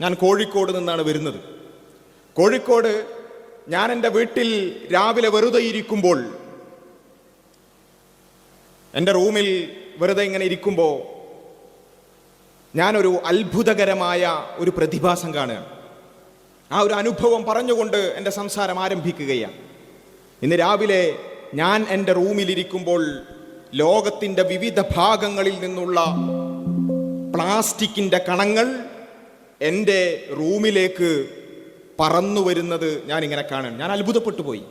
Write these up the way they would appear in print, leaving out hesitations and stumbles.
ഞാൻ കോഴിക്കോട് നിന്നാണ് വരുന്നത്. കോഴിക്കോട് ഞാൻ എൻ്റെ വീട്ടിൽ രാവിലെ വെറുതെ ഇരിക്കുമ്പോൾ, എൻ്റെ റൂമിൽ വെറുതെ ഇങ്ങനെ ഇരിക്കുമ്പോൾ ഞാനൊരു അത്ഭുതകരമായ ഒരു പ്രതിഭാസം കാണുകയാണ്. ആ ഒരു അനുഭവം പറഞ്ഞുകൊണ്ട് എൻ്റെ സംസാരം ആരംഭിക്കുകയാണ്. ഇന്ന് രാവിലെ ഞാൻ എൻ്റെ റൂമിലിരിക്കുമ്പോൾ ലോകത്തിൻ്റെ വിവിധ ഭാഗങ്ങളിൽ നിന്നുള്ള പ്ലാസ്റ്റിക്കിൻ്റെ കണങ്ങൾ എൻ്റെ റൂമിലേക്ക് പറന്നു വരുന്നത് ഞാനിങ്ങനെ കാണുകയാണ്. ഞാൻ അത്ഭുതപ്പെട്ടു പോയി.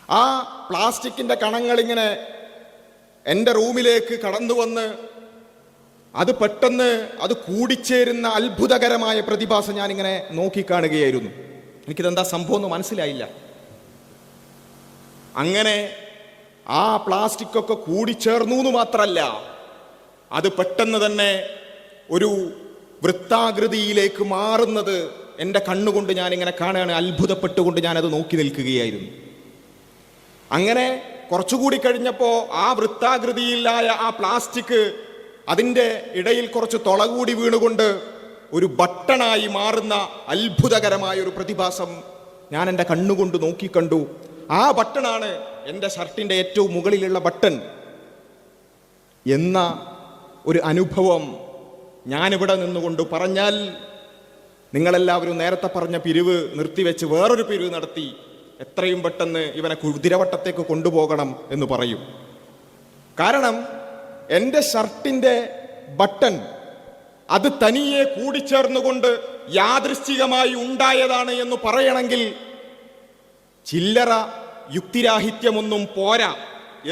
ആ പ്ലാസ്റ്റിക്കിൻ്റെ കണങ്ങൾ ഇങ്ങനെ എൻ്റെ റൂമിലേക്ക് കടന്നു വന്ന് അത് പെട്ടെന്ന് അത് കൂടിച്ചേരുന്ന അത്ഭുതകരമായ പ്രതിഭാസം ഞാനിങ്ങനെ നോക്കിക്കാണുകയായിരുന്നു. എനിക്കിതെന്താ സംഭവം എന്ന് മനസ്സിലായില്ല. അങ്ങനെ ആ പ്ലാസ്റ്റിക് ഒക്കെ കൂടിച്ചേർന്നു എന്ന് മാത്രമല്ല, അത് പെട്ടെന്ന് തന്നെ ഒരു വൃത്താകൃതിയിലേക്ക് മാറുന്നത് എൻ്റെ കണ്ണുകൊണ്ട് ഞാനിങ്ങനെ കാണുകയാണ്. അത്ഭുതപ്പെട്ടുകൊണ്ട് ഞാനത് നോക്കി നിൽക്കുകയായിരുന്നു. അങ്ങനെ കുറച്ചുകൂടി കഴിഞ്ഞപ്പോൾ ആ വൃത്താകൃതിയിലായ ആ പ്ലാസ്റ്റിക് അതിൻ്റെ ഇടയിൽ കുറച്ച് തുളകൂടി വീണുകൊണ്ട് ഒരു ബട്ടണായി മാറുന്ന അത്ഭുതകരമായ ഒരു പ്രതിഭാസം ഞാൻ എൻ്റെ കണ്ണുകൊണ്ട് നോക്കിക്കണ്ടു. ആ ബട്ടണാണ് എൻ്റെ ഷർട്ടിൻ്റെ ഏറ്റവും മുകളിലുള്ള ബട്ടൺ എന്ന ഒരു അനുഭവം ഞാനിവിടെ നിന്നുകൊണ്ട് പറഞ്ഞാൽ നിങ്ങളെല്ലാവരും നേരത്തെ പറഞ്ഞ പിരിവ് നിർത്തിവെച്ച് വേറൊരു പിരിവ് നടത്തി എത്രയും പെട്ടെന്ന് ഇവനെ കുതിരവട്ടത്തേക്ക് കൊണ്ടുപോകണം എന്ന് പറയും. കാരണം എൻ്റെ ഷർട്ടിൻ്റെ ബട്ടൺ അത് തനിയെ കൂടിച്ചേർന്നുകൊണ്ട് യാദൃശ്ചികമായി ഉണ്ടായതാണ് എന്ന് പറയണമെങ്കിൽ ചില്ലറ യുക്തിരാഹിത്യമൊന്നും പോരാ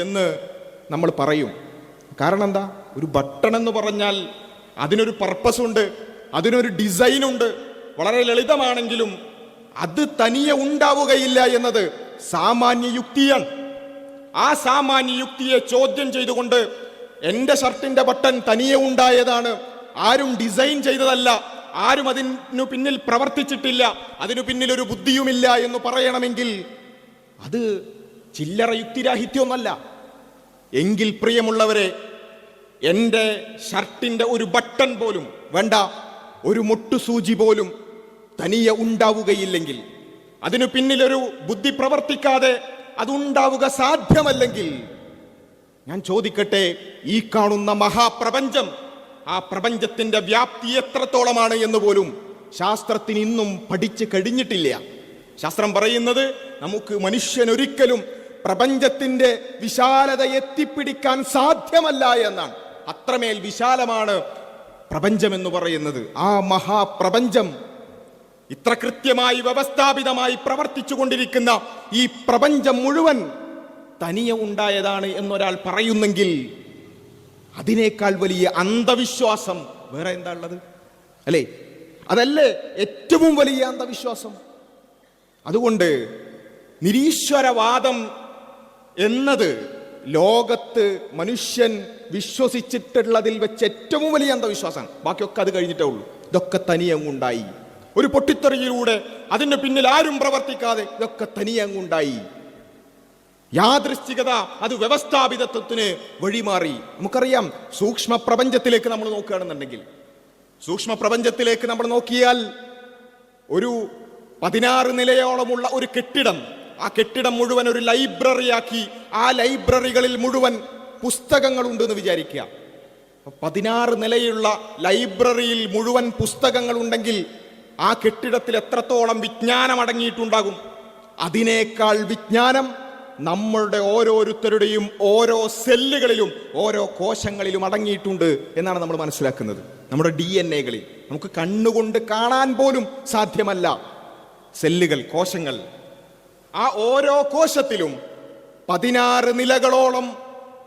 എന്ന് നമ്മൾ പറയും. കാരണം എന്താ? ഒരു ബട്ടൺ എന്ന് പറഞ്ഞാൽ അതിനൊരു പർപ്പസ് ഉണ്ട്, അതിനൊരു ഡിസൈൻ ഉണ്ട്. വളരെ ലളിതമാണെങ്കിലും അത് തനിയെ ഉണ്ടാവുകയില്ല എന്നത് സാമാന്യ യുക്തിയാണ്. ആ സാമാന്യ യുക്തിയെ ചോദ്യം ചെയ്തുകൊണ്ട് എൻ്റെ ഷർട്ടിൻ്റെ ബട്ടൺ തനിയെ ഉണ്ടായതാണ്, ആരും ഡിസൈൻ ചെയ്തതല്ല, ആരും അതിനു പിന്നിൽ പ്രവർത്തിച്ചിട്ടില്ല, അതിനു പിന്നിൽ ഒരു ബുദ്ധിയുമില്ല എന്ന് പറയണമെങ്കിൽ അത് ചില്ലറ യുക്തിരാഹിത്യമൊന്നല്ല. എങ്കിൽ പ്രിയമുള്ളവരെ, എൻ്റെ ഷർട്ടിൻ്റെ ഒരു ബട്ടൺ പോലും വേണ്ട, ഒരു മുട്ടുസൂചി പോലും തനിയെ ഉണ്ടാവുകയില്ലെങ്കിൽ, അതിനു പിന്നിലൊരു ബുദ്ധി പ്രവർത്തിക്കാതെ അതുണ്ടാവുക സാധ്യമല്ലെങ്കിൽ, ഞാൻ ചോദിക്കട്ടെ, ഈ കാണുന്ന മഹാപ്രപഞ്ചം, ആ പ്രപഞ്ചത്തിന്റെ വ്യാപ്തി എത്രത്തോളമാണ് എന്ന് പോലും ശാസ്ത്രത്തിന് ഇന്നും പഠിച്ചു കഴിഞ്ഞിട്ടില്ല. ശാസ്ത്രം പറയുന്നത് നമുക്ക് മനുഷ്യനൊരിക്കലും പ്രപഞ്ചത്തിന്റെ വിശാലത എത്തിപ്പിടിക്കാൻ സാധ്യമല്ല എന്നാണ്. അത്രമേൽ വിശാലമാണ് പ്രപഞ്ചം എന്ന് പറയുന്നത്. ആ മഹാപ്രപഞ്ചം ഇത്ര കൃത്യമായി വ്യവസ്ഥാപിതമായി പ്രവർത്തിച്ചു കൊണ്ടിരിക്കുന്ന ഈ പ്രപഞ്ചം മുഴുവൻ തനിയെ ഉണ്ടായതാണ് എന്നൊരാൾ പറയുന്നെങ്കിൽ അതിനേക്കാൾ വലിയ അന്ധവിശ്വാസം വേറെ എന്താ ഉള്ളത്? അല്ലേ? അതല്ലേ ഏറ്റവും വലിയ അന്ധവിശ്വാസം. അതുകൊണ്ട് നിരീശ്വരവാദം എന്നത് ലോകത്ത് മനുഷ്യൻ വിശ്വസിച്ചിട്ടുള്ളതിൽ വെച്ച് ഏറ്റവും വലിയ അന്ധവിശ്വാസമാണ്. ബാക്കിയൊക്കെ അത് കഴിഞ്ഞിട്ടേ ഉള്ളൂ. ഇതൊക്കെ തനിയെ അങ്ങുണ്ടായി, ഒരു പൊട്ടിത്തെറിയിലൂടെ, അതിന് പിന്നിൽ ആരും പ്രവർത്തിക്കാതെ ഇതൊക്കെ തനിയെ അങ്ങുണ്ടായി. യാദൃശ്ചികത അത് വ്യവസ്ഥാപിതത്വത്തിന് വഴിമാറി. നമുക്കറിയാം, സൂക്ഷ്മ പ്രപഞ്ചത്തിലേക്ക് നമ്മൾ നോക്കുകയാണെന്നുണ്ടെങ്കിൽ, സൂക്ഷ്മ പ്രപഞ്ചത്തിലേക്ക് നമ്മൾ നോക്കിയാൽ ഒരു 16 നിലയോളമുള്ള ഒരു കെട്ടിടം, ആ കെട്ടിടം മുഴുവൻ ഒരു ലൈബ്രറിയാക്കി, ആ ലൈബ്രറികളിൽ മുഴുവൻ പുസ്തകങ്ങളുണ്ടെന്ന് വിചാരിക്കുക. 16 നിലയുള്ള ലൈബ്രറിയിൽ മുഴുവൻ പുസ്തകങ്ങളുണ്ടെങ്കിൽ ആ കെട്ടിടത്തിൽ എത്രത്തോളം വിജ്ഞാനം അടങ്ങിയിട്ടുണ്ടാകും? അതിനേക്കാൾ വിജ്ഞാനം നമ്മളുടെ ഓരോരുത്തരുടെയും ഓരോ സെല്ലുകളിലും ഓരോ കോശങ്ങളിലും അടങ്ങിയിട്ടുണ്ട് എന്നാണ് നമ്മൾ മനസ്സിലാക്കുന്നത്. നമ്മുടെ DNA-കളിൽ നമുക്ക് കണ്ണുകൊണ്ട് കാണാൻ പോലും സാധ്യമല്ല സെല്ലുകൾ, കോശങ്ങൾ. ആ ഓരോ കോശത്തിലും 16 നിലകളോളം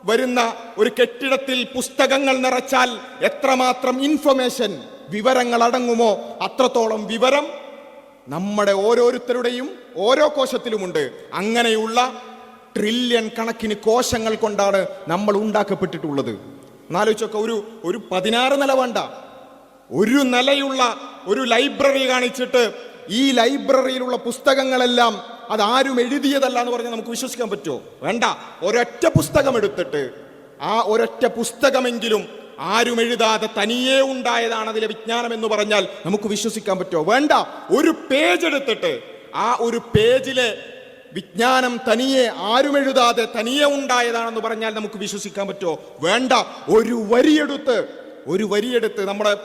വരുന്ന ഒരു കെട്ടിടത്തിൽ പുസ്തകങ്ങൾ നിറച്ചാൽ എത്രമാത്രം ഇൻഫർമേഷൻ, വിവരങ്ങൾ അടങ്ങുമോ അത്രത്തോളം വിവരം നമ്മുടെ ഓരോരുത്തരുടെയും ഓരോ കോശത്തിലുമുണ്ട്. അങ്ങനെയുള്ള ട്രില്യൺ കണക്കിന് കോശങ്ങൾ കൊണ്ടാണ് നമ്മൾ ഉണ്ടാക്കപ്പെട്ടിട്ടുള്ളത്. എന്നാലോചിച്ചൊക്കെ, ഒരു 16 നില വേണ്ട, ഒരു നിലയുള്ള ഒരു ലൈബ്രറി കാണിച്ചിട്ട് ഈ ലൈബ്രറിയിലുള്ള പുസ്തകങ്ങളെല്ലാം അതാരും എഴുതിയതല്ല എന്ന് പറഞ്ഞാൽ നമുക്ക് വിശ്വസിക്കാൻ പറ്റുമോ? വേണ്ട. ഒരൊറ്റ പുസ്തകം എടുത്തിട്ട് ആ ഒരൊറ്റ പുസ്തകമെങ്കിലും ആരും എഴുതാതെ തനിയെ ഉണ്ടായതാണ് അതിലെ വിജ്ഞാനം എന്ന് പറഞ്ഞാൽ നമുക്ക് വിശ്വസിക്കാൻ പറ്റുമോ? വേണ്ട. ഒരു പേജ് എടുത്തിട്ട് ആ ഒരു പേജിലെ വിജ്ഞാനം തനിയെ ആരും എഴുതാതെ തനിയെ ഉണ്ടായതാണെന്ന് പറഞ്ഞാൽ നമുക്ക് വിശ്വസിക്കാൻ പറ്റുമോ? വേണ്ട. ഒരു വരിയെടുത്ത്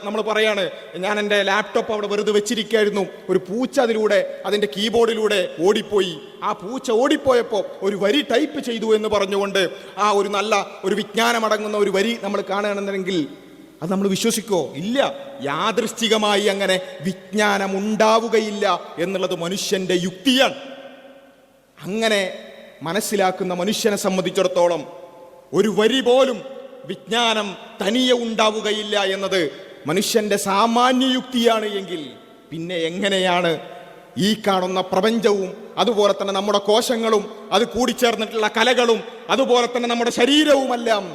നമ്മൾ പറയാണ്, ഞാൻ എൻ്റെ ലാപ്ടോപ്പ് അവിടെ വെറുതെ വെച്ചിരിക്കുകയായിരുന്നു, ഒരു പൂച്ച അതിലൂടെ അതിൻ്റെ കീബോർഡിലൂടെ ഓടിപ്പോയി, ആ പൂച്ച ഓടിപ്പോയപ്പോൾ ഒരു വരി ടൈപ്പ് ചെയ്തു എന്ന് പറഞ്ഞുകൊണ്ട് ആ ഒരു നല്ല ഒരു വിജ്ഞാനമടങ്ങുന്ന ഒരു വരി നമ്മൾ കാണുകയാണെന്നുണ്ടെങ്കിൽ അത് നമ്മൾ വിശ്വസിക്കുമോ? ഇല്ല. യാദൃശ്ചികമായി അങ്ങനെ വിജ്ഞാനം ഉണ്ടാവുകയില്ല എന്നുള്ളത് മനുഷ്യൻ്റെ യുക്തിയാണ്. അങ്ങനെ മനസ്സിലാക്കുന്ന മനുഷ്യനെ സംബന്ധിച്ചിടത്തോളം ഒരു വരി പോലും വിജ്ഞാനം തനിയെ ഉണ്ടാവുകയില്ല എന്നത് മനുഷ്യന്റെ സാമാന്യ യുക്തിയാണ് എങ്കിൽ പിന്നെ എങ്ങനെയാണ് ഈ കാണുന്ന പ്രപഞ്ചവും അതുപോലെ തന്നെ നമ്മുടെ കോശങ്ങളും അത് കൂടിച്ചേർന്നിട്ടുള്ള കലകളും അതുപോലെ തന്നെ നമ്മുടെ ശരീരവുമെല്ലാം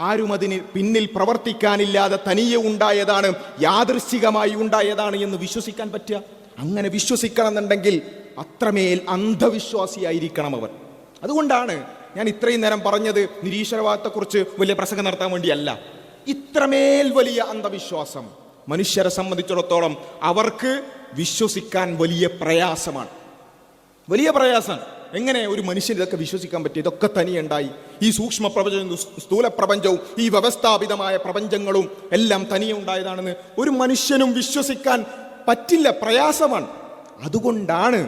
ആരും അതിന് പിന്നിൽ പ്രവർത്തിക്കാനില്ലാതെ തനിയെ ഉണ്ടായതാണ്, യാദൃശ്ചികമായി ഉണ്ടായതാണ് എന്ന് വിശ്വസിക്കാൻ പറ്റുക? അങ്ങനെ വിശ്വസിക്കണം എന്നുണ്ടെങ്കിൽ അത്രമേൽ അന്ധവിശ്വാസിയായിരിക്കണം അവർ. അതുകൊണ്ടാണ് ഞാൻ ഇത്രയും നേരം പറഞ്ഞത് നിരീശ്വരവാദത്തെക്കുറിച്ച് വലിയ പ്രസംഗം നടത്താൻ വേണ്ടിയല്ല. ഇത്രമേൽ വലിയ അന്ധവിശ്വാസം മനുഷ്യരെ സംബന്ധിച്ചിടത്തോളം അവർക്ക് വിശ്വസിക്കാൻ വലിയ പ്രയാസമാണ്. എങ്ങനെ ഒരു മനുഷ്യൻ ഇതൊക്കെ വിശ്വസിക്കാൻ പറ്റി? ഇതൊക്കെ തനിയുണ്ടായി. ഈ സൂക്ഷ്മ പ്രപഞ്ചവും സ്ഥൂല പ്രപഞ്ചവും ഈ വ്യവസ്ഥാപിതമായ പ്രപഞ്ചങ്ങളും എല്ലാം തനിയെ ഉണ്ടായതാണെന്ന് ഒരു മനുഷ്യനും വിശ്വസിക്കാൻ പറ്റില്ല, പ്രയാസമാണ്. അതുകൊണ്ടാണ്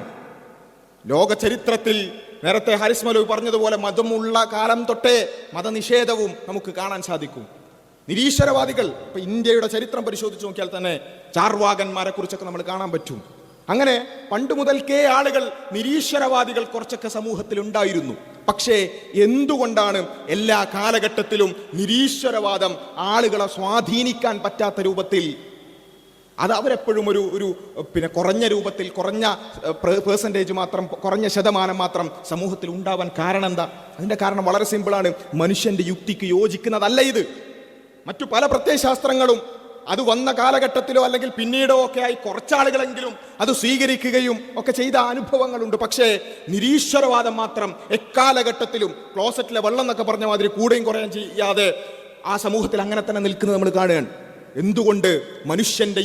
ലോക ചരിത്രത്തിൽ നേരത്തെ ഹാരിസ് മൗലവി പറഞ്ഞതുപോലെ മതമുള്ള കാലം തൊട്ടേ മതനിഷേധവും നമുക്ക് കാണാൻ സാധിക്കും. നിരീശ്വരവാദികൾ ഇപ്പൊ ഇന്ത്യയുടെ ചരിത്രം പരിശോധിച്ച് നോക്കിയാൽ തന്നെ ചാർവാകന്മാരെ കുറിച്ചൊക്കെ നമ്മൾ കാണാൻ പറ്റും. അങ്ങനെ പണ്ട് മുതൽക്കേ ആളുകൾ നിരീശ്വരവാദികൾ കുറച്ചൊക്കെ സമൂഹത്തിൽ ഉണ്ടായിരുന്നു. പക്ഷേ എന്തുകൊണ്ടാണ് എല്ലാ കാലഘട്ടത്തിലും നിരീശ്വരവാദം ആളുകളെ സ്വാധീനിക്കാൻ പറ്റാത്ത രൂപത്തിൽ അത് അവരെപ്പോഴും ഒരു കുറഞ്ഞ രൂപത്തിൽ കുറഞ്ഞ പേഴ്സൻറ്റേജ് മാത്രം, കുറഞ്ഞ ശതമാനം മാത്രം സമൂഹത്തിൽ ഉണ്ടാവാൻ കാരണം എന്താ? അതിൻ്റെ കാരണം വളരെ സിമ്പിളാണ്. മനുഷ്യൻ്റെ യുക്തിക്ക് യോജിക്കുന്നതല്ല ഇത്. മറ്റു പല പ്രത്യയശാസ്ത്രങ്ങളും അത് വന്ന കാലഘട്ടത്തിലോ അല്ലെങ്കിൽ പിന്നീടോ ഒക്കെ ആയി കുറച്ചാളുകളെങ്കിലും അത് സ്വീകരിക്കുകയും ഒക്കെ ചെയ്ത അനുഭവങ്ങളുണ്ട്. പക്ഷേ നിരീശ്വരവാദം മാത്രം എക്കാലഘട്ടത്തിലും ക്ലോസറ്റിലെ വെള്ളം എന്നൊക്കെ പറഞ്ഞ മാതിരി കൂടുകയും കുറയുകയും ചെയ്യാതെ ആ സമൂഹത്തിൽ അങ്ങനെ തന്നെ നിൽക്കുന്നത് നമ്മൾ കാണുകയാണ്. എന്തുകൊണ്ട്? മനുഷ്യന്റെ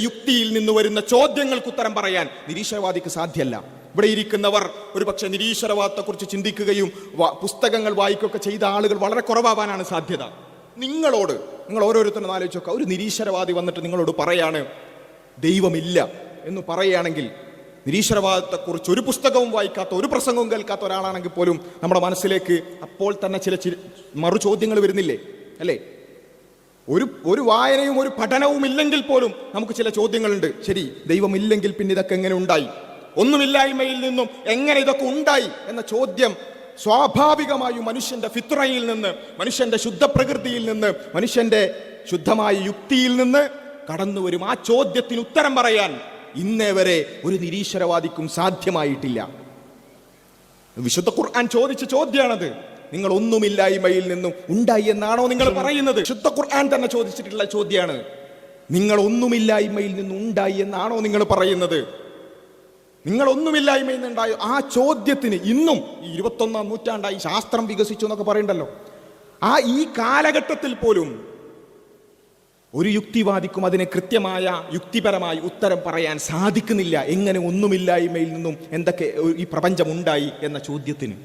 യുക്തിയിൽ നിന്ന് വരുന്ന ചോദ്യങ്ങൾക്ക് ഉത്തരം പറയാൻ നിരീശ്വരവാദിക്ക് സാധ്യമല്ല. ഇവിടെ ഇരിക്കുന്നവർ ഒരു പക്ഷേ നിരീശ്വരവാദത്തെക്കുറിച്ച് ചിന്തിക്കുകയും പുസ്തകങ്ങൾ വായിക്കുകയൊക്കെ ചെയ്ത ആളുകൾ വളരെ കുറവാവാനാണ് സാധ്യത. നിങ്ങൾ ഓരോരുത്തരും ആലോചിച്ച് നോക്കുക. ഒരു നിരീശ്വരവാദി വന്നിട്ട് നിങ്ങളോട് പറയാണ് ദൈവമില്ല എന്ന് പറയുകയാണെങ്കിൽ, നിരീശ്വരവാദത്തെക്കുറിച്ച് ഒരു പുസ്തകവും വായിക്കാത്ത ഒരു പ്രസംഗവും കേൾക്കാത്ത ഒരാളാണെങ്കിൽ പോലും നമ്മുടെ മനസ്സിലേക്ക് അപ്പോൾ തന്നെ ചില മറു ചോദ്യങ്ങൾ വരുന്നില്ലേ? അല്ലേ? ഒരു വായനയും ഒരു പഠനവും ഇല്ലെങ്കിൽ പോലും നമുക്ക് ചില ചോദ്യങ്ങളുണ്ട്. ശരി, ദൈവമില്ലെങ്കിൽ പിന്നെ ഇതൊക്കെ എങ്ങനെ ഉണ്ടായി? ഒന്നുമില്ലായ്മയിൽ നിന്നും എങ്ങനെ ഇതൊക്കെ ഉണ്ടായി എന്ന ചോദ്യം സ്വാഭാവികമായും മനുഷ്യന്റെ ഫിത്രയിൽ നിന്ന്, മനുഷ്യന്റെ ശുദ്ധ പ്രകൃതിയിൽ നിന്ന്, മനുഷ്യന്റെ ശുദ്ധമായ യുക്തിയിൽ നിന്ന് കടന്നു വരും. ആ ചോദ്യത്തിന് ഉത്തരം പറയാൻ ഇന്നേ വരെ ഒരു നിരീശ്വരവാദിക്കും സാധ്യമായിട്ടില്ല. വിശുദ്ധ ഖുർആൻ ചോദിച്ച ചോദ്യമാണത്. നിങ്ങൾ ഒന്നുമില്ലായ്മയിൽ നിന്നും ഉണ്ടായി എന്നാണോ നിങ്ങൾ പറയുന്നത്? വിശുദ്ധ ഖുർആൻ തന്നെ ചോദിച്ചിട്ടുള്ള ചോദ്യമാണ്. നിങ്ങൾ ഒന്നുമില്ലായ്മയിൽ നിന്നും ഉണ്ടായി എന്നാണോ നിങ്ങൾ പറയുന്നത്? നിങ്ങൾ ഒന്നുമില്ലായ്മയിൽ നിന്നുണ്ടായോ? ആ ചോദ്യത്തിന് ഇന്നും ഈ 21-ാം നൂറ്റാണ്ടായി ശാസ്ത്രം വികസിച്ചു എന്നൊക്കെ പറയണ്ടല്ലോ. ഈ കാലഘട്ടത്തിൽ പോലും ഒരു യുക്തിവാദിക്കും അതിനെ കൃത്യമായ യുക്തിപരമായി ഉത്തരം പറയാൻ സാധിക്കുന്നില്ല. എങ്ങനെ ഒന്നുമില്ലായ്മയിൽ നിന്നും എന്തൊക്കെ ഈ പ്രപഞ്ചം ഉണ്ടായി എന്ന ചോദ്യത്തിന്.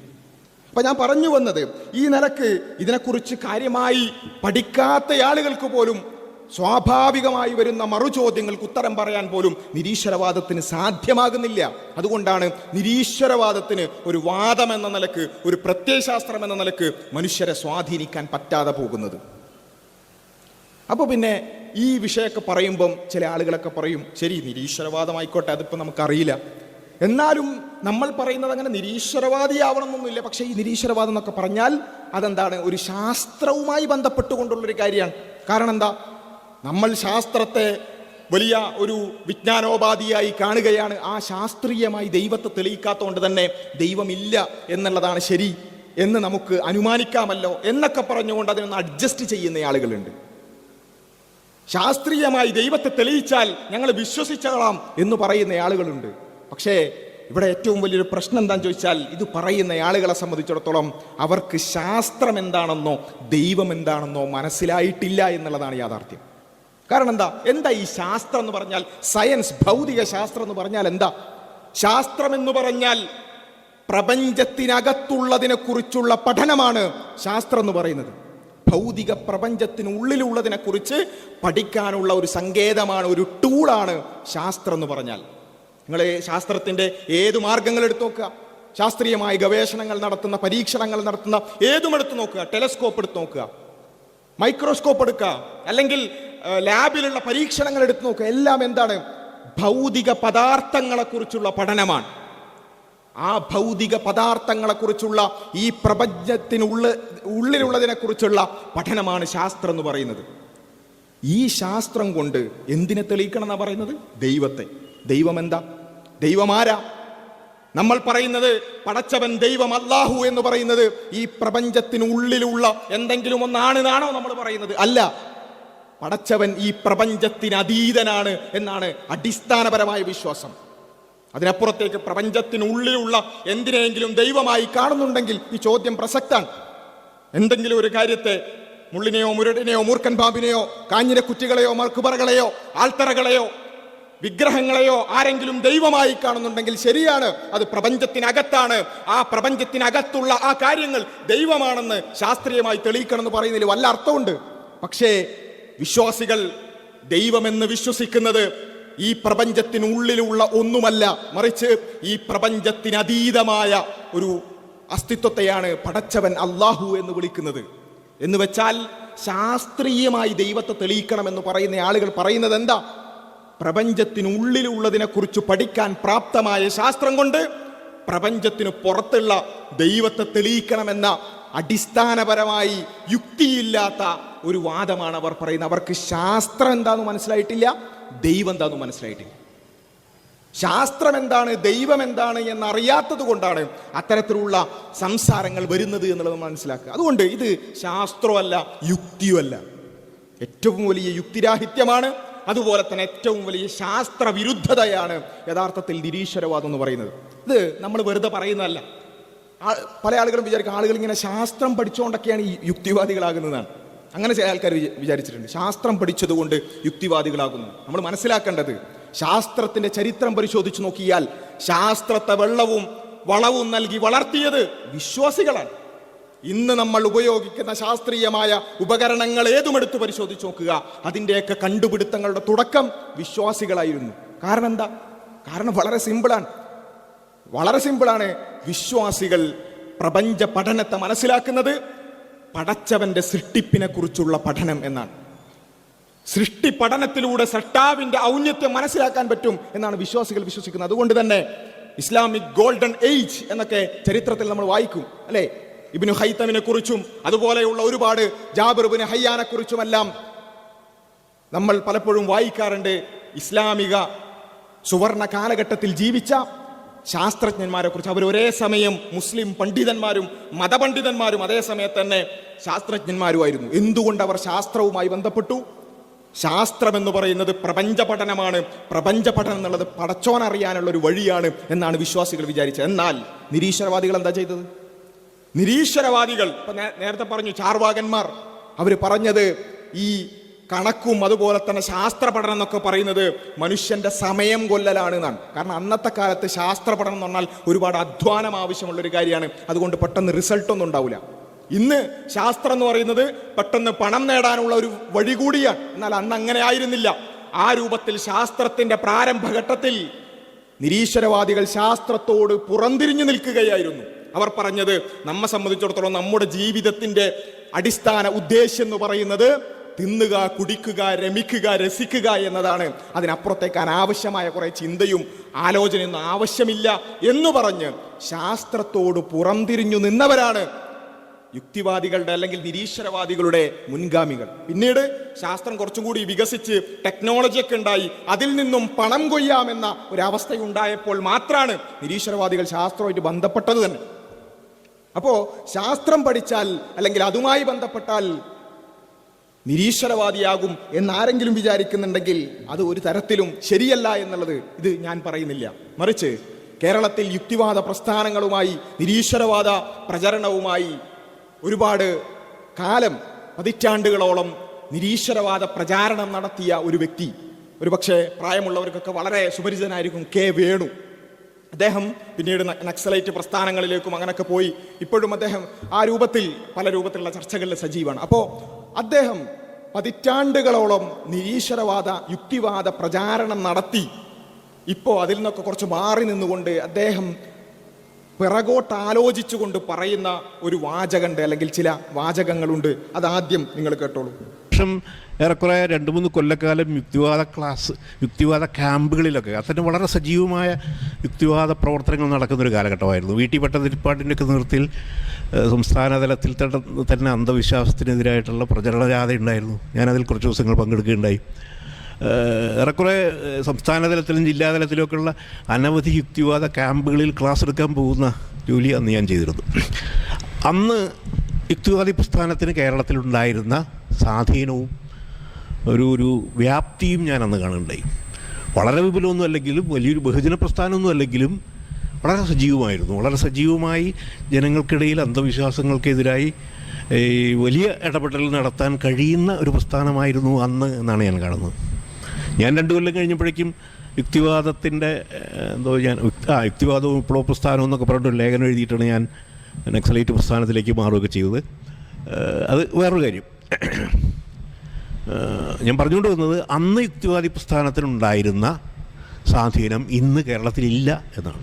അപ്പൊ ഞാൻ പറഞ്ഞു വന്നത്, ഈ നിലക്ക് ഇതിനെക്കുറിച്ച് കാര്യമായി പഠിക്കാത്ത ആളുകൾക്ക് പോലും സ്വാഭാവികമായി വരുന്ന മറുചോദ്യങ്ങൾക്ക് ഉത്തരം പറയാൻ പോലും നിരീശ്വരവാദത്തിന് സാധ്യമാകുന്നില്ല. അതുകൊണ്ടാണ് നിരീശ്വരവാദത്തിന് ഒരു വാദം എന്ന നിലക്ക്, ഒരു പ്രത്യയശാസ്ത്രം എന്ന നിലക്ക് മനുഷ്യരെ സ്വാധീനിക്കാൻ പറ്റാതെ പോകുന്നത്. അപ്പോൾ പിന്നെ ഈ വിഷയമൊക്കെ പറയുമ്പം ചില ആളുകളൊക്കെ പറയും, ശരി നിരീശ്വരവാദമായിക്കോട്ടെ, അതിപ്പോൾ നമുക്കറിയില്ല, എന്നാലും നമ്മൾ പറയുന്നത് അങ്ങനെ നിരീശ്വരവാദിയാവണമെന്നൊന്നുമില്ല. പക്ഷേ ഈ നിരീശ്വരവാദം എന്നൊക്കെ പറഞ്ഞാൽ അതെന്താണ്? ഒരു ശാസ്ത്രവുമായി ബന്ധപ്പെട്ടുകൊണ്ടുള്ളൊരു കാര്യമാണ്. കാരണം എന്താ? നമ്മൾ ശാസ്ത്രത്തെ വലിയ ഒരു വിജ്ഞാനോപാധിയായി കാണുകയാണ്. ആ ശാസ്ത്രീയമായി ദൈവത്തെ തെളിയിക്കാത്തതുകൊണ്ട് തന്നെ ദൈവമില്ല എന്നുള്ളതാണ് ശരി എന്ന് നമുക്ക് അനുമാനിക്കാമല്ലോ എന്നൊക്കെ പറഞ്ഞുകൊണ്ട് അതിനൊന്ന് അഡ്ജസ്റ്റ് ചെയ്യുന്ന ആളുകളുണ്ട്. ശാസ്ത്രീയമായി ദൈവത്തെ തെളിയിച്ചാൽ ഞങ്ങൾ വിശ്വസിച്ചോളാം എന്ന് പറയുന്ന ആളുകളുണ്ട്. പക്ഷേ ഇവിടെ ഏറ്റവും വലിയൊരു പ്രശ്നം എന്താണെന്ന് ചോദിച്ചാൽ, ഇത് പറയുന്ന ആളുകളെ സംബന്ധിച്ചിടത്തോളം അവർക്ക് ശാസ്ത്രം എന്താണെന്നോ ദൈവം എന്താണെന്നോ മനസ്സിലായിട്ടില്ല എന്നുള്ളതാണ് യാഥാർത്ഥ്യം. കാരണം എന്താ ഈ ശാസ്ത്രം എന്ന് പറഞ്ഞാൽ? സയൻസ്, ഭൗതിക ശാസ്ത്രം എന്ന് പറഞ്ഞാൽ എന്താ? ശാസ്ത്രം എന്ന് പറഞ്ഞാൽ പ്രപഞ്ചത്തിനകത്തുള്ളതിനെ കുറിച്ചുള്ള പഠനമാണ് ശാസ്ത്രം എന്ന് പറയുന്നത്. ഭൗതിക പ്രപഞ്ചത്തിനുള്ളിലുള്ളതിനെ കുറിച്ച് പഠിക്കാനുള്ള ഒരു സങ്കേതമാണ്, ഒരു ടൂളാണ് ശാസ്ത്രം എന്ന് പറഞ്ഞാൽ. നിങ്ങൾ ശാസ്ത്രത്തിൻ്റെ ഏത് മാർഗങ്ങൾ എടുത്തു നോക്കുക, ശാസ്ത്രീയമായ ഗവേഷണങ്ങൾ നടത്തുന്ന, പരീക്ഷണങ്ങൾ നടത്തുന്ന ഏതും എടുത്തു നോക്കുക, ടെലസ്കോപ്പ് എടുത്തു നോക്കുക, മൈക്രോസ്കോപ്പ് എടുക്കുക, അല്ലെങ്കിൽ ലാബിലുള്ള പരീക്ഷണങ്ങൾ എടുത്തു നോക്കുക, എല്ലാം എന്താണ്? ഭൗതിക പദാർത്ഥങ്ങളെക്കുറിച്ചുള്ള പഠനമാണ്. ആ ഭൗതിക പദാർത്ഥങ്ങളെക്കുറിച്ചുള്ള ഈ പ്രപഞ്ചത്തിനുള്ളിലുള്ളതിനെ കുറിച്ചുള്ള പഠനമാണ് ശാസ്ത്രം എന്ന് പറയുന്നത്. ഈ ശാസ്ത്രം കൊണ്ട് എന്തിനെ തെളിയിക്കണം എന്നാ പറയുന്നത്? ദൈവത്തെ. ദൈവം എന്താ? ദൈവമാരാ? നമ്മൾ പറയുന്നത് പടച്ചവൻ ദൈവം അല്ലാഹു എന്ന് പറയുന്നത് ഈ പ്രപഞ്ചത്തിനുള്ളിലുള്ള എന്തെങ്കിലും ഒന്നാണെന്നാണോ നമ്മൾ പറയുന്നത്? അല്ല, പടച്ചവൻ ഈ പ്രപഞ്ചത്തിന് അതീതനാണ് എന്നാണ് അടിസ്ഥാനപരമായ വിശ്വാസം. അതിനപ്പുറത്തേക്ക് പ്രപഞ്ചത്തിനുള്ളിലുള്ള എന്തിനെങ്കിലും ദൈവമായി കാണുന്നുണ്ടെങ്കിൽ ഈ ചോദ്യം പ്രസക്താണ്. എന്തെങ്കിലും ഒരു കാര്യത്തെ, മുള്ളിനെയോ മുരടിനെയോ മൂർഖൻ പാമ്പിനെയോ കാഞ്ഞിര കുറ്റികളെയോ മർക്കുപറകളെയോ ആൽത്തറകളെയോ വിഗ്രഹങ്ങളെയോ ആരെങ്കിലും ദൈവമായി കാണുന്നുണ്ടെങ്കിൽ ശരിയാണ്, അത് പ്രപഞ്ചത്തിനകത്താണ്. ആ പ്രപഞ്ചത്തിനകത്തുള്ള ആ കാര്യങ്ങൾ ദൈവമാണെന്ന് ശാസ്ത്രീയമായി തെളിയിക്കണമെന്ന് പറയുന്നതിൽ വല്ല അർത്ഥമുണ്ട്. പക്ഷേ വിശ്വാസികൾ ദൈവമെന്ന് വിശ്വസിക്കുന്നത് ഈ പ്രപഞ്ചത്തിനുള്ളിലുള്ള ഒന്നുമല്ല, മറിച്ച് ഈ പ്രപഞ്ചത്തിനതീതമായ ഒരു അസ്തിത്വത്തെയാണ് പടച്ചവൻ അല്ലാഹു എന്ന് വിളിക്കുന്നത്. എന്ന് വെച്ചാൽ ശാസ്ത്രീയമായി ദൈവത്തെ തെളിയിക്കണമെന്ന് പറയുന്ന ആളുകൾ പറയുന്നത് എന്താ? പ്രപഞ്ചത്തിനുള്ളിലുള്ളതിനെ കുറിച്ച് പഠിക്കാൻ പ്രാപ്തമായ ശാസ്ത്രം കൊണ്ട് പ്രപഞ്ചത്തിന് പുറത്തുള്ള ദൈവത്തെ തെളിയിക്കണമെന്ന അടിസ്ഥാനപരമായി യുക്തിയില്ലാത്ത ഒരു വാദമാണ് അവർ പറയുന്നത്. അവർക്ക് ശാസ്ത്രം എന്താണെന്ന് മനസ്സിലായിട്ടില്ല, ദൈവം എന്താണെന്ന് മനസ്സിലായിട്ടില്ല. ശാസ്ത്രം എന്താണ്, ദൈവം എന്താണ് എന്നറിയാത്തത് കൊണ്ടാണ് അത്തരത്തിലുള്ള സംസാരങ്ങൾ വരുന്നത് എന്നുള്ളത് മനസ്സിലാക്കുക. അതുകൊണ്ട് ഇത് ശാസ്ത്രമല്ല, യുക്തിയുമല്ല. ഏറ്റവും വലിയ യുക്തിരാഹിത്യമാണ്. അതുപോലെ തന്നെ ഏറ്റവും വലിയ ശാസ്ത്രവിരുദ്ധതയാണ് യഥാർത്ഥത്തിൽ നിരീശ്വരവാദം എന്ന് പറയുന്നത്. ഇത് നമ്മൾ വെറുതെ പറയുന്നതല്ല. പല ആളുകളും വിചാരിക്കും ആളുകൾ ഇങ്ങനെ ശാസ്ത്രം പഠിച്ചുകൊണ്ടൊക്കെയാണ് ഈ യുക്തിവാദികളാകുന്നതാണ്. അങ്ങനെ ചില ആൾക്കാർ വിചാരിച്ചിട്ടുണ്ട്, ശാസ്ത്രം പഠിച്ചതുകൊണ്ട് യുക്തിവാദികളാകുന്നു. നമ്മൾ മനസ്സിലാക്കേണ്ടത്, ശാസ്ത്രത്തിന്റെ ചരിത്രം പരിശോധിച്ച് നോക്കിയാൽ ശാസ്ത്രത്തെ വെള്ളവും വളവും നൽകി വളർത്തിയത് വിശ്വാസികളാണ്. ഇന്ന് നമ്മൾ ഉപയോഗിക്കുന്ന ശാസ്ത്രീയമായ ഉപകരണങ്ങൾ ഏതുമെടുത്ത് പരിശോധിച്ച് നോക്കുക, അതിൻ്റെയൊക്കെ കണ്ടുപിടുത്തങ്ങളുടെ തുടക്കം വിശ്വാസികളായിരുന്നു. കാരണം എന്താ? കാരണം വളരെ സിമ്പിളാണ്. വിശ്വാസികൾ പ്രപഞ്ച പഠനത്തെ മനസ്സിലാക്കുന്നത് പടച്ചവന്റെ സൃഷ്ടിപ്പിനെ കുറിച്ചുള്ള പഠനം എന്നാണ്. സൃഷ്ടി പഠനത്തിലൂടെ സൃഷ്ടാവിന്റെ ഔന്നത്യം മനസ്സിലാക്കാൻ പറ്റും എന്നാണ് വിശ്വാസികൾ വിശ്വസിക്കുന്നത്. അതുകൊണ്ട് തന്നെ ഇസ്ലാമിക് ഗോൾഡൻ ഏജ് എന്നൊക്കെ ചരിത്രത്തിൽ നമ്മൾ വായിക്കും, അല്ലേ? ഇബ്നു ഹൈതമിനെ കുറിച്ചും അതുപോലെയുള്ള ഒരുപാട് ജാബിർ ഇബ്നു ഹയ്യാനെ കുറിച്ചുമെല്ലാം നമ്മൾ പലപ്പോഴും വായിക്കാറുണ്ട്. ഇസ്ലാമിക സുവർണ കാലഘട്ടത്തിൽ ജീവിച്ച ശാസ്ത്രജ്ഞന്മാരെ കുറിച്ച്. അവർ ഒരേ സമയം മുസ്ലിം പണ്ഡിതന്മാരും മതപണ്ഡിതന്മാരും അതേ സമയത്ത് തന്നെ ശാസ്ത്രജ്ഞന്മാരുമായിരുന്നു. എന്തുകൊണ്ട് അവർ ശാസ്ത്രവുമായി ബന്ധപ്പെട്ടു? ശാസ്ത്രം എന്ന് പറയുന്നത് പ്രപഞ്ച പഠനമാണ്. പ്രപഞ്ച പഠനം എന്നുള്ളത് പടച്ചോനറിയാനുള്ള ഒരു വഴിയാണ് എന്നാണ് വിശ്വാസികൾ വിചാരിച്ചത്. എന്നാൽ നിരീശ്വരവാദികൾ എന്താ ചെയ്തത്? നിരീശ്വരവാദികൾ ഇപ്പൊ നേരത്തെ പറഞ്ഞു, ചാർവാകന്മാർ, അവർ പറഞ്ഞത് ഈ കണക്കും അതുപോലെ തന്നെ ശാസ്ത്ര പഠനം എന്നൊക്കെ പറയുന്നത് മനുഷ്യന്റെ സമയം കൊല്ലലാണ് എന്നാണ്. കാരണം അന്നത്തെ കാലത്ത് ശാസ്ത്ര പഠനം എന്ന് പറഞ്ഞാൽ ഒരുപാട് അധ്വാനം ആവശ്യമുള്ളൊരു കാര്യമാണ്. അതുകൊണ്ട് പെട്ടെന്ന് റിസൾട്ടൊന്നും ഉണ്ടാവില്ല. ഇന്ന് ശാസ്ത്രം എന്ന് പറയുന്നത് പെട്ടെന്ന് പണം നേടാനുള്ള ഒരു വഴി കൂടിയാണ്. എന്നാൽ അന്ന് അങ്ങനെ ആയിരുന്നില്ല. ആ രൂപത്തിൽ ശാസ്ത്രത്തിന്റെ പ്രാരംഭഘട്ടത്തിൽ നിരീശ്വരവാദികൾ ശാസ്ത്രത്തോട് പുറംതിരിഞ്ഞു നിൽക്കുകയായിരുന്നു. അവർ പറഞ്ഞത്, നമ്മെ സംബന്ധിച്ചിടത്തോളം നമ്മുടെ ജീവിതത്തിന്റെ അടിസ്ഥാന ഉദ്ദേശ്യം എന്ന് പറയുന്നത് തിന്നുക, കുടിക്കുക, രമിക്കുക, രസിക്കുക എന്നതാണ്. അതിനപ്പുറത്തേക്ക് അനാവശ്യമായ കുറെ ചിന്തയും ആലോചനയൊന്നും ആവശ്യമില്ല എന്ന് പറഞ്ഞ് ശാസ്ത്രത്തോട് പുറംതിരിഞ്ഞു നിന്നവരാണ് യുക്തിവാദികളുടെ അല്ലെങ്കിൽ നിരീശ്വരവാദികളുടെ മുൻഗാമികൾ. പിന്നീട് ശാസ്ത്രം കുറച്ചും കൂടി വികസിച്ച് ടെക്നോളജിയൊക്കെ ഉണ്ടായി, അതിൽ നിന്നും പണം കൊയ്യാമെന്ന ഒരവസ്ഥയുണ്ടായപ്പോൾ മാത്രമാണ് നിരീശ്വരവാദികൾ ശാസ്ത്രവുമായിട്ട് ബന്ധപ്പെട്ടത് തന്നെ. അപ്പോൾ ശാസ്ത്രം പഠിച്ചാൽ അല്ലെങ്കിൽ അതുമായി ബന്ധപ്പെട്ടാൽ നിരീശ്വരവാദിയാകും എന്നാരെങ്കിലും വിചാരിക്കുന്നുണ്ടെങ്കിൽ അത് ഒരു തരത്തിലും ശരിയല്ല എന്നുള്ളത് ഇത് ഞാൻ പറയുന്നില്ല. മറിച്ച് കേരളത്തിൽ യുക്തിവാദ പ്രസ്ഥാനങ്ങളുമായി നിരീശ്വരവാദ പ്രചരണവുമായി ഒരുപാട് കാലം, പതിറ്റാണ്ടുകളോളം നിരീശ്വരവാദ പ്രചാരണം നടത്തിയ ഒരു വ്യക്തി, ഒരുപക്ഷെ പ്രായമുള്ളവർക്കൊക്കെ വളരെ സുപരിചിതനായിരിക്കും, കെ വേണു. അദ്ദേഹം പിന്നീട് നക്സലൈറ്റ് പ്രസ്ഥാനങ്ങളിലേക്കും അങ്ങനെയൊക്കെ പോയി ഇപ്പോഴും അദ്ദേഹം ആ രൂപത്തിൽ പല രൂപത്തിലുള്ള ചർച്ചകളിൽ സജീവമാണ്. അപ്പോൾ അദ്ദേഹം പതിറ്റാണ്ടുകളോളം നിരീശ്വരവാദ യുക്തിവാദ പ്രചാരണം നടത്തി. ഇപ്പോൾ അതിൽ നിന്നൊക്കെ കുറച്ച് മാറി നിന്നുകൊണ്ട് അദ്ദേഹം പിറകോട്ട് ആലോചിച്ചുകൊണ്ട് പറയുന്ന ഒരു വാചകമുണ്ട്, അല്ലെങ്കിൽ ചില വാചകങ്ങളുണ്ട്. അതാദ്യം നിങ്ങൾ കേട്ടോളൂ. ഏറെക്കുറെ 2-3 കൊല്ലക്കാലം യുക്തിവാദ ക്യാമ്പുകളിലൊക്കെ അത്തരം വളരെ സജീവമായ യുക്തിവാദ പ്രവർത്തനങ്ങൾ നടക്കുന്നൊരു കാലഘട്ടമായിരുന്നു. വി ടി ഭട്ടതിരിപ്പാടിൻ്റെയൊക്കെ നേതൃത്വത്തിൽ സംസ്ഥാന തലത്തിൽ തന്നെ അന്ധവിശ്വാസത്തിനെതിരായിട്ടുള്ള പ്രചരണ ജാഥ ഉണ്ടായിരുന്നു. ഞാനതിൽ കുറച്ച് ദിവസങ്ങൾ പങ്കെടുക്കുകയുണ്ടായി. ഏറെക്കുറെ സംസ്ഥാന തലത്തിലും ജില്ലാതലത്തിലുമൊക്കെയുള്ള അനവധി യുക്തിവാദ ക്യാമ്പുകളിൽ ക്ലാസ് എടുക്കാൻ പോകുന്ന ജോലി അന്ന് ഞാൻ ചെയ്തിരുന്നു. അന്ന് യുക്തിവാദി പ്രസ്ഥാനത്തിന് കേരളത്തിലുണ്ടായിരുന്ന സ്വാധീനവും ഒരു വ്യാപ്തിയും ഞാൻ അന്ന് കാണുന്നുണ്ടായി. വളരെ വിപുലമൊന്നും അല്ലെങ്കിലും വലിയൊരു ബഹുജന പ്രസ്ഥാനമൊന്നും അല്ലെങ്കിലും വളരെ സജീവമായിരുന്നു. വളരെ സജീവമായി ജനങ്ങൾക്കിടയിൽ അന്ധവിശ്വാസങ്ങൾക്കെതിരായി വലിയ ഇടപെടൽ നടത്താൻ കഴിയുന്ന ഒരു പ്രസ്ഥാനമായിരുന്നു അന്ന് എന്നാണ് ഞാൻ കാണുന്നത്. ഞാൻ 2 കൊല്ലം കഴിഞ്ഞപ്പോഴേക്കും യുക്തിവാദത്തിൻ്റെ യുക്തിവാദവും വിപ്ലവ പ്രസ്ഥാനവും എന്നൊക്കെ പറഞ്ഞിട്ട് ലേഖനം എഴുതിയിട്ടാണ് ഞാൻ നക്സലൈറ്റ് പ്രസ്ഥാനത്തിലേക്ക് മാറുകയൊക്കെ ചെയ്തത്. അത് വേറൊരു കാര്യം. ഞാൻ പറഞ്ഞുകൊണ്ട് വന്നത് അന്ന് യുക്തിവാദി പ്രസ്ഥാനത്തിനുണ്ടായിരുന്ന സ്വാധീനം ഇന്ന് കേരളത്തിലില്ല എന്നാണ്.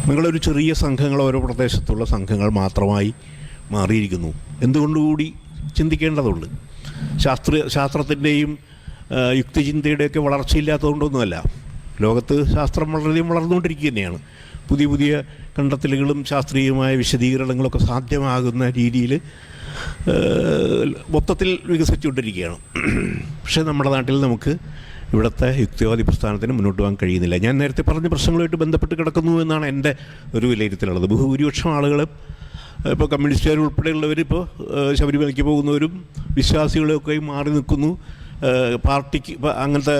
നിങ്ങളൊരു ചെറിയ സംഘങ്ങൾ, ഓരോ പ്രദേശത്തുള്ള സംഘങ്ങൾ മാത്രമായി മാറിയിരിക്കുന്നു. എന്തുകൊണ്ടുകൂടി ചിന്തിക്കേണ്ടതുണ്ട്. ശാസ്ത്രത്തിൻ്റെയും യുക്തിചിന്തയുടെയൊക്കെ വളർച്ചയില്ലാത്തതുകൊണ്ടൊന്നുമല്ല. ലോകത്ത് ശാസ്ത്രം വളരെയധികം വളർന്നുകൊണ്ടിരിക്കുക തന്നെയാണ്. പുതിയ കണ്ടെത്തലുകളും ശാസ്ത്രീയമായ വിശദീകരണങ്ങളൊക്കെ സാധ്യമാകുന്ന രീതിയിൽ മൊത്തത്തിൽ വികസിച്ചുകൊണ്ടിരിക്കുകയാണ്. പക്ഷേ നമ്മുടെ നാട്ടിൽ നമുക്ക് ഇവിടുത്തെ യുക്തിവാദി പ്രസ്ഥാനത്തിന് മുന്നോട്ട് പോകാൻ കഴിയുന്നില്ല. ഞാൻ നേരത്തെ പറഞ്ഞ പ്രശ്നങ്ങളുമായിട്ട് ബന്ധപ്പെട്ട് കിടക്കുന്നു എന്നാണ് എൻ്റെ ഒരു വിലയിരുത്തലുള്ളത്. ഭൂരിപക്ഷം ആളുകളും ഇപ്പോൾ കമ്മ്യൂണിസ്റ്റുകാർ ഉൾപ്പെടെയുള്ളവർ ഇപ്പോൾ ശബരിമലയ്ക്ക് പോകുന്നവരും വിശ്വാസികളൊക്കെ മാറി നിൽക്കുന്നു. പാർട്ടിക്ക് അങ്ങനത്തെ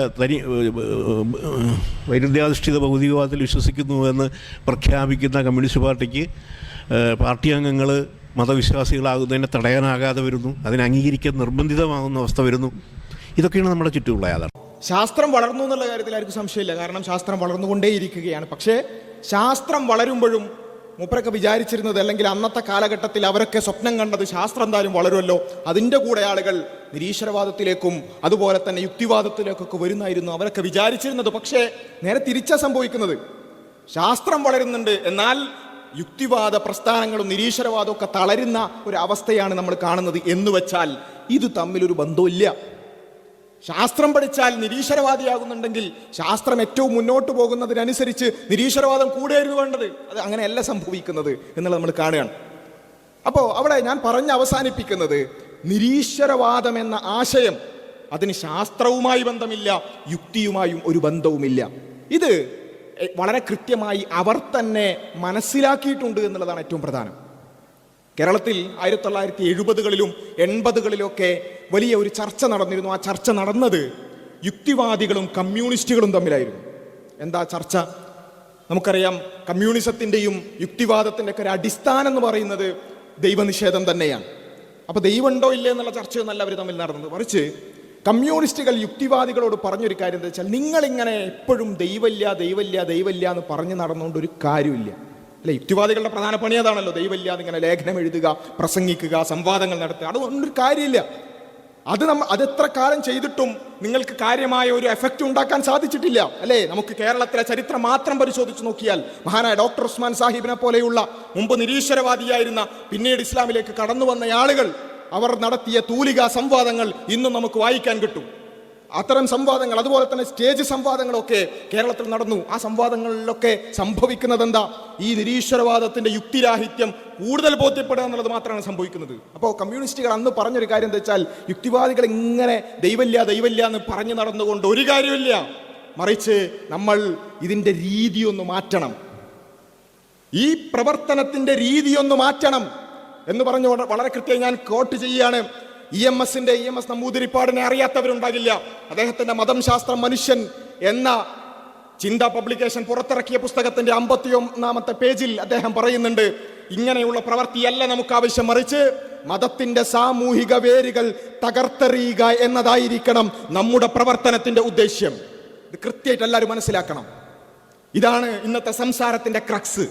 വൈരുദ്ധ്യാധിഷ്ഠിത ഭൗതികവാദത്തിൽ വിശ്വസിക്കുന്നു എന്ന് പ്രഖ്യാപിക്കുന്ന കമ്മ്യൂണിസ്റ്റ് പാർട്ടിക്ക് പാർട്ടി അംഗങ്ങൾ മതവിശ്വാസികളാകുന്നതിനെ തടയാനാകാതെ വരുന്നു. അതിനെ അംഗീകരിക്കാൻ നിർബന്ധിതമാകുന്ന അവസ്ഥ വരുന്നു. ഇതൊക്കെയാണ് നമ്മുടെ ചുറ്റുമുള്ള യാഥാർത്ഥ്യം. ശാസ്ത്രം വളർന്നു എന്നുള്ള കാര്യത്തിൽ ആർക്കും സംശയമില്ല. കാരണം ശാസ്ത്രം വളർന്നുകൊണ്ടേയിരിക്കുകയാണ്. പക്ഷേ ശാസ്ത്രം വളരുമ്പോഴും മൂപ്പരൊക്കെ വിചാരിച്ചിരുന്നത്, അല്ലെങ്കിൽ അന്നത്തെ കാലഘട്ടത്തിൽ അവരൊക്കെ സ്വപ്നം കണ്ടത്, ശാസ്ത്രം എന്തായാലും വളരുമല്ലോ, അതിൻ്റെ കൂടെ ആളുകൾ നിരീശ്വരവാദത്തിലേക്കും അതുപോലെ തന്നെ യുക്തിവാദത്തിലേക്കൊക്കെ വരുന്നായിരുന്നു അവരൊക്കെ വിചാരിച്ചിരുന്നത്. പക്ഷേ നേരെ തിരിച്ചാ സംഭവിക്കുന്നത്. ശാസ്ത്രം വളരുന്നുണ്ട്, എന്നാൽ യുക്തിവാദ പ്രസ്ഥാനങ്ങളും നിരീശ്വരവാദവും ഒക്കെ തളരുന്ന ഒരു അവസ്ഥയാണ് നമ്മൾ കാണുന്നത്. എന്ന് വെച്ചാൽ ഇത് തമ്മിലൊരു ബന്ധമില്ല. ശാസ്ത്രം പഠിച്ചാൽ നിരീശ്വരവാദിയാകുന്നുണ്ടെങ്കിൽ ശാസ്ത്രം ഏറ്റവും മുന്നോട്ട് പോകുന്നതിനനുസരിച്ച് നിരീശ്വരവാദം കൂടെയായിരുന്നു വേണ്ടത്. അത് അങ്ങനെയല്ല സംഭവിക്കുന്നത് എന്നുള്ളത് നമ്മൾ കാണുകയാണ്. അപ്പോൾ അവിടെ ഞാൻ പറഞ്ഞ് അവസാനിപ്പിക്കുന്നത്, നിരീശ്വരവാദം എന്ന ആശയം അതിന് ശാസ്ത്രവുമായി ബന്ധമില്ല, യുക്തിയുമായും ഒരു ബന്ധവുമില്ല. ഇത് വളരെ കൃത്യമായി അവർ തന്നെ മനസ്സിലാക്കിയിട്ടുണ്ട് എന്നുള്ളതാണ് ഏറ്റവും പ്രധാനം. കേരളത്തിൽ 1970കളിലും 80കളിലൊക്കെ വലിയ ഒരു ചർച്ച നടന്നിരുന്നു. ആ ചർച്ച നടന്നത് യുക്തിവാദികളും കമ്മ്യൂണിസ്റ്റുകളും തമ്മിലായിരുന്നു. എന്താ ചർച്ച? നമുക്കറിയാം, കമ്മ്യൂണിസത്തിൻ്റെയും യുക്തിവാദത്തിൻ്റെ ഒക്കെ ഒരു അടിസ്ഥാനം എന്ന് പറയുന്നത് ദൈവനിഷേധം തന്നെയാണ്. അപ്പോൾ ദൈവമുണ്ടോ ഇല്ലേ എന്നുള്ള ചർച്ചയൊന്നല്ല അവർ തമ്മിൽ നടന്നത്. മറിച്ച് കമ്മ്യൂണിസ്റ്റുകൾ യുക്തിവാദികളോട് പറഞ്ഞൊരു കാര്യം എന്താ വെച്ചാൽ, നിങ്ങളിങ്ങനെ എപ്പോഴും ദൈവമില്ല എന്ന് പറഞ്ഞു നടന്നുകൊണ്ട് ഒരു കാര്യമില്ല. അല്ലെ, യുക്തിവാദികളുടെ പ്രധാന പണി അതാണല്ലോ, ദൈവമില്ല എന്നിങ്ങനെ ലേഖനം എഴുതുക, പ്രസംഗിക്കുക, സംവാദങ്ങൾ നടത്തുക. അതുകൊണ്ടൊരു കാര്യമില്ല. അത് എത്ര കാലം ചെയ്തിട്ടും നിങ്ങൾക്ക് കാര്യമായ ഒരു എഫക്റ്റ് ഉണ്ടാക്കാൻ സാധിച്ചിട്ടില്ല. അല്ലേ, നമുക്ക് കേരളത്തിലെ ചരിത്രം മാത്രം പരിശോധിച്ച് നോക്കിയാൽ മഹാനായ ഡോക്ടർ ഉസ്മാൻ സാഹിബിനെ പോലെയുള്ള മുമ്പ് നിരീശ്വരവാദിയായിരുന്ന പിന്നീട് ഇസ്ലാമിലേക്ക് കടന്നു വന്ന ആളുകൾ അവർ നടത്തിയ തൂലിക സംവാദങ്ങൾ ഇന്നും നമുക്ക് വായിക്കാൻ കിട്ടും. അത്തരം സംവാദങ്ങൾ, അതുപോലെ തന്നെ സ്റ്റേജ് സംവാദങ്ങളൊക്കെ കേരളത്തിൽ നടന്നു. ആ സംവാദങ്ങളിലൊക്കെ സംഭവിക്കുന്നത് എന്താ? ഈ നിരീശ്വരവാദത്തിന്റെ യുക്തിരാഹിത്യം കൂടുതൽ ബോധ്യപ്പെടുക എന്നുള്ളത് മാത്രമാണ് സംഭവിക്കുന്നത്. അപ്പോൾ കമ്മ്യൂണിസ്റ്റുകൾ അന്ന് പറഞ്ഞൊരു കാര്യം എന്താ വെച്ചാൽ, യുക്തിവാദികൾ ഇങ്ങനെ ദൈവമില്ല എന്ന് പറഞ്ഞു നടന്നുകൊണ്ട് ഒരു കാര്യമില്ല, മറിച്ച് നമ്മൾ ഇതിന്റെ രീതിയൊന്ന് മാറ്റണം, ഈ പ്രവർത്തനത്തിന്റെ രീതിയൊന്ന് മാറ്റണം എന്ന് പറഞ്ഞു വളരെ കൃത്യമായി ഞാൻ കോട്ട് ചെയ്യുകയാണ്. EMS നമ്പൂതിരിപ്പാടിനെ അറിയാത്തവരുണ്ടാകില്ല. അദ്ദേഹത്തിന്റെ മതം ശാസ്ത്രം മനുഷ്യൻ എന്ന ചിന്ത പബ്ലിക്കേഷൻ പുറത്തിറക്കിയ പുസ്തകത്തിന്റെ 51-ാമത്തെ പേജിൽ അദ്ദേഹം പറയുന്നുണ്ട്, ഇങ്ങനെയുള്ള പ്രവൃത്തിയല്ല നമുക്ക് ആവശ്യം, മറിച്ച് മതത്തിന്റെ സാമൂഹിക വേരുകൾ തകർത്തെറിയുക എന്നതായിരിക്കണം നമ്മുടെ പ്രവർത്തനത്തിന്റെ ഉദ്ദേശ്യം. ഇത് കൃത്യമായിട്ട് എല്ലാവരും മനസ്സിലാക്കണം. ഇതാണ് ഇന്നത്തെ സംസാരത്തിന്റെ ക്രക്സ്.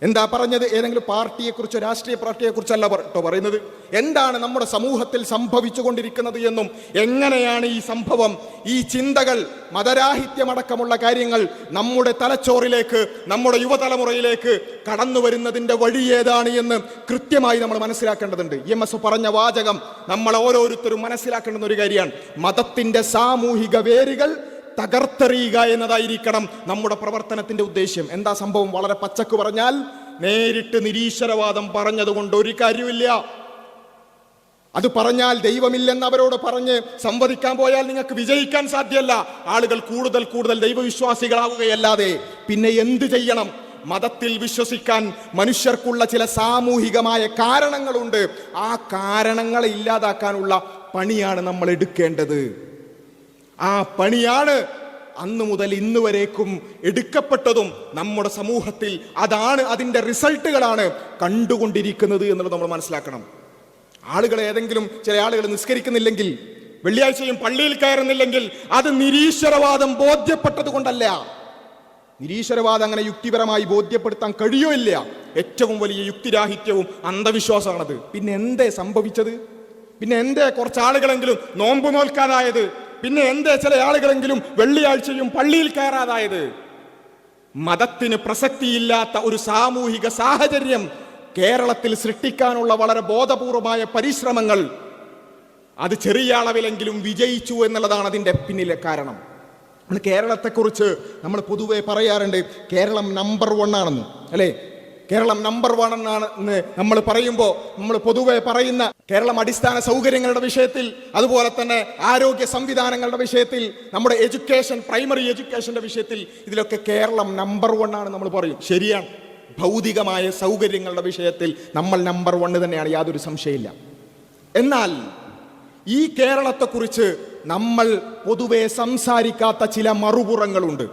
എന്താ പറഞ്ഞത്? ഏതെങ്കിലും പാർട്ടിയെക്കുറിച്ചോ രാഷ്ട്രീയ പാർട്ടിയെക്കുറിച്ചല്ല പറയുന്നത്. എന്താണ് നമ്മുടെ സമൂഹത്തിൽ സംഭവിച്ചു കൊണ്ടിരിക്കുന്നത് എന്നും എങ്ങനെയാണ് ഈ സംഭവം, ഈ ചിന്തകൾ, മതരാഹിത്യമടക്കമുള്ള കാര്യങ്ങൾ നമ്മുടെ തലച്ചോറിലേക്ക്, നമ്മുടെ യുവതലമുറയിലേക്ക് കടന്നു വരുന്നതിന്റെ വഴി ഏതാണ് എന്ന് കൃത്യമായി നമ്മൾ മനസ്സിലാക്കേണ്ടതുണ്ട്. EMS പറഞ്ഞ വാചകം നമ്മൾ ഓരോരുത്തരും മനസ്സിലാക്കേണ്ടുന്ന ഒരു കാര്യമാണ്. മതത്തിന്റെ സാമൂഹിക വേരുകൾ തകർത്തെറിയുക എന്നതായിരിക്കണം നമ്മുടെ പ്രവർത്തനത്തിന്റെ ഉദ്ദേശ്യം. എന്താ സംഭവം? വളരെ പച്ചക്ക് പറഞ്ഞാൽ, നേരിട്ട് നിരീശ്വരവാദം പറഞ്ഞതുകൊണ്ട് ഒരു കാര്യമില്ല. അത് പറഞ്ഞാൽ ദൈവമില്ലെന്ന് അവരോട് പറഞ്ഞ് സംവദിക്കാൻ പോയാൽ നിങ്ങൾക്ക് വിജയിക്കാൻ സാധ്യമല്ല. ആളുകൾ കൂടുതൽ കൂടുതൽ ദൈവവിശ്വാസികളാവുകയല്ലാതെ പിന്നെ എന്ത് ചെയ്യണം? മതത്തിൽ വിശ്വസിക്കാൻ മനുഷ്യർക്കുള്ള ചില സാമൂഹികമായ കാരണങ്ങളുണ്ട്. ആ കാരണങ്ങളെ ഇല്ലാതാക്കാനുള്ള പണിയാണ് നമ്മൾ എടുക്കേണ്ടത്. ആ പണിയാണ് അന്നു മുതൽ ഇന്ന് വരേക്കും എടുക്കപ്പെട്ടതും നമ്മുടെ സമൂഹത്തിൽ അതാണ്, അതിൻ്റെ റിസൾട്ടുകളാണ് കണ്ടുകൊണ്ടിരിക്കുന്നത് എന്നുള്ളത് നമ്മൾ മനസ്സിലാക്കണം. ആളുകൾ ഏതെങ്കിലും ചില ആളുകൾ നിസ്കരിക്കുന്നില്ലെങ്കിൽ, വെള്ളിയാഴ്ചയും പള്ളിയിൽ കയറുന്നില്ലെങ്കിൽ അത് നിരീശ്വരവാദം ബോധ്യപ്പെട്ടത് കൊണ്ടല്ല. നിരീശ്വരവാദം അങ്ങനെ യുക്തിപരമായി ബോധ്യപ്പെടുത്താൻ കഴിയുമില്ല. ഏറ്റവും വലിയ യുക്തിരാഹിത്യവും അന്ധവിശ്വാസമാണത്. പിന്നെ എന്തേ സംഭവിച്ചത്? പിന്നെ എന്തേ കുറച്ച് ആളുകളെങ്കിലും നോമ്പ് നോൽക്കാതായത്? പിന്നെ എന്തേ ചില ആളുകളെങ്കിലും വെള്ളിയാഴ്ചയും പള്ളിയിൽ കയറാതായത്? മതത്തിന് പ്രസക്തിയില്ലാത്ത ഒരു സാമൂഹിക സാഹചര്യം കേരളത്തിൽ സൃഷ്ടിക്കാനുള്ള വളരെ ബോധപൂർവമായ പരിശ്രമങ്ങൾ അത് ചെറിയ അളവിലെങ്കിലും വിജയിച്ചു എന്നുള്ളതാണ് അതിൻ്റെ പിന്നിലെ കാരണം. നമ്മൾ കേരളത്തെക്കുറിച്ച് നമ്മൾ പൊതുവെ പറയാറുണ്ട്, കേരളം നമ്പർ 1 ആണെന്ന്, അല്ലേ? കേരളം നമ്പർ 1 എന്നാണെന്ന് നമ്മൾ പറയുമ്പോൾ നമ്മൾ പൊതുവെ പറയുന്ന കേരളം അടിസ്ഥാന സൗകര്യങ്ങളുടെ വിഷയത്തിൽ, അതുപോലെ തന്നെ ആരോഗ്യ സംവിധാനങ്ങളുടെ വിഷയത്തിൽ, നമ്മുടെ എഡ്യൂക്കേഷൻ, പ്രൈമറി എഡ്യൂക്കേഷന്റെ വിഷയത്തിൽ, ഇതിലൊക്കെ കേരളം നമ്പർ 1 ആണ് നമ്മൾ പറയും. ശരിയാണ്. ഭൗതികമായ സൗകര്യങ്ങളുടെ വിഷയത്തിൽ നമ്മൾ നമ്പർ 1 തന്നെയാണ്, യാതൊരു സംശയമില്ല. എന്നാൽ ഈ കേരളത്തെക്കുറിച്ച് നമ്മൾ പൊതുവെ സംസാരിക്കാത്ത ചില മറുപുറങ്ങളുണ്ട്.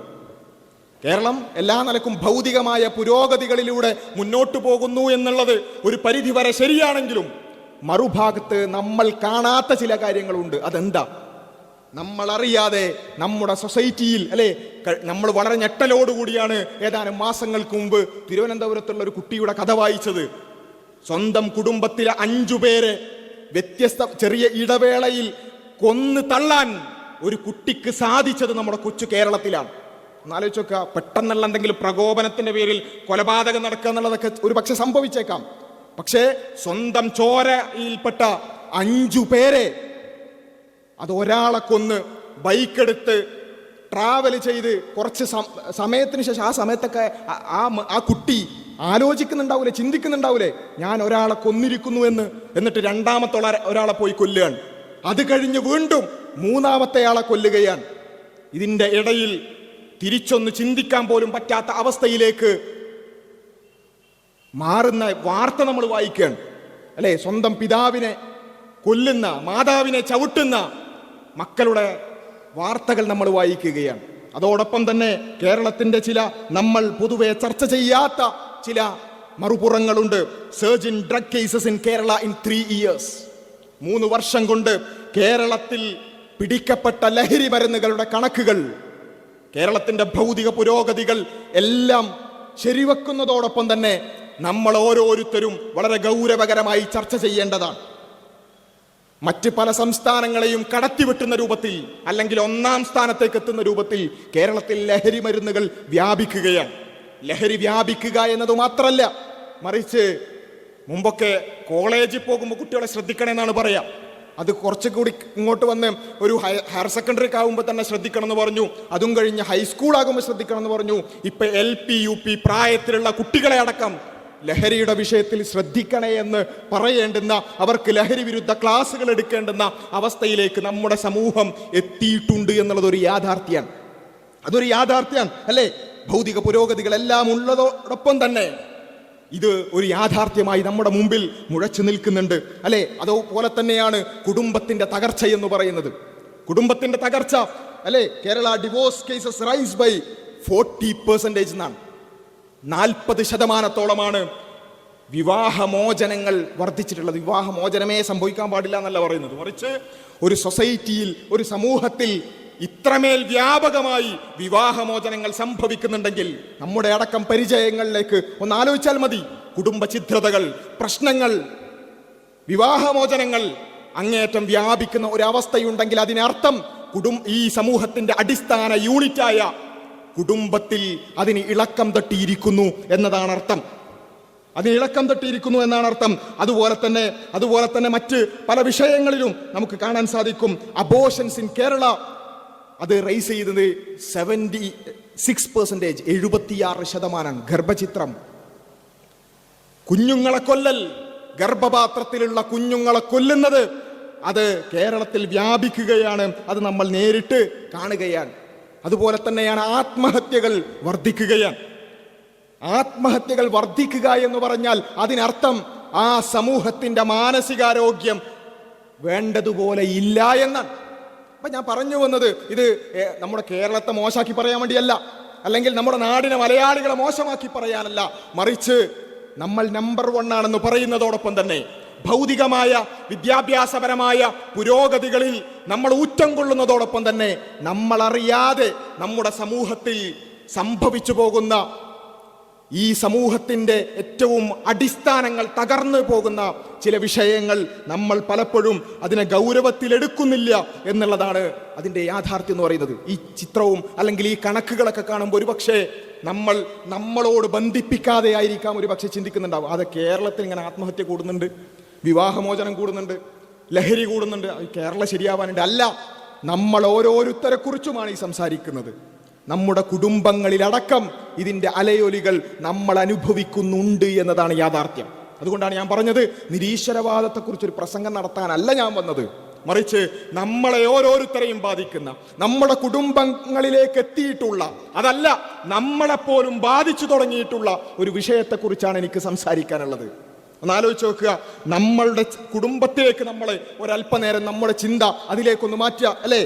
കേരളം എല്ലാ നിലക്കും ഭൗതികമായ പുരോഗതികളിലൂടെ മുന്നോട്ടു പോകുന്നു എന്നുള്ളത് ഒരു പരിധിവരെ ശരിയാണെങ്കിലും മറുഭാഗത്ത് നമ്മൾ കാണാത്ത ചില കാര്യങ്ങളുണ്ട്. അതെന്താ? നമ്മൾ അറിയാതെ നമ്മുടെ സൊസൈറ്റിയിൽ, അല്ലെ, നമ്മൾ വളരെ ഞെട്ടലോടുകൂടിയാണ് ഏതാനും മാസങ്ങൾക്ക് മുമ്പ് തിരുവനന്തപുരത്തുള്ള ഒരു കുട്ടിയുടെ കഥ വായിച്ചത്. സ്വന്തം കുടുംബത്തിലെ 5 പേരെ വ്യത്യസ്ത ചെറിയ ഇടവേളയിൽ കൊന്നു തള്ളാൻ ഒരു കുട്ടിക്ക് സാധിച്ചത് നമ്മുടെ കൊച്ചു കേരളത്തിലാണ്. എന്നാലോചിച്ച് നോക്കുക. പെട്ടെന്നുള്ള എന്തെങ്കിലും പ്രകോപനത്തിന്റെ പേരിൽ കൊലപാതകം നടക്കുക എന്നുള്ളതൊക്കെ ഒരു പക്ഷെ സംഭവിച്ചേക്കാം. പക്ഷേ സ്വന്തം ചോരയിൽപ്പെട്ട 5 പേരെ, അത് ഒരാളെ കൊന്ന് ബൈക്കെടുത്ത് ട്രാവൽ ചെയ്ത് കുറച്ച് സമയത്തിന് ശേഷം, ആ സമയത്തൊക്കെ ആ കുട്ടി ആലോചിക്കുന്നുണ്ടാവൂലേ, ചിന്തിക്കുന്നുണ്ടാവൂലേ, ഞാൻ ഒരാളെ കൊന്നിരിക്കുന്നു എന്ന്. എന്നിട്ട് രണ്ടാമത്തെ ഒരാളെ പോയി കൊല്ലുകയാണ്. അത് കഴിഞ്ഞ് വീണ്ടും 3ാമത്തെ ആളെ കൊല്ലുകയാണ്. ഇതിൻ്റെ ഇടയിൽ തിരിച്ചൊന്ന് ചിന്തിക്കാൻ പോലും പറ്റാത്ത അവസ്ഥയിലേക്ക് മാറുന്ന വാർത്ത നമ്മൾ വായിക്കുകയാണ്, അല്ലെ? സ്വന്തം പിതാവിനെ കൊല്ലുന്ന, മാതാവിനെ ചവിട്ടുന്ന മക്കളുടെ വാർത്തകൾ നമ്മൾ വായിക്കുകയാണ്. അതോടൊപ്പം തന്നെ കേരളത്തിന്റെ ചില നമ്മൾ പൊതുവെ ചർച്ച ചെയ്യാത്ത ചില മറുപുറങ്ങളുണ്ട്. Surge in drug cases in Kerala in 3 years. 3 വർഷം കൊണ്ട് കേരളത്തിൽ പിടിക്കപ്പെട്ട ലഹരി മരുന്നുകളുടെ കണക്കുകൾ, കേരളത്തിന്റെ ഭൗതിക പുരോഗതികൾ എല്ലാം ശരിവെക്കുന്നതോടൊപ്പം തന്നെ നമ്മൾ ഓരോരുത്തരും വളരെ ഗൗരവകരമായി ചർച്ച ചെയ്യേണ്ടതാണ്. മറ്റ് പല സംസ്ഥാനങ്ങളെയും കടത്തിവെട്ടുന്ന രൂപത്തിൽ, അല്ലെങ്കിൽ 1ാം സ്ഥാനത്തേക്ക് എത്തുന്ന രൂപത്തിൽ കേരളത്തിൽ ലഹരി മരുന്നുകൾ വ്യാപിക്കുകയാണ്. ലഹരി വ്യാപിക്കുക എന്നത് മാത്രമല്ല, മറിച്ച് മുമ്പൊക്കെ കോളേജിൽ പോകുമ്പോൾ കുട്ടികളെ ശ്രദ്ധിക്കണമെന്നാണ് പറയാ. അത് കുറച്ചുകൂടി ഇങ്ങോട്ട് വന്ന് ഒരു ഹയർ സെക്കൻഡറി ആകുമ്പോൾ തന്നെ ശ്രദ്ധിക്കണം എന്ന് പറഞ്ഞു. അതും കഴിഞ്ഞ് ഹൈസ്കൂൾ ആകുമ്പോൾ ശ്രദ്ധിക്കണം എന്ന് പറഞ്ഞു. ഇപ്പൊ LP UP പ്രായത്തിലുള്ള കുട്ടികളെ അടക്കം ലഹരിയുടെ വിഷയത്തിൽ ശ്രദ്ധിക്കണേ എന്ന് പറയേണ്ടുന്ന, അവർക്ക് ലഹരി വിരുദ്ധ ക്ലാസുകൾ എടുക്കേണ്ടുന്ന അവസ്ഥയിലേക്ക് നമ്മുടെ സമൂഹം എത്തിയിട്ടുണ്ട് എന്നുള്ളതൊരു യാഥാർത്ഥ്യമാണ്. അതൊരു യാഥാർത്ഥ്യമാണ്, അല്ലേ? ഭൗതിക പുരോഗതികളെല്ലാം ഉള്ളതോടൊപ്പം തന്നെ ഇത് ഒരു യാഥാർത്ഥ്യമായി നമ്മുടെ മുമ്പിൽ മുഴച്ചു നിൽക്കുന്നുണ്ട്, അല്ലെ? അതുപോലെ തന്നെയാണ് കുടുംബത്തിന്റെ തകർച്ച എന്ന് പറയുന്നത്. കുടുംബത്തിന്റെ തകർച്ച, അല്ലെ? Kerala divorce cases rise by 40% എന്നാണ്. 40% വിവാഹമോചനങ്ങൾ വർദ്ധിച്ചിട്ടുള്ളത്. വിവാഹമോചനമേ സംഭവിക്കാൻ പാടില്ല എന്നല്ല പറയുന്നത്, മറിച്ച് ഒരു സൊസൈറ്റിയിൽ, ഒരു സമൂഹത്തിൽ ഇത്രമേൽ വ്യാപകമായി വിവാഹമോചനങ്ങൾ സംഭവിക്കുന്നുണ്ടെങ്കിൽ നമ്മുടെ അടക്കം പരിചയങ്ങളിലേക്ക് ഒന്ന് ആലോചിച്ചാൽ മതി. കുടുംബ ഛിദ്രതകൾ, പ്രശ്നങ്ങൾ, വിവാഹമോചനങ്ങൾ അങ്ങേയറ്റം വ്യാപിക്കുന്ന ഒരവസ്ഥയുണ്ടെങ്കിൽ അതിനർത്ഥം ഈ സമൂഹത്തിന്റെ അടിസ്ഥാന യൂണിറ്റായ കുടുംബത്തിൽ അതിന് ഇളക്കം തട്ടിയിരിക്കുന്നു എന്നതാണ് അർത്ഥം. അതിന് ഇളക്കം തട്ടിയിരിക്കുന്നു എന്നാണ് അർത്ഥം. അതുപോലെ തന്നെ മറ്റ് പല വിഷയങ്ങളിലും നമുക്ക് കാണാൻ സാധിക്കും. അബോർഷൻസ് ഇൻ കേരള അത് റൈസ് ചെയ്തത് 76%, 76%. ഗർഭചിത്രം, കുഞ്ഞുങ്ങളെ കൊല്ലൽ, ഗർഭപാത്രത്തിലുള്ള കുഞ്ഞുങ്ങളെ കൊല്ലുന്നത് അത് കേരളത്തിൽ വ്യാപിക്കുകയാണ്. അത് നമ്മൾ നേരിട്ട് കാണുകയാണ്. അതുപോലെ തന്നെയാണ് ആത്മഹത്യകൾ വർദ്ധിക്കുകയാണ്. ആത്മഹത്യകൾ വർദ്ധിക്കുക എന്ന് പറഞ്ഞാൽ അതിനർത്ഥം ആ സമൂഹത്തിന്റെ മാനസികാരോഗ്യം വേണ്ടതുപോലെ ഇല്ല എന്നാണ്. അപ്പൊ ഞാൻ പറഞ്ഞു വന്നത്, ഇത് നമ്മുടെ കേരളത്തെ മോശമാക്കി പറയാൻ വേണ്ടിയല്ല, അല്ലെങ്കിൽ നമ്മുടെ നാടിനെ, മലയാളികളെ മോശമാക്കി പറയാനല്ല, മറിച്ച് നമ്മൾ നമ്പർ 1 ആണെന്ന് പറയുന്നതോടൊപ്പം തന്നെ ഭൗതികമായ വിദ്യാഭ്യാസപരമായ പുരോഗതികളിൽ നമ്മൾ ഊറ്റം കൊള്ളുന്നതോടൊപ്പം തന്നെ നമ്മളറിയാതെ നമ്മുടെ സമൂഹത്തിൽ സംഭവിച്ചു പോകുന്ന, ഈ സമൂഹത്തിന്റെ ഏറ്റവും അടിസ്ഥാനങ്ങൾ തകർന്നു പോകുന്ന ചില വിഷയങ്ങൾ നമ്മൾ പലപ്പോഴും അതിനെ ഗൗരവത്തിലെടുക്കുന്നില്ല എന്നുള്ളതാണ് അതിൻ്റെ യാഥാർത്ഥ്യം എന്ന് പറയുന്നത്. ഈ ചിത്രവും അല്ലെങ്കിൽ ഈ കണക്കുകളൊക്കെ കാണുമ്പോൾ ഒരുപക്ഷെ നമ്മളോട് ബന്ധിപ്പിക്കാതെ ആയിരിക്കാം ഒരുപക്ഷെ ചിന്തിക്കുന്നുണ്ടാവും. അത് കേരളത്തിൽ ഇങ്ങനെ ആത്മഹത്യ കൂടുന്നുണ്ട്, വിവാഹമോചനം കൂടുന്നുണ്ട്, ലഹരി കൂടുന്നുണ്ട്, കേരളം ശരിയാവാനുണ്ട്. അല്ല, നമ്മൾ ഓരോരുത്തരെ കുറിച്ചുമാണ് ഈ സംസാരിക്കുന്നത്. നമ്മുടെ കുടുംബങ്ങളിലടക്കം ഇതിൻ്റെ അലയൊലികൾ നമ്മൾ അനുഭവിക്കുന്നുണ്ട് എന്നതാണ് യാഥാർത്ഥ്യം. അതുകൊണ്ടാണ് ഞാൻ പറഞ്ഞത്, നിരീശ്വരവാദത്തെക്കുറിച്ചൊരു പ്രസംഗം നടത്താനല്ല ഞാൻ വന്നത്, മറിച്ച് നമ്മളെ ഓരോരുത്തരെയും ബാധിക്കുന്ന, നമ്മുടെ കുടുംബങ്ങളിലേക്ക് എത്തിയിട്ടുള്ള, അതല്ല നമ്മളെപ്പോലും ബാധിച്ചു തുടങ്ങിയിട്ടുള്ള ഒരു വിഷയത്തെക്കുറിച്ചാണ് എനിക്ക് സംസാരിക്കാനുള്ളത്. ഒന്ന് ആലോചിച്ച് നോക്കുക, നമ്മളുടെ കുടുംബത്തിലേക്ക് നമ്മളെ ഒരല്പനേരം നമ്മുടെ ചിന്ത അതിലേക്കൊന്ന് മാറ്റുക, അല്ലേ?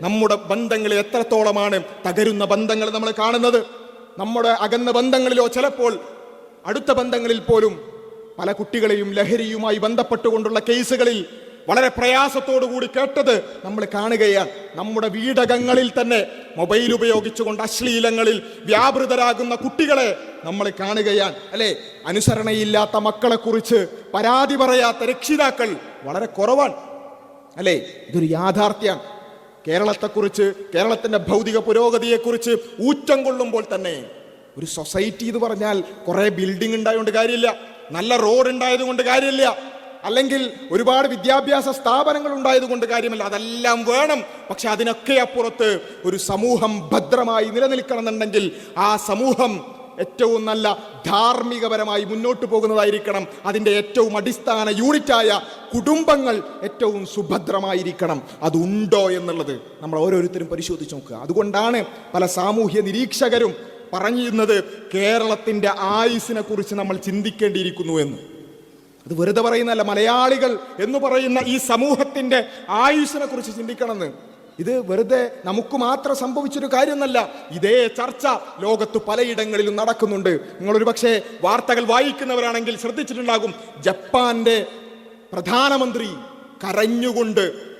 നമ്മുടെ ബന്ധങ്ങളിൽ എത്രത്തോളമാണ് തകരുന്ന ബന്ധങ്ങൾ നമ്മൾ കാണുന്നത്. നമ്മുടെ അകന്ന ബന്ധങ്ങളിലോ ചിലപ്പോൾ അടുത്ത ബന്ധങ്ങളിൽ പോലും പല കുട്ടികളെയും ലഹരിയുമായി ബന്ധപ്പെട്ടുകൊണ്ടുള്ള കേസുകളിൽ വളരെ പ്രയാസത്തോടു കൂടി കേട്ടത് നമ്മൾ കാണുകയാണ്. നമ്മുടെ വീടകങ്ങളിൽ തന്നെ മൊബൈൽ ഉപയോഗിച്ചുകൊണ്ട് അശ്ലീലങ്ങളിൽ വ്യാപൃതരാകുന്ന കുട്ടികളെ നമ്മൾ കാണുകയാണ്, അല്ലേ? അനുസരണയില്ലാത്ത മക്കളെ കുറിച്ച് പരാതി പറയാത്ത രക്ഷിതാക്കൾ വളരെ കുറവാണ്, അല്ലേ? ഇതൊരു യാഥാർത്ഥ്യമാണ്. കേരളത്തെക്കുറിച്ച്, കേരളത്തിന്റെ ഭൗതിക പുരോഗതിയെക്കുറിച്ച് ഊറ്റം കൊള്ളുമ്പോൾ തന്നെ ഒരു സൊസൈറ്റി എന്ന് പറഞ്ഞാൽ കുറേ ബിൽഡിംഗ് ഉണ്ടായതുകൊണ്ട് കാര്യമില്ല, നല്ല റോഡ് ഉണ്ടായതുകൊണ്ട് കാര്യമില്ല, അല്ലെങ്കിൽ ഒരുപാട് വിദ്യാഭ്യാസ സ്ഥാപനങ്ങൾ ഉണ്ടായതുകൊണ്ട് കാര്യമില്ല. അതെല്ലാം വേണം. പക്ഷെ അതിനൊക്കെ അപ്പുറത്ത് ഒരു സമൂഹം ഭദ്രമായി നിലനിൽക്കണമെന്നുണ്ടെങ്കിൽ ആ സമൂഹം ഏറ്റവും നല്ല ധാർമ്മികപരമായി മുന്നോട്ട് പോകുന്നതായിരിക്കണം. അതിൻ്റെ ഏറ്റവും അടിസ്ഥാന യൂണിറ്റായ കുടുംബങ്ങൾ ഏറ്റവും സുഭദ്രമായിരിക്കണം. അതുണ്ടോ എന്നുള്ളത് നമ്മൾ ഓരോരുത്തരും പരിശോധിച്ച് നോക്കുക. അതുകൊണ്ടാണ് പല സാമൂഹ്യ നിരീക്ഷകരും പറഞ്ഞിരുന്നത് കേരളത്തിൻ്റെ ആയുസ്സിനെ കുറിച്ച് നമ്മൾ ചിന്തിക്കേണ്ടിയിരിക്കുന്നു എന്ന്. അത് വെറുതെ പറയുന്നതല്ല, മലയാളികൾ എന്ന് പറയുന്ന ഈ സമൂഹത്തിൻ്റെ ആയുസ്സിനെ കുറിച്ച് ചിന്തിക്കണമെന്ന്. ഇത് വെറുതെ നമുക്ക് മാത്രം സംഭവിച്ചൊരു കാര്യമൊന്നല്ല. ഇതേ ചർച്ച ലോകത്ത് പലയിടങ്ങളിലും നടക്കുന്നുണ്ട്. നിങ്ങളൊരു പക്ഷേ വാർത്തകൾ വായിക്കുന്നവരാണെങ്കിൽ ശ്രദ്ധിച്ചിട്ടുണ്ടാകും, ജപ്പാന്റെ പ്രധാനമന്ത്രി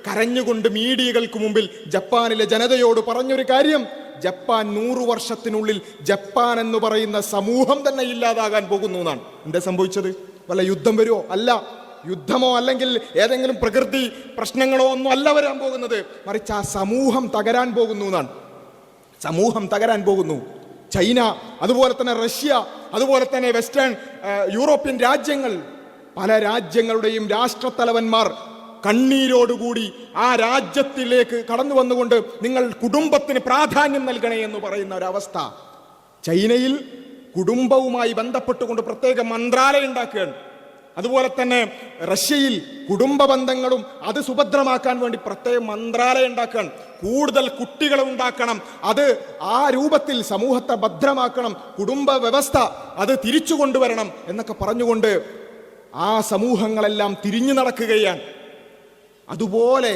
കരഞ്ഞുകൊണ്ട് മീഡിയകൾക്ക് മുമ്പിൽ ജപ്പാനിലെ ജനതയോട് പറഞ്ഞൊരു കാര്യം, ജപ്പാൻ 100 വർഷത്തിനുള്ളിൽ ജപ്പാൻ എന്ന് പറയുന്ന സമൂഹം തന്നെ ഇല്ലാതാകാൻ പോകുന്നു എന്നാണ്. എന്താ സംഭവിച്ചത്? വല്ല യുദ്ധം വരുമോ? അല്ല. യുദ്ധമോ അല്ലെങ്കിൽ ഏതെങ്കിലും പ്രകൃതി പ്രശ്നങ്ങളോ ഒന്നും അല്ല വരാൻ പോകുന്നത്, മറിച്ച് ആ സമൂഹം തകരാൻ പോകുന്നു എന്നാണ്. സമൂഹം തകരാൻ പോകുന്നു. ചൈന, അതുപോലെ തന്നെ റഷ്യ, അതുപോലെ തന്നെ വെസ്റ്റേൺ യൂറോപ്യൻ രാജ്യങ്ങൾ, പല രാജ്യങ്ങളുടെയും രാഷ്ട്രത്തലവന്മാർ കണ്ണീരോടുകൂടി ആ രാജ്യത്തിലേക്ക് കടന്നു വന്നുകൊണ്ട് നിങ്ങൾ കുടുംബത്തിന് പ്രാധാന്യം നൽകണേ എന്ന് പറയുന്ന ഒരവസ്ഥ. ചൈനയിൽ കുടുംബവുമായി ബന്ധപ്പെട്ടുകൊണ്ട് പ്രത്യേക മന്ത്രാലയം ഉണ്ടാക്കുകയാണ്. അതുപോലെ തന്നെ റഷ്യയിൽ കുടുംബ ബന്ധങ്ങളും അത് സുഭദ്രമാക്കാൻ വേണ്ടി പ്രത്യേക മന്ത്രാലയം ഉണ്ടാക്കണം. കൂടുതൽ കുട്ടികളെ ഉണ്ടാക്കണം, അത് ആ രൂപത്തിൽ സമൂഹത്തെ ഭദ്രമാക്കണം, കുടുംബ വ്യവസ്ഥ അത് തിരിച്ചു കൊണ്ടുവരണം എന്നൊക്കെ പറഞ്ഞുകൊണ്ട് ആ സമൂഹങ്ങളെല്ലാം തിരിഞ്ഞു നടക്കുകയാണ്. അതുപോലെ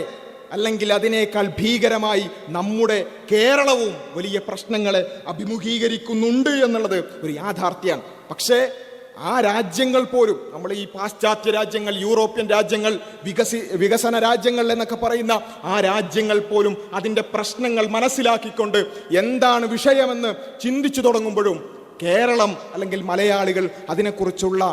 അല്ലെങ്കിൽ അതിനേക്കാൾ ഭീകരമായി നമ്മുടെ കേരളവും വലിയ പ്രശ്നങ്ങളെ അഭിമുഖീകരിക്കുന്നുണ്ട് എന്നുള്ളത് ഒരു യാഥാർത്ഥ്യമാണ്. പക്ഷേ ആ രാജ്യങ്ങൾ പോലും, നമ്മൾ ഈ പാശ്ചാത്യ രാജ്യങ്ങൾ, യൂറോപ്യൻ രാജ്യങ്ങൾ, വികസന രാജ്യങ്ങൾ എന്നൊക്കെ പറയുന്ന ആ രാജ്യങ്ങൾ പോലും അതിൻ്റെ പ്രശ്നങ്ങൾ മനസ്സിലാക്കിക്കൊണ്ട് എന്താണ് വിഷയമെന്ന് ചിന്തിച്ചു തുടങ്ങുമ്പോഴും കേരളം അല്ലെങ്കിൽ മലയാളികൾ അതിനെക്കുറിച്ചുള്ള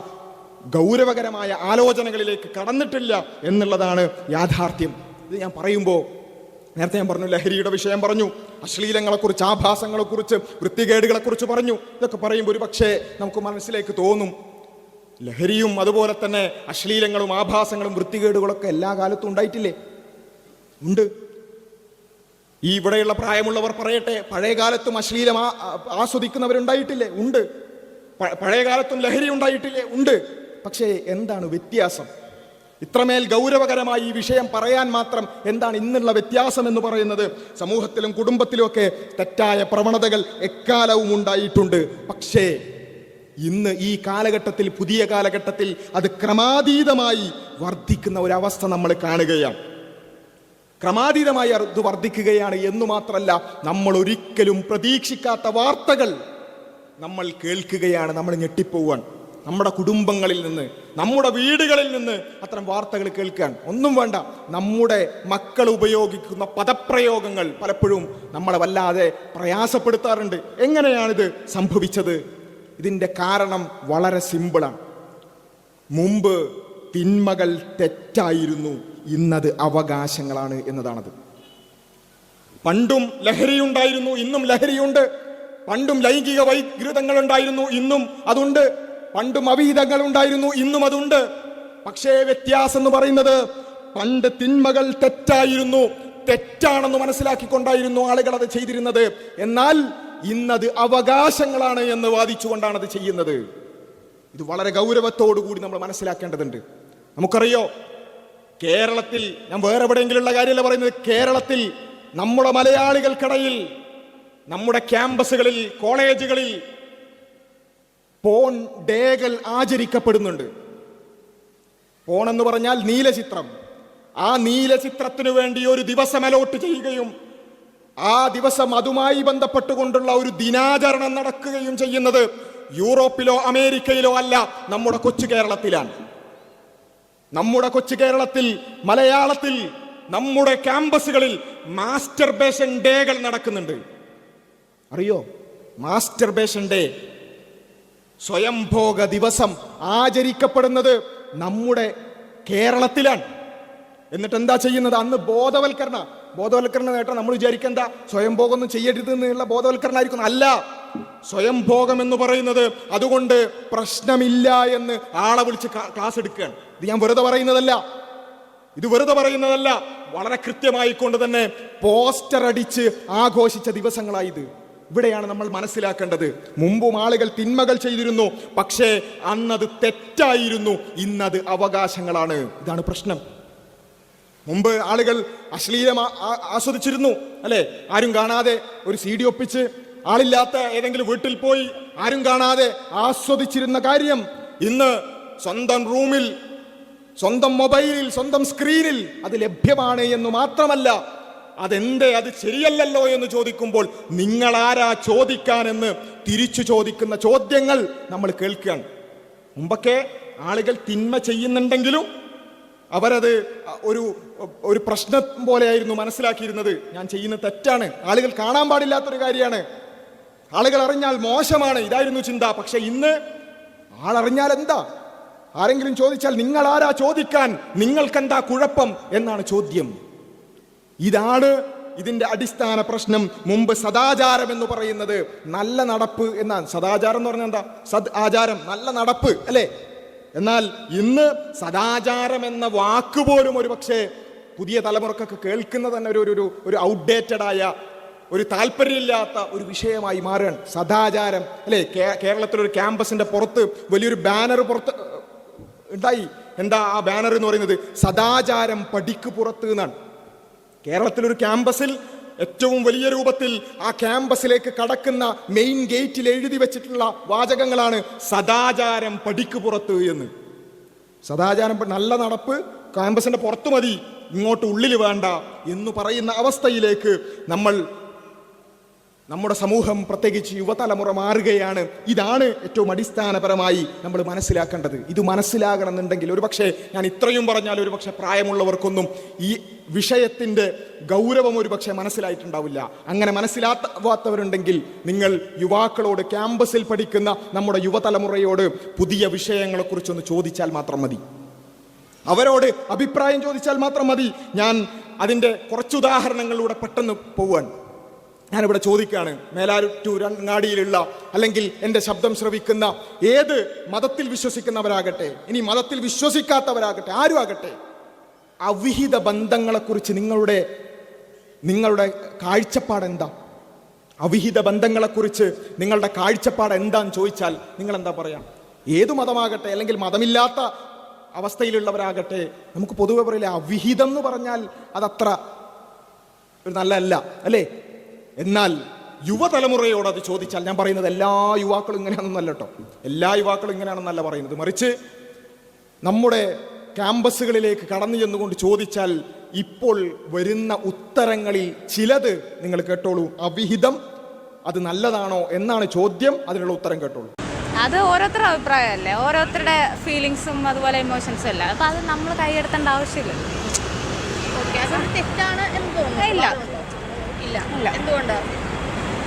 ഗൗരവകരമായ ആലോചനകളിലേക്ക് കടന്നിട്ടില്ല എന്നുള്ളതാണ് യാഥാർത്ഥ്യം. ഇത് ഞാൻ പറയുമ്പോൾ നേരത്തെ ഞാൻ പറഞ്ഞു, ലഹരിയുടെ വിഷയം പറഞ്ഞു, അശ്ലീലങ്ങളെക്കുറിച്ച്, ആഭാസങ്ങളെക്കുറിച്ച്, വൃത്തികേടുകളെക്കുറിച്ച് പറഞ്ഞു. ഇതൊക്കെ പറയുമ്പോൾ ഒരു പക്ഷേ നമുക്ക് മനസ്സിലേക്ക് തോന്നും, ലഹരിയും അതുപോലെ തന്നെ അശ്ലീലങ്ങളും ആഭാസങ്ങളും വൃത്തികേടുകളൊക്കെ എല്ലാ കാലത്തും ഉണ്ടായിട്ടില്ലേ? ഉണ്ട്. ഈ ഇവിടെയുള്ള പ്രായമുള്ളവർ പറയട്ടെ, പഴയ കാലത്തും അശ്ലീലം ആസ്വദിക്കുന്നവരുണ്ടായിട്ടില്ലേ? ഉണ്ട്. പഴയ കാലത്തും ലഹരി ഉണ്ടായിട്ടില്ലേ? ഉണ്ട്. പക്ഷേ എന്താണ് വ്യത്യാസം? ഇത്രമേൽ ഗൗരവകരമായി ഈ വിഷയം പറയാൻ മാത്രം എന്താണ് ഇന്നുള്ള വ്യത്യാസം എന്ന് പറയുന്നത്? സമൂഹത്തിലും കുടുംബത്തിലുമൊക്കെ തെറ്റായ പ്രവണതകൾ എക്കാലവും ഉണ്ടായിട്ടുണ്ട്. പക്ഷേ ഇന്ന് ഈ കാലഘട്ടത്തിൽ, പുതിയ കാലഘട്ടത്തിൽ അത് ക്രമാതീതമായി വർദ്ധിക്കുന്ന ഒരവസ്ഥ നമ്മൾ കാണുകയാണ്. ക്രമാതീതമായി അത് വർദ്ധിക്കുകയാണ് എന്ന് മാത്രമല്ല, നമ്മൾ ഒരിക്കലും പ്രതീക്ഷിക്കാത്ത വാർത്തകൾ നമ്മൾ കേൾക്കുകയാണ്. നമ്മൾ ഞെട്ടിപ്പോവാൻ. നമ്മുടെ കുടുംബങ്ങളിൽ നിന്ന്, നമ്മുടെ വീടുകളിൽ നിന്ന് അത്തരം വാർത്തകൾ കേൾക്കാൻ ഒന്നും വേണ്ട. നമ്മുടെ മക്കൾ ഉപയോഗിക്കുന്ന പദപ്രയോഗങ്ങൾ പലപ്പോഴും നമ്മളെ വല്ലാതെ പ്രയാസപ്പെടുത്താറുണ്ട്. എങ്ങനെയാണിത് സംഭവിച്ചത്? ഇതിൻ്റെ കാരണം വളരെ സിമ്പിളാണ്. മുമ്പ് തിന്മകൾ തെറ്റായിരുന്നു, ഇന്നത് അവകാശങ്ങളാണ് എന്നതാണത്. പണ്ടും ലഹരിയുണ്ടായിരുന്നു, ഇന്നും ലഹരിയുണ്ട്. പണ്ടും ലൈംഗിക വൈകൃതങ്ങൾ ഉണ്ടായിരുന്നു, ഇന്നും അതുണ്ട്. പണ്ടും അവിഹിതങ്ങൾ ഉണ്ടായിരുന്നു, ഇന്നും അതുണ്ട്. പക്ഷേ വ്യത്യാസം എന്ന് പറയുന്നത്, പണ്ട് തിന്മകൾ തെറ്റായിരുന്നു, തെറ്റാണെന്ന് മനസ്സിലാക്കിക്കൊണ്ടായിരുന്നു ആളുകൾ അത് ചെയ്തിരുന്നത്. എന്നാൽ ഇന്നത് അവകാശങ്ങളാണ് എന്ന് വാദിച്ചുകൊണ്ടാണ് അത് ചെയ്യുന്നത്. ഇത് വളരെ ഗൗരവത്തോടു കൂടി നമ്മൾ മനസ്സിലാക്കേണ്ടതുണ്ട്. നമുക്കറിയോ, കേരളത്തിൽ, ഞാൻ വേറെ എവിടെയെങ്കിലുള്ള കാര്യമല്ല പറയുന്നത്, കേരളത്തിൽ നമ്മുടെ മലയാളികൾക്കിടയിൽ, നമ്മുടെ ക്യാമ്പസുകളിൽ, കോളേജുകളിൽ പോൺ ഡേകൾ ആചരിക്കപ്പെടുന്നുണ്ട്. പോൺ എന്ന് പറഞ്ഞാൽ നീലചിത്രം. ആ നീലചിത്രത്തിനു വേണ്ടി ഒരു ദിവസം അലോട്ട് ചെയ്യുകയും ആ ദിവസം അതുമായി ബന്ധപ്പെട്ടുകൊണ്ടുള്ള ഒരു ദിനാചരണം നടക്കുകയും ചെയ്യുന്നത് യൂറോപ്പിലോ അമേരിക്കയിലോ അല്ല, നമ്മുടെ കൊച്ചു കേരളത്തിലാണ്. നമ്മുടെ കൊച്ചു കേരളത്തിൽ, മലയാളത്തിൽ, നമ്മുടെ ക്യാമ്പസുകളിൽ മാസ്റ്റർബേഷൻ ഡേകൾ നടക്കുന്നുണ്ട്. അറിയോ? മാസ്റ്റർബേഷൻ ഡേ, സ്വയംഭോഗ ദിവസം ആചരിക്കപ്പെടുന്നത് നമ്മുടെ കേരളത്തിലാണ്. എന്നിട്ട് എന്താ ചെയ്യുന്നത്? അന്ന് ബോധവൽക്കരണം കേട്ടാൽ നമ്മൾ വിചാരിക്കേണ്ട സ്വയംഭോഗമൊന്നും ചെയ്യരുത് എന്നുള്ള ബോധവൽക്കരണമായിരിക്കും. അല്ല, സ്വയംഭോഗം എന്ന് പറയുന്നത് അതുകൊണ്ട് പ്രശ്നമില്ല എന്ന് ആളെ വിളിച്ച് ക്ലാസ് എടുക്കുകയാണ്. ഇത് ഞാൻ വെറുതെ പറയുന്നതല്ല, വളരെ കൃത്യമായിക്കൊണ്ട് തന്നെ പോസ്റ്റർ അടിച്ച് ആഘോഷിച്ച ദിവസങ്ങളായത്. ഇവിടെയാണ് നമ്മൾ മനസ്സിലാക്കേണ്ടത്. മുമ്പും ആളുകൾ തിന്മകൾ ചെയ്തിരുന്നു, പക്ഷേ അന്നത് തെറ്റായിരുന്നു, ഇന്നത് അവകാശങ്ങളാണ്. ഇതാണ് പ്രശ്നം. മുമ്പ് ആളുകൾ അശ്ലീലം ആസ്വദിച്ചിരുന്നു, അല്ലെ? ആരും കാണാതെ ഒരു CD ഒപ്പിച്ച് ആളില്ലാത്ത ഏതെങ്കിലും വീട്ടിൽ പോയി ആരും കാണാതെ ആസ്വദിച്ചിരുന്ന കാര്യം ഇന്ന് സ്വന്തം റൂമിൽ, സ്വന്തം മൊബൈലിൽ, സ്വന്തം സ്ക്രീനിൽ അത് ലഭ്യമാണ് എന്ന് മാത്രമല്ല, അതെന്തേ, അത് ശരിയല്ലല്ലോ എന്ന് ചോദിക്കുമ്പോൾ നിങ്ങളാരാ ചോദിക്കാനെന്ന് തിരിച്ചു ചോദിക്കുന്ന ചോദ്യങ്ങൾ നമ്മൾ കേൾക്കുകയാണ്. മുമ്പൊക്കെ ആളുകൾ തിന്മ ചെയ്യുന്നുണ്ടെങ്കിലും അവരത് ഒരു പ്രശ്നം പോലെയായിരുന്നു മനസ്സിലാക്കിയിരുന്നത്. ഞാൻ ചെയ്യുന്നത് തെറ്റാണ്, ആളുകൾ കാണാൻ പാടില്ലാത്തൊരു കാര്യമാണ്, ആളുകൾ അറിഞ്ഞാൽ മോശമാണ്, ഇതായിരുന്നു ചിന്ത. പക്ഷെ ഇന്ന് ആളറിഞ്ഞാൽ എന്താ? ആരെങ്കിലും ചോദിച്ചാൽ നിങ്ങളാരാ ചോദിക്കാൻ, നിങ്ങൾക്കെന്താ കുഴപ്പം എന്നാണ് ചോദ്യം. ഇതാണ് ഇതിന്റെ അടിസ്ഥാന പ്രശ്നം. മുമ്പ് സദാചാരം എന്ന് പറയുന്നത് നല്ല നടപ്പ് എന്നാണ്. സദാചാരം എന്ന് പറഞ്ഞാൽ എന്താ? സദ് ആചാരം, നല്ല നടപ്പ്, അല്ലേ? എന്നാൽ ഇന്ന് സദാചാരം എന്ന വാക്ക് പോലും ഒരു പക്ഷേ പുതിയ തലമുറക്കൊക്കെ കേൾക്കുന്നത് തന്നെ ഒരു ഔട്ട്ഡേറ്റഡ് ആയ, ഒരു താല്പര്യമില്ലാത്ത ഒരു വിഷയമായി മാറുകയാണ് സദാചാരം, അല്ലേ? കേരളത്തിലൊരു ക്യാമ്പസിന്റെ പുറത്ത് വലിയൊരു ബാനർ പുറത്ത് ഉണ്ടായി. എന്താ ആ ബാനർ എന്ന് പറയുന്നത്? സദാചാരം പടിക്ക് പുറത്ത് എന്നാണ്. കേരളത്തിലൊരു ക്യാമ്പസിൽ ഏറ്റവും വലിയ രൂപത്തിൽ ആ ക്യാമ്പസിലേക്ക് കടക്കുന്ന മെയിൻ ഗേറ്റിൽ എഴുതി വെച്ചിട്ടുള്ള വാചകങ്ങളാണ് സദാചാരം പടിക്ക് പുറത്ത് എന്ന്. സദാചാരം, നല്ല നടപ്പ് ക്യാമ്പസിന്റെ പുറത്ത് മതി ഇങ്ങോട്ട് ഉള്ളിൽ വേണ്ട എന്ന് പറയുന്ന അവസ്ഥയിലേക്ക് നമ്മുടെ സമൂഹം, പ്രത്യേകിച്ച് യുവതലമുറ മാറുകയാണ്. ഇതാണ് ഏറ്റവും അടിസ്ഥാനപരമായി നമ്മൾ മനസ്സിലാക്കേണ്ടത്. ഇത് മനസ്സിലാകണമെന്നുണ്ടെങ്കിൽ ഒരുപക്ഷെ ഞാൻ ഇത്രയും പറഞ്ഞാൽ ഒരുപക്ഷെ പ്രായമുള്ളവർക്കൊന്നും ഈ വിഷയത്തിൻ്റെ ഗൗരവം ഒരുപക്ഷെ മനസ്സിലായിട്ടുണ്ടാവില്ല. അങ്ങനെ മനസ്സിലാവാത്തവരുണ്ടെങ്കിൽ നിങ്ങൾ യുവാക്കളോട്, ക്യാമ്പസിൽ പഠിക്കുന്ന നമ്മുടെ യുവതലമുറയോട് പുതിയ വിഷയങ്ങളെക്കുറിച്ചൊന്ന് ചോദിച്ചാൽ മാത്രം മതി. അവരോട് അഭിപ്രായം ചോദിച്ചാൽ മാത്രം മതി. ഞാൻ അതിൻ്റെ കുറച്ച് ഉദാഹരണങ്ങളിലൂടെ പെട്ടെന്ന് പോവാൻ ഞാനിവിടെ ചോദിക്കുകയാണ്. മേലാറ്റൂരങ്ങാടിയിലുള്ള അല്ലെങ്കിൽ എൻ്റെ ശബ്ദം ശ്രവിക്കുന്ന ഏത് മതത്തിൽ വിശ്വസിക്കുന്നവരാകട്ടെ, ഇനി മതത്തിൽ വിശ്വസിക്കാത്തവരാകട്ടെ, ആരും ആകട്ടെ, അവിഹിത ബന്ധങ്ങളെക്കുറിച്ച് നിങ്ങളുടെ കാഴ്ചപ്പാട് എന്താ? അവിഹിത ബന്ധങ്ങളെക്കുറിച്ച് നിങ്ങളുടെ കാഴ്ചപ്പാട് എന്താന്ന് ചോദിച്ചാൽ നിങ്ങൾ എന്താ പറയാ? ഏതു മതമാകട്ടെ അല്ലെങ്കിൽ മതമില്ലാത്ത അവസ്ഥയിലുള്ളവരാകട്ടെ, നമുക്ക് പൊതുവെ പറയില്ല അവിഹിതം എന്ന് പറഞ്ഞാൽ അതത്ര ഒരു നല്ലതല്ല അല്ലേ? എന്നാൽ യുവതലമുറയോട് അത് ചോദിച്ചാൽ, ഞാൻ പറയുന്നത് എല്ലാ യുവാക്കളും ഇങ്ങനെയാണെന്നല്ല കേട്ടോ, എല്ലാ യുവാക്കളും ഇങ്ങനെയാണെന്നല്ല പറയുന്നത്, മറിച്ച് നമ്മുടെ ക്യാമ്പസുകളിലേക്ക് കടന്നു ചെന്നുകൊണ്ട് ചോദിച്ചാൽ ഇപ്പോൾ വരുന്ന ഉത്തരങ്ങളിൽ ചിലത് നിങ്ങൾ കേട്ടോളൂ. അവിഹിതം അത് നല്ലതാണോ എന്നാണ് ചോദ്യം. അതിനുള്ള ഉത്തരം കേട്ടോളൂ. അത് ഓരോരുത്തരുടെ അഭിപ്രായമല്ലേ, ഓരോരുത്തരുടെ ഫീലിങ്സും അതുപോലെ ഇമോഷൻസും അല്ല. അപ്പം അത് നമ്മൾ കൈയെടുത്തേണ്ട ആവശ്യമില്ല. തെറ്റാണ് എന്ന് തോന്നുന്നു. ഇല്ല. എന്തുകൊണ്ടാണ്?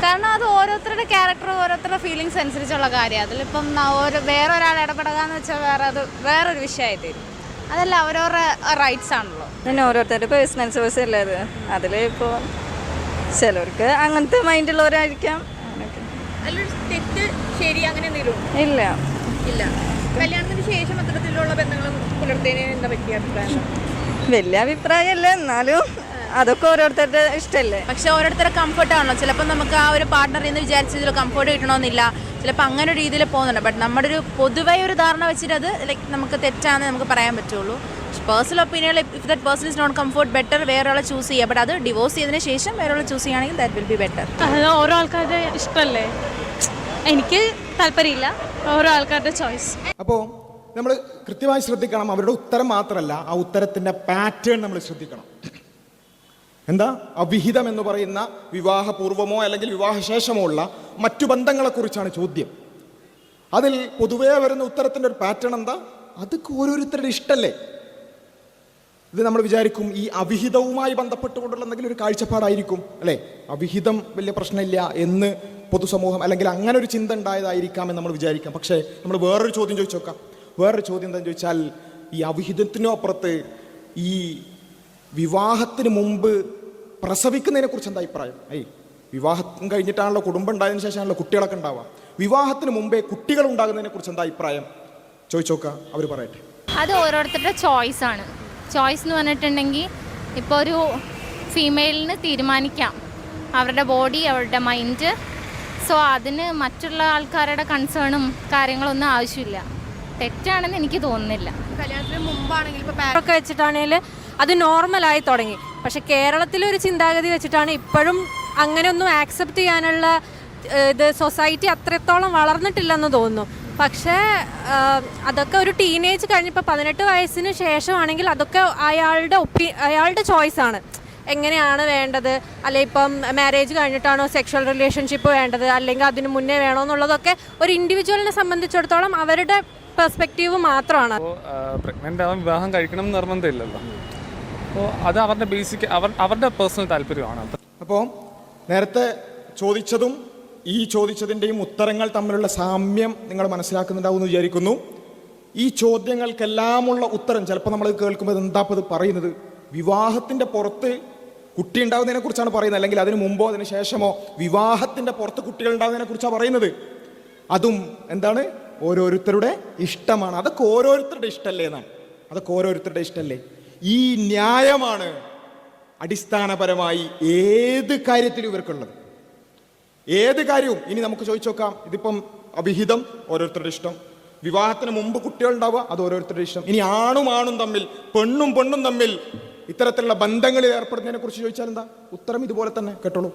കാരണം അത് ഓരോരുത്തരുടെ ക്യാരക്ടർ, ഓരോരുത്തരുടെ ഫീലിങ്സ് അനുസരിച്ചുള്ള കാര്യം. അതിലിപ്പം വേറെ ഒരാൾ ഇടപെടുക എന്ന് വെച്ചാൽ വേറൊരു വിഷയമായി തരും. അതല്ല, അവരവരുടെ റൈറ്റ്സ് ആണല്ലോ. പിന്നെ ഓരോരുത്തരുടെ പേഴ്സണൽ ചോയ്സ് അല്ലേ അത്. അതിൽ ഇപ്പോൾ ചിലർക്ക് അങ്ങനത്തെ മൈൻഡുള്ളവരായിരിക്കാം. തെറ്റ് ശരി അങ്ങനെ എന്തെങ്കിലും ഇല്ല. കല്യാണത്തിന് ശേഷം അത്തരത്തിലുള്ള ബന്ധങ്ങൾ പുലർത്തേന് എന്താ പറ്റിയ അഭിപ്രായം? വലിയ അഭിപ്രായമല്ല, എന്നാലും അതൊക്കെ ഓരോരുത്തരുടെ ഇഷ്ടമല്ലേ. പക്ഷെ ഓരോരുത്തരുടെ കംഫർട്ടാണല്ലോ. ചിലപ്പോൾ നമുക്ക് ആ ഒരു പാർട്ട്ണറിൽ നിന്ന് വിചാരിച്ചതിൽ കംഫർട്ട് കിട്ടണമെന്നില്ല. ചിലപ്പോൾ അങ്ങനെ ഒരു രീതിയിൽ പോകുന്നുണ്ട്. ബട്ട് നമ്മുടെ ഒരു പൊതുവേ ഒരു ധാരണ വെച്ചിട്ട് അത് ലൈക്ക് നമുക്ക് തെറ്റാണെന്ന് നമുക്ക് പറയാൻ പറ്റുള്ളൂ. Personal opinion, if that person is not comfort, better വേറെ ഒരാളെ ചൂസ് ചെയ്യുക. ബട്ട് അത് ഡിവോഴ്സ് ചെയ്തതിന് ശേഷം വേറെ ഒരാളെ ചൂസ് ചെയ്യുകയാണെങ്കിൽ ദാറ്റ് വിൽ ബി ബെറ്റർ. അത് ഓരോ ആൾക്കാരുടെ ഇഷ്ടമല്ലേ, എനിക്ക് താല്പര്യമില്ല, ഓരോ ആൾക്കാരുടെ ചോയ്സ്. അപ്പോൾ നമ്മൾ കൃത്യമായി ശ്രദ്ധിക്കണം. അവരുടെ ഉത്തരം മാത്രമല്ല, ആ ഉത്തരത്തിൻ്റെ പാറ്റേൺ നമ്മൾ ശ്രദ്ധിക്കണം. എന്താ? അവിഹിതം എന്ന് പറയുന്ന വിവാഹപൂർവമോ അല്ലെങ്കിൽ വിവാഹശേഷമോ ഉള്ള മറ്റു ബന്ധങ്ങളെക്കുറിച്ചാണ് ചോദ്യം. അതിൽ പൊതുവേ വരുന്ന ഉത്തരത്തിൻ്റെ ഒരു പാറ്റേൺ എന്താ? അതൊക്കെ ഓരോരുത്തരുടെ ഇഷ്ടമല്ലേ. ഇത് നമ്മൾ വിചാരിക്കും ഈ അവിഹിതവുമായി ബന്ധപ്പെട്ടുകൊണ്ടുള്ള എന്തെങ്കിലും ഒരു കാഴ്ചപ്പാടായിരിക്കും അല്ലേ, അവിഹിതം വലിയ പ്രശ്നമില്ല എന്ന് പൊതുസമൂഹം അല്ലെങ്കിൽ അങ്ങനെ ഒരു ചിന്ത ഉണ്ടായതായിരിക്കാമെന്ന് നമ്മൾ വിചാരിക്കാം. പക്ഷേ നമ്മൾ വേറൊരു ചോദ്യം ചോദിച്ചു നോക്കാം. വേറൊരു ചോദ്യം എന്താണെന്ന് ചോദിച്ചാൽ, ഈ അവിഹിതത്തിനും അപ്പുറത്ത് ഈ വിവാഹത്തിന് മുമ്പ് പ്രസവിക്കുന്നതിനെ കുറിച്ച് എന്താ അഭിപ്രായം? വിവാഹം കഴിഞ്ഞിട്ടാണല്ലോ, കുടുംബം ഉണ്ടായതിനു ശേഷമാണല്ലോ കുട്ടികളൊക്കെ ഉണ്ടാവുക. വിവാഹത്തിന് മുമ്പേ കുട്ടികൾ ഉണ്ടാകുന്നതിനെ കുറിച്ച് എന്താ അഭിപ്രായം ചോദിച്ചു നോക്കുക, അവർ പറയട്ടെ. അത് ഓരോരുത്തരുടെ ചോയ്സാണ്. ചോയ്സ് എന്ന് പറഞ്ഞിട്ടുണ്ടെങ്കിൽ ഇപ്പോൾ ഒരു ഫീമെയിലിന് തീരുമാനിക്കാം അവരുടെ ബോഡി, അവരുടെ മൈൻഡ്. സോ അതിന് മറ്റുള്ള ആൾക്കാരുടെ കൺസേണും കാര്യങ്ങളൊന്നും ആവശ്യമില്ല. തെറ്റാണെന്ന് എനിക്ക് തോന്നുന്നില്ല. കല്യാണത്തിന് മുമ്പാണെങ്കിൽ ഒക്കെ വെച്ചിട്ടാണെങ്കിൽ അത് നോർമലായി തുടങ്ങി. പക്ഷെ കേരളത്തിലൊരു ചിന്താഗതി വെച്ചിട്ടാണ് ഇപ്പോഴും അങ്ങനെയൊന്നും ആക്സെപ്റ്റ് ചെയ്യാനുള്ള ഇത് സൊസൈറ്റി അത്രത്തോളം വളർന്നിട്ടില്ലെന്ന് തോന്നുന്നു. പക്ഷേ അതൊക്കെ ഒരു ടീനേജ് കഴിഞ്ഞപ്പോൾ 18 വയസ്സിന് ശേഷമാണെങ്കിൽ അതൊക്കെ അയാളുടെ ചോയ്സാണ്. എങ്ങനെയാണ് വേണ്ടത്, അല്ലെങ്കിൽ ഇപ്പം മാരേജ് കഴിഞ്ഞിട്ടാണോ സെക്ഷൽ റിലേഷൻഷിപ്പ് വേണ്ടത്, അല്ലെങ്കിൽ അതിന് മുന്നേ വേണോ എന്നുള്ളതൊക്കെ ഒരു ഇൻഡിവിജ്വലിനെ സംബന്ധിച്ചിടത്തോളം അവരുടെ പെർസ്പെക്റ്റീവ് മാത്രമാണ്. പ്രഗ്നൻ്റ് ആവാൻ വിവാഹം കഴിക്കണം എന്ന് നിർബന്ധമില്ലല്ലോ. അപ്പോൾ അത് അവരുടെ ബേസിക് അവരുടെ പേഴ്സണൽ താല്പര്യമാണ്. അപ്പോൾ നേരത്തെ ചോദിച്ചതും ഈ ചോദിച്ചതിൻ്റെയും ഉത്തരങ്ങൾ തമ്മിലുള്ള സാമ്യം നിങ്ങൾ മനസ്സിലാക്കുന്നുണ്ടാവും എന്ന് വിചാരിക്കുന്നു. ഈ ചോദ്യങ്ങൾക്കെല്ലാമുള്ള ഉത്തരം ചിലപ്പോൾ നമ്മൾ കേൾക്കുമ്പോൾ എന്താപ്പോൾ ഇത് പറയുന്നത്, വിവാഹത്തിൻ്റെ പുറത്ത് കുട്ടി ഉണ്ടാകുന്നതിനെ കുറിച്ചാണ് പറയുന്നത്, അല്ലെങ്കിൽ അതിന് മുമ്പോ അതിന് ശേഷമോ വിവാഹത്തിൻ്റെ പുറത്ത് കുട്ടികൾ ഉണ്ടാകുന്നതിനെ കുറിച്ചാണ് പറയുന്നത്. അതും എന്താണ്? ഓരോരുത്തരുടെ ഇഷ്ടമാണ്. അതൊക്കെ ഓരോരുത്തരുടെ ഇഷ്ടമല്ലേ എന്നാണ്. അതൊക്കെ ഓരോരുത്തരുടെ ഇഷ്ടമല്ലേ. ഈ ന്യായമാണ് അടിസ്ഥാനപരമായി ഏത് കാര്യത്തിലും ഇവർക്കുള്ളത്. ഏത് കാര്യവും. ഇനി നമുക്ക് ചോദിച്ചു നോക്കാം, ഇതിപ്പം അവിഹിതം ഓരോരുത്തരുടെ ഇഷ്ടം, വിവാഹത്തിന് മുമ്പ് കുട്ടികൾ ഉണ്ടാവുക അത് ഓരോരുത്തരുടെ ഇഷ്ടം. ഇനി ആണും തമ്മിൽ, പെണ്ണും തമ്മിൽ ഇത്തരത്തിലുള്ള ബന്ധങ്ങളിൽ ഏർപ്പെടുന്നതിനെ കുറിച്ച് ചോദിച്ചാൽ എന്താ ഉത്തരം? ഇതുപോലെ തന്നെ കേട്ടോളൂ.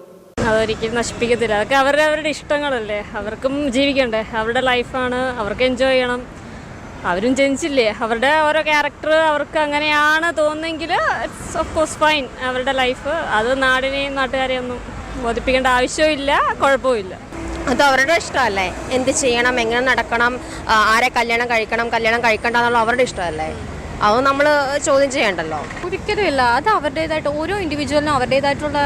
അതൊരിക്കലും നശിപ്പിക്കത്തില്ല. അതൊക്കെ അവരുടെ ഇഷ്ടങ്ങളല്ലേ, അവർക്കും ജീവിക്കണ്ടേ, അവരുടെ ലൈഫാണ്, അവർക്ക് എൻജോയ് ചെയ്യണം. അവരും ജനിച്ചില്ലേ, അവരുടെ ഓരോ ക്യാരക്ടർ അവർക്ക് അങ്ങനെയാണ് തോന്നുന്നെങ്കിൽ ഇറ്റ്സ് ഓഫ് കോഴ്സ് ഫൈൻ. അവരുടെ ലൈഫ് അത് നാടിനെയും നാട്ടുകാരെയും ഒന്നും ബോധിപ്പിക്കേണ്ട ആവശ്യമില്ല, കുഴപ്പമില്ല. അത് അവരുടെ ഇഷ്ടമല്ലേ, എന്ത് ചെയ്യണം, എങ്ങനെ നടക്കണം, ആരെ കല്യാണം കഴിക്കണം, കല്യാണം കഴിക്കണ്ട എന്നുള്ള അവരുടെ ഇഷ്ടമല്ലേ, അത് നമ്മൾ ചോദ്യം ചെയ്യണ്ടല്ലോ. ഒരിക്കലും ഇല്ല. അത് അവരുടേതായിട്ട് ഓരോ ഇൻഡിവിജ്വലിനും അവരുടേതായിട്ടുള്ള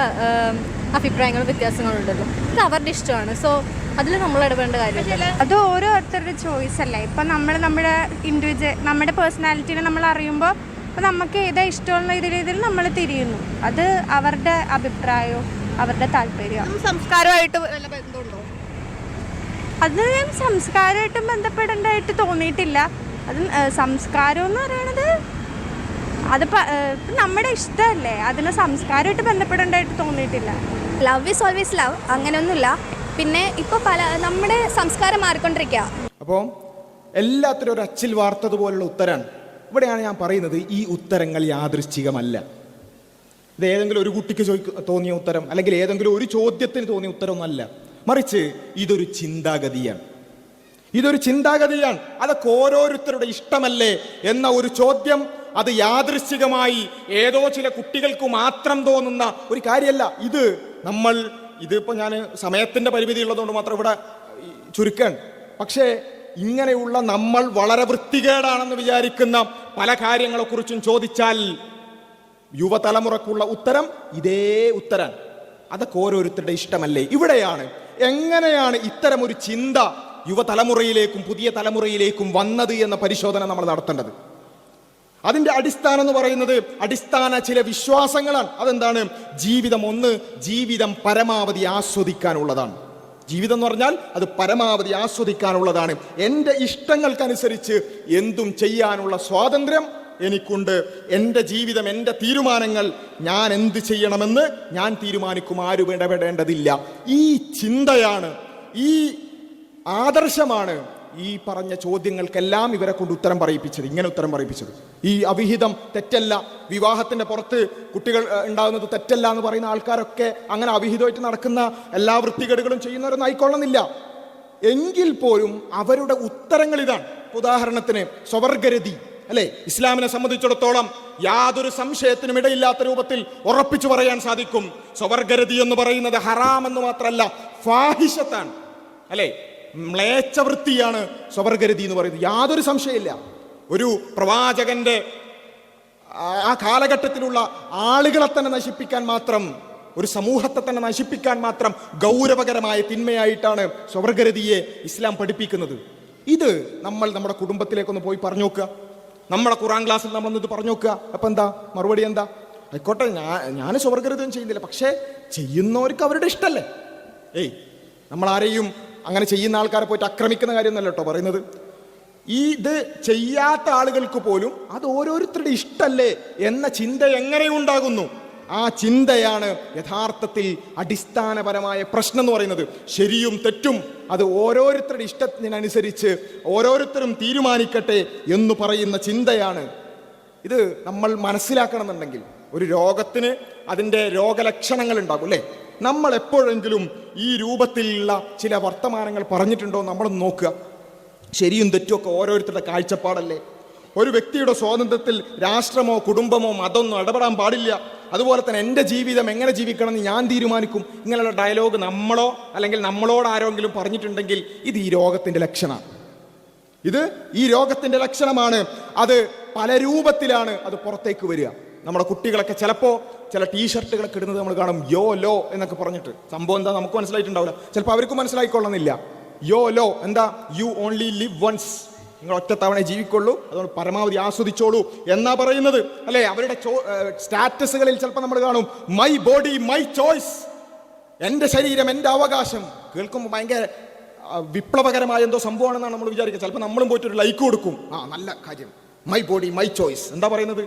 അഭിപ്രായങ്ങളും വ്യത്യാസങ്ങളുണ്ടല്ലോ. അത് അവരുടെ ഇഷ്ടമാണ്. സോ അതിൽ നമ്മൾ ഇടപെടേണ്ട കാര്യമില്ല. അത് ഓരോരുത്തരുടെ ചോയ്സ് അല്ലേ. ഇപ്പം നമ്മൾ നമ്മുടെ പേഴ്സണാലിറ്റീനെ നമ്മൾ അറിയുമ്പോൾ ഇപ്പം നമുക്ക് ഏതാ ഇഷ്ടമുള്ള രീതിയിൽ നമ്മൾ തിരിയുന്നു. അത് അവരുടെ അഭിപ്രായവും അവരുടെ താല്പര്യവും. സംസ്കാരമായിട്ട് വല്ല ബന്ധമുണ്ടോ? അത് സംസ്കാരമായിട്ടും ബന്ധപ്പെടേണ്ടതായിട്ട് തോന്നിയിട്ടില്ല. അത് സംസ്കാരം എന്ന് പറയണത് അത് നമ്മുടെ ഇഷ്ടമല്ലേ, അതിന് സംസ്കാരമായിട്ട് ബന്ധപ്പെടേണ്ടതായിട്ട് തോന്നിയിട്ടില്ല. ലവ് ഈസ് ഓൾവേസ് ലവ്, അങ്ങനെയൊന്നുമില്ല. പിന്നെ ഇപ്പോൾ നമ്മുടെ സംസ്കാരം മാറിക്കൊണ്ടിരിക്കുക. അപ്പോൾ എല്ലാത്തിനും ഒരു അച്ചിൽ വാർത്തതുപോലുള്ള ഉത്തരമാണ്. ഇവിടെയാണ് ഞാൻ പറയുന്നത്, ഈ ഉത്തരങ്ങൾ യാദൃശ്ചികമല്ല. ഇത് ഏതെങ്കിലും ഒരു കുട്ടിക്ക് തോന്നിയ ഉത്തരം, അല്ലെങ്കിൽ ഏതെങ്കിലും ഒരു ചോദ്യത്തിന് തോന്നിയ ഉത്തരമൊന്നുമല്ല. മറിച്ച് ഇതൊരു ചിന്താഗതിയാണ്. ഇതൊരു ചിന്താഗതിയാണ്. അതൊക്കെ ഓരോരുത്തരുടെ ഇഷ്ടമല്ലേ എന്ന ഒരു ചോദ്യം, അത് യാദൃശ്ചികമായി ഏതോ ചില കുട്ടികൾക്ക് മാത്രം തോന്നുന്ന ഒരു കാര്യമല്ല. ഇതിപ്പോൾ ഞാൻ സമയത്തിൻ്റെ പരിമിതി ഉള്ളതുകൊണ്ട് മാത്രം ഇവിടെ ചുരുക്കാൻ. പക്ഷേ ഇങ്ങനെയുള്ള നമ്മൾ വളരെ വൃത്തികേടാണെന്ന് വിചാരിക്കുന്ന പല കാര്യങ്ങളെക്കുറിച്ചും ചോദിച്ചാൽ യുവതലമുറക്കുള്ള ഉത്തരം ഇതേ ഉത്തരം. അതൊക്കെ ഓരോരുത്തരുടെ ഇഷ്ടമല്ലേ. ഇവിടെയാണ് എങ്ങനെയാണ് ഇത്തരമൊരു ചിന്ത യുവതലമുറയിലേക്കും പുതിയ തലമുറയിലേക്കും വന്നത് എന്ന പരിശോധന നമ്മൾ നടത്തേണ്ടത്. അതിൻ്റെ അടിസ്ഥാനം എന്ന് പറയുന്നത് അടിസ്ഥാന ചില വിശ്വാസങ്ങളാണ്. അതെന്താണ്? ജീവിതം പരമാവധി ആസ്വദിക്കാനുള്ളതാണ്. ജീവിതം എന്ന് പറഞ്ഞാൽ അത് പരമാവധി ആസ്വദിക്കാനുള്ളതാണ്. എൻ്റെ ഇഷ്ടങ്ങൾക്കനുസരിച്ച് എന്തും ചെയ്യാനുള്ള സ്വാതന്ത്ര്യം എനിക്കുണ്ട്. എൻ്റെ ജീവിതം, എൻ്റെ തീരുമാനങ്ങൾ, ഞാൻ എന്ത് ചെയ്യണമെന്ന് ഞാൻ തീരുമാനിക്കും, ആരും ഇടപെടേണ്ടതില്ല. ഈ ചിന്തയാണ്, ഈ ആദർശമാണ് ഈ പറഞ്ഞ ചോദ്യങ്ങൾക്കെല്ലാം ഇവരെ കൊണ്ട് ഇങ്ങനെ ഉത്തരം പറയിപ്പിച്ചത്. ഈ അവിഹിതം തെറ്റല്ല, വിവാഹത്തിൻ്റെ പുറത്ത് കുട്ടികൾ ഉണ്ടാകുന്നത് തെറ്റല്ല എന്ന് പറയുന്ന ആൾക്കാരൊക്കെ അങ്ങനെ അവിഹിതമായിട്ട് നടക്കുന്ന എല്ലാ വൃത്തികേടുകളും ചെയ്യുന്നവരൊന്നും ആയിക്കൊള്ളുന്നില്ല. എങ്കിൽ പോലും അവരുടെ ഉത്തരങ്ങൾ ഇതാണ്. ഉദാഹരണത്തിന് സ്വവർഗരതി അല്ലെ, ഇസ്ലാമിനെ സംബന്ധിച്ചിടത്തോളം യാതൊരു സംശയത്തിനും ഇടയില്ലാത്ത രൂപത്തിൽ ഉറപ്പിച്ചു പറയാൻ സാധിക്കും. സ്വവർഗരതി എന്ന് പറയുന്നത് ഹറാം എന്ന് മാത്രമല്ല, ഫാഹിഷത്താണ് അല്ലെ, മ്ലേച്ഛവൃത്തിയാണ് സ്വവർഗരതി എന്ന് പറയുന്നത്. യാതൊരു സംശയമില്ല. ഒരു പ്രവാചകന്റെ ആ കാലഘട്ടത്തിലുള്ള ആളുകളെ തന്നെ നശിപ്പിക്കാൻ മാത്രം, ഒരു സമൂഹത്തെ തന്നെ നശിപ്പിക്കാൻ മാത്രം ഗൗരവകരമായ തിന്മയായിട്ടാണ് സ്വവർഗരതിയെ ഇസ്ലാം പഠിപ്പിക്കുന്നത്. ഇത് നമ്മൾ നമ്മുടെ കുടുംബത്തിലേക്കൊന്ന് പോയി പറഞ്ഞു നോക്കുക. നമ്മുടെ ഖുർആൻ ക്ലാസ്സിൽ നമ്മളൊന്നിത് പറഞ്ഞു നോക്കുക. അപ്പം എന്താ മറുപടി? എന്താ? ആയിക്കോട്ടെ, ഞാൻ സ്വവർഗരതിയൊന്നും ചെയ്യുന്നില്ല, പക്ഷേ ചെയ്യുന്നവർക്ക് അവരുടെ ഇഷ്ടമല്ലേ. നമ്മളാരെയും അങ്ങനെ ചെയ്യുന്ന ആൾക്കാരെ പോയിട്ട് ആക്രമിക്കുന്ന കാര്യമൊന്നുമല്ല കേട്ടോ പറയുന്നത്. ഇത് ചെയ്യാത്ത ആളുകൾക്ക് പോലും അത് ഓരോരുത്തരുടെ ഇഷ്ടമല്ലേ എന്ന ചിന്ത എങ്ങനെ ഉണ്ടാകുന്നു? ആ ചിന്തയാണ് യഥാർത്ഥത്തിൽ അടിസ്ഥാനപരമായ പ്രശ്നം എന്ന് പറയുന്നത്. ശരിയും തെറ്റും അത് ഓരോരുത്തരുടെ ഇഷ്ടത്തിനനുസരിച്ച് ഓരോരുത്തരും തീരുമാനിക്കട്ടെ എന്ന് പറയുന്ന ചിന്തയാണ്. ഇത് നമ്മൾ മനസ്സിലാക്കണമെന്നുണ്ടെങ്കിൽ ഒരു രോഗത്തിന് അതിൻ്റെ രോഗലക്ഷണങ്ങൾ ഉണ്ടാകും അല്ലേ. നമ്മൾ എപ്പോഴെങ്കിലും ഈ രൂപത്തിലുള്ള ചില വർത്തമാനങ്ങൾ പറഞ്ഞിട്ടുണ്ടോ നമ്മളൊന്ന് നോക്കുക. ശരിയും തെറ്റുമൊക്കെ ഓരോരുത്തരുടെ കാഴ്ചപ്പാടല്ലേ. ഒരു വ്യക്തിയുടെ സ്വാതന്ത്ര്യത്തിൽ രാഷ്ട്രമോ കുടുംബമോ മതമൊന്നും ഇടപെടാൻ പാടില്ല. അതുപോലെ തന്നെ എൻ്റെ ജീവിതം എങ്ങനെ ജീവിക്കണമെന്ന് ഞാൻ തീരുമാനിക്കും. ഇങ്ങനെയുള്ള ഡയലോഗ് നമ്മളോ അല്ലെങ്കിൽ നമ്മളോട് ആരെങ്കിലും പറഞ്ഞിട്ടുണ്ടെങ്കിൽ ഇത് ഈ രോഗത്തിൻ്റെ ലക്ഷണമാണ്. ഇത് ഈ രോഗത്തിൻ്റെ ലക്ഷണമാണ്. അത് പല രൂപത്തിലാണ് അത് പുറത്തേക്ക് വരിക. നമ്മുടെ കുട്ടികളൊക്കെ ചിലപ്പോൾ ചില ടീഷർട്ടുകളൊക്കെ ഇടുന്നത് നമ്മൾ കാണും, യോ ലോ എന്നൊക്കെ പറഞ്ഞിട്ട്. സംഭവം എന്താ നമുക്ക് മനസ്സിലായിട്ടുണ്ടാവില്ല, ചിലപ്പോൾ അവർക്ക് മനസ്സിലായിക്കൊള്ളുന്നില്ല. യോ ലോ എന്താ? യു ഓൺലി ലിവ് വൺസ്, നിങ്ങൾ ഒറ്റ തവണ ജീവിക്കുള്ളൂ, അതുകൊണ്ട് പരമാവധി ആസ്വദിച്ചോളൂ എന്നാ പറയുന്നത് അല്ലേ. അവരുടെ സ്റ്റാറ്റസുകളിൽ ചിലപ്പോൾ നമ്മൾ കാണും മൈ ബോഡി മൈ ചോയ്സ്, എൻ്റെ ശരീരം എൻ്റെ അവകാശം. കേൾക്കുമ്പോൾ ഭയങ്കര വിപ്ലവകരമായ എന്തോ സംഭവമാണെന്നാണ് നമ്മൾ വിചാരിക്കുക. ചിലപ്പോൾ നമ്മളും പോയിട്ടൊരു ലൈക്ക് കൊടുക്കും. നല്ല കാര്യം, മൈ ബോഡി മൈ ചോയ്സ്. എന്താ പറയുന്നത്?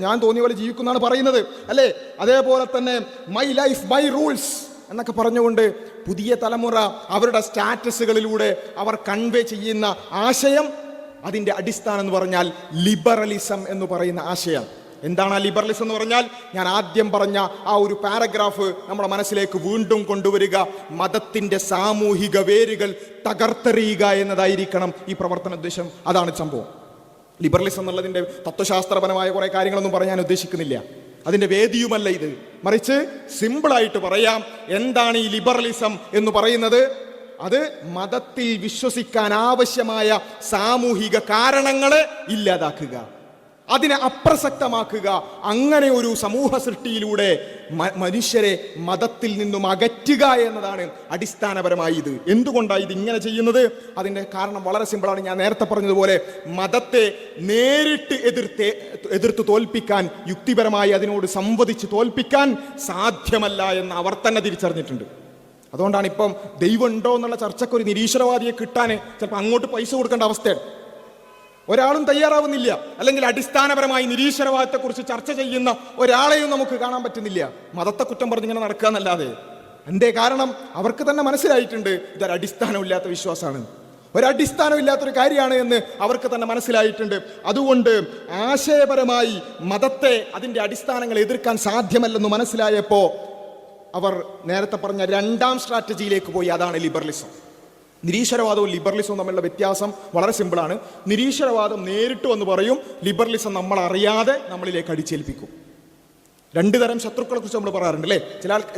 ഞാൻ തോന്നിയ പോലെ ജീവിക്കുന്നാണ് പറയുന്നത് അല്ലേ. അതേപോലെ തന്നെ മൈ ലൈഫ് മൈ റൂൾസ് എന്നൊക്കെ പറഞ്ഞുകൊണ്ട് പുതിയ തലമുറ അവരുടെ സ്റ്റാറ്റസുകളിലൂടെ അവർ കൺവേ ചെയ്യുന്ന ആശയം, അതിൻ്റെ അടിസ്ഥാനം എന്ന് പറഞ്ഞാൽ ലിബറലിസം എന്ന് പറയുന്ന ആശയം. എന്താണ് ആ ലിബറലിസം എന്ന് പറഞ്ഞാൽ? ഞാൻ ആദ്യം പറഞ്ഞ ആ ഒരു പാരഗ്രാഫ് നമ്മുടെ മനസ്സിലേക്ക് വീണ്ടും കൊണ്ടുവരിക. മതത്തിൻ്റെ സാമൂഹിക വേരുകൾ തകർത്തെറിയുക എന്നതായിരിക്കണം ഈ പ്രവർത്തന ഉദ്ദേശം. അതാണ് സംഭവം. ലിബറലിസം എന്നുള്ളതിൻ്റെ തത്വശാസ്ത്രപരമായ കുറേ കാര്യങ്ങളൊന്നും പറയാൻ ഉദ്ദേശിക്കുന്നില്ല. അതിൻ്റെ വേദിയുമല്ല ഇത്. മറിച്ച് സിമ്പിളായിട്ട് പറയാം, എന്താണ് ഈ ലിബറലിസം എന്ന് പറയുന്നത്? അത് മതത്തിൽ വിശ്വസിക്കാൻ ആവശ്യമായ സാമൂഹിക കാരണങ്ങളെ ഇല്ലാതാക്കുക, അതിനെ അപ്രസക്തമാക്കുക. അങ്ങനെ ഒരു സമൂഹ സൃഷ്ടിയിലൂടെ മനുഷ്യരെ മതത്തിൽ നിന്നും അകറ്റുക എന്നതാണ് അടിസ്ഥാനപരമായി ഇത്. എന്തുകൊണ്ടാണ് ഇത് ഇങ്ങനെ ചെയ്യുന്നത്? അതിൻ്റെ കാരണം വളരെ സിമ്പിളാണ്. ഞാൻ നേരത്തെ പറഞ്ഞതുപോലെ മതത്തെ നേരിട്ട് എതിർത്ത് തോൽപ്പിക്കാൻ, യുക്തിപരമായി അതിനോട് സംവദിച്ച് തോൽപ്പിക്കാൻ സാധ്യമല്ല എന്ന് അവർ തന്നെ തിരിച്ചറിഞ്ഞിട്ടുണ്ട്. അതുകൊണ്ടാണ് ഇപ്പം ദൈവം ഉണ്ടോ എന്നുള്ള ചർച്ചയ്ക്ക് ഒരു നിരീശ്വരവാദിയെ കിട്ടാൻ ചിലപ്പോൾ അങ്ങോട്ട് പൈസ കൊടുക്കേണ്ട അവസ്ഥയാണ്. ഒരാളും തയ്യാറാവുന്നില്ല. അല്ലെങ്കിൽ അടിസ്ഥാനപരമായി നിരീശ്വരവാദത്തെക്കുറിച്ച് ചർച്ച ചെയ്യുന്ന ഒരാളെയും നമുക്ക് കാണാൻ പറ്റുന്നില്ല. മതത്തെ കുറ്റം പറഞ്ഞിങ്ങനെ നടക്കുക എന്നല്ലാതെ. എന്തേ കാരണം? അവർക്ക് തന്നെ മനസ്സിലായിട്ടുണ്ട് ഇതൊരു അടിസ്ഥാനമില്ലാത്ത വിശ്വാസമാണ്, ഒരടിസ്ഥാനമില്ലാത്തൊരു കാര്യമാണ് എന്ന് അവർക്ക് തന്നെ മനസ്സിലായിട്ടുണ്ട്. അതുകൊണ്ട് ആശയപരമായി മതത്തെ, അതിൻ്റെ അടിസ്ഥാനങ്ങൾ എതിർക്കാൻ സാധ്യമല്ലെന്ന് മനസ്സിലായപ്പോൾ അവർ നേരത്തെ പറഞ്ഞ രണ്ടാം സ്ട്രാറ്റജിയിലേക്ക് പോയി. അതാണ് ലിബറലിസം. നിരീശ്വരവാദവും ലിബറലിസവും തമ്മിലുള്ള വ്യത്യാസം വളരെ സിമ്പിളാണ്. നിരീശ്വരവാദം നേരിട്ട് വന്ന് പറയും, ലിബറലിസം നമ്മൾ അറിയാതെ നമ്മളിലേക്ക് അടിച്ചേൽപ്പിക്കും. രണ്ട് തരം ശത്രുക്കളെ കുറിച്ച് നമ്മൾ പറയാറുണ്ട് അല്ലേ?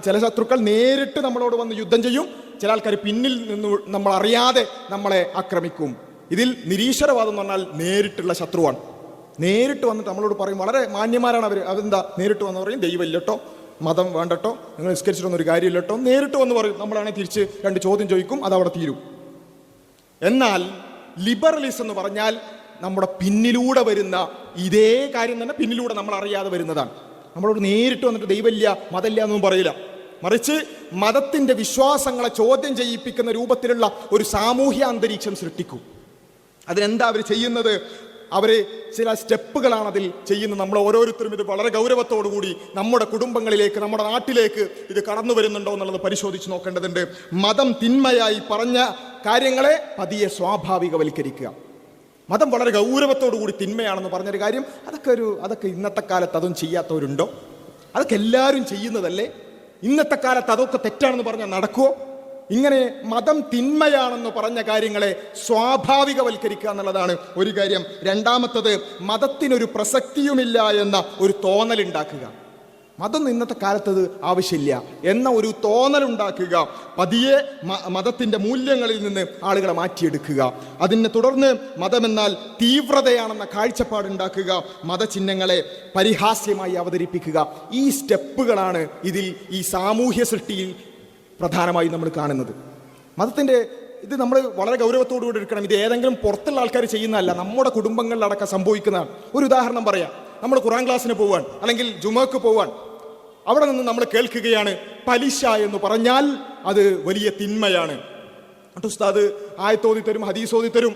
ചില ശത്രുക്കൾ നേരിട്ട് നമ്മളോട് വന്ന് യുദ്ധം ചെയ്യും, ചില ആൾക്കാർ പിന്നിൽ നിന്ന് നമ്മൾ അറിയാതെ നമ്മളെ ആക്രമിക്കും. ഇതിൽ നിരീശ്വരവാദം എന്ന് പറഞ്ഞാൽ നേരിട്ടുള്ള ശത്രുവാണ്. നേരിട്ട് വന്നിട്ട് നമ്മളോട് പറയും, വളരെ മാന്യന്മാരാണ് അവർ. അതെന്താ? നേരിട്ട് വന്ന് പറയും ദൈവം ഇല്ലട്ടോ, മതം വേണ്ടട്ടോ, നിങ്ങൾ നിസ്കരിച്ചിട്ടൊന്നും ഒരു കാര്യമില്ലട്ടോ, നേരിട്ട് വന്ന് പറയും. നമ്മളാണെങ്കിൽ തിരിച്ച് രണ്ട് ചോദ്യം ചോദിക്കും, അതവിടെ തീരും. എന്നാൽ ലിബറലിസം എന്ന് പറഞ്ഞാൽ നമ്മുടെ പിന്നിലൂടെ വരുന്ന ഇതേ കാര്യം തന്നെ പിന്നിലൂടെ നമ്മൾ അറിയാതെ വരുന്നതാണ്. നമ്മളോട് നേരിട്ട് വന്നിട്ട് ദൈവമില്ല, മതമില്ല എന്നൊന്നും പറയില്ല. മറിച്ച് മതത്തിൻ്റെ വിശ്വാസങ്ങളെ ചോദ്യം ചെയ്യിപ്പിക്കുന്ന രൂപത്തിലുള്ള ഒരു സാമൂഹ്യ അന്തരീക്ഷം സൃഷ്ടിക്കും. അതിനെന്താ അവർ ചെയ്യുന്നത്? അവർ ചില സ്റ്റെപ്പുകളാണ് അതിൽ ചെയ്യുന്നത്. നമ്മൾ ഓരോരുത്തരും ഇത് വളരെ ഗൗരവത്തോടുകൂടി നമ്മുടെ കുടുംബങ്ങളിലേക്ക്, നമ്മുടെ നാട്ടിലേക്ക് ഇത് കടന്നു വരുന്നുണ്ടോ എന്നുള്ളത് പരിശോധിച്ച് നോക്കേണ്ടതുണ്ട്. മതം തിന്മയായി പറഞ്ഞ കാര്യങ്ങളെ പതിയെ സ്വാഭാവികവൽക്കരിക്കുക. മതം വളരെ ഗൗരവത്തോടുകൂടി തിന്മയാണെന്ന് പറഞ്ഞൊരു കാര്യം, അതൊക്കെ ഇന്നത്തെ കാലത്ത് അതും ചെയ്യാത്തവരുണ്ടോ? അതൊക്കെ എല്ലാവരും ചെയ്യുന്നതല്ലേ? ഇന്നത്തെ കാലത്ത് അതൊക്കെ തെറ്റാണെന്ന് പറഞ്ഞാൽ നടക്കുമോ? ഇങ്ങനെ മതം തിന്മയാണെന്ന് പറഞ്ഞ കാര്യങ്ങളെ സ്വാഭാവികവൽക്കരിക്കുക എന്നുള്ളതാണ് ഒരു കാര്യം. രണ്ടാമത്തത്, മതത്തിനൊരു പ്രസക്തിയുമില്ല എന്ന ഒരു തോന്നലുണ്ടാക്കുക. മതം ഇന്നത്തെ കാലത്തത് ആവശ്യമില്ല എന്ന ഒരു തോന്നലുണ്ടാക്കുക. പതിയെ മതത്തിൻ്റെ മൂല്യങ്ങളിൽ നിന്ന് ആളുകളെ മാറ്റിയെടുക്കുക. അതിനെ തുടർന്ന് മതമെന്നാൽ തീവ്രതയാണെന്ന കാഴ്ചപ്പാടുണ്ടാക്കുക. മതചിഹ്നങ്ങളെ പരിഹാസ്യമായി അവതരിപ്പിക്കുക. ഈ സ്റ്റെപ്പുകളാണ് ഇതിൽ ഈ സാമൂഹ്യ സൃഷ്ടിയിൽ പ്രധാനമായും നമ്മൾ കാണുന്നത്. മതത്തിൻ്റെ ഇത് നമ്മൾ വളരെ ഗൗരവത്തോടുകൂടി എടുക്കണം. ഇത് ഏതെങ്കിലും പുറത്തുള്ള ആൾക്കാർ ചെയ്യുന്നതല്ല, നമ്മുടെ കുടുംബങ്ങളിലടക്കം സംഭവിക്കുന്നതാണ്. ഒരു ഉദാഹരണം പറയാം. നമ്മൾ ഖുർആൻ ക്ലാസ്സിന് പോവാൻ, അല്ലെങ്കിൽ ജുമക്ക് പോവാൻ, അവിടെ നിന്ന് നമ്മൾ കേൾക്കുകയാണ് പലിശ എന്ന് പറഞ്ഞാൽ അത് വലിയ തിന്മയാണ്. ഉസ്താദ് ആയത്തോതി തരും, ഹദീസ് ഓതി തരും.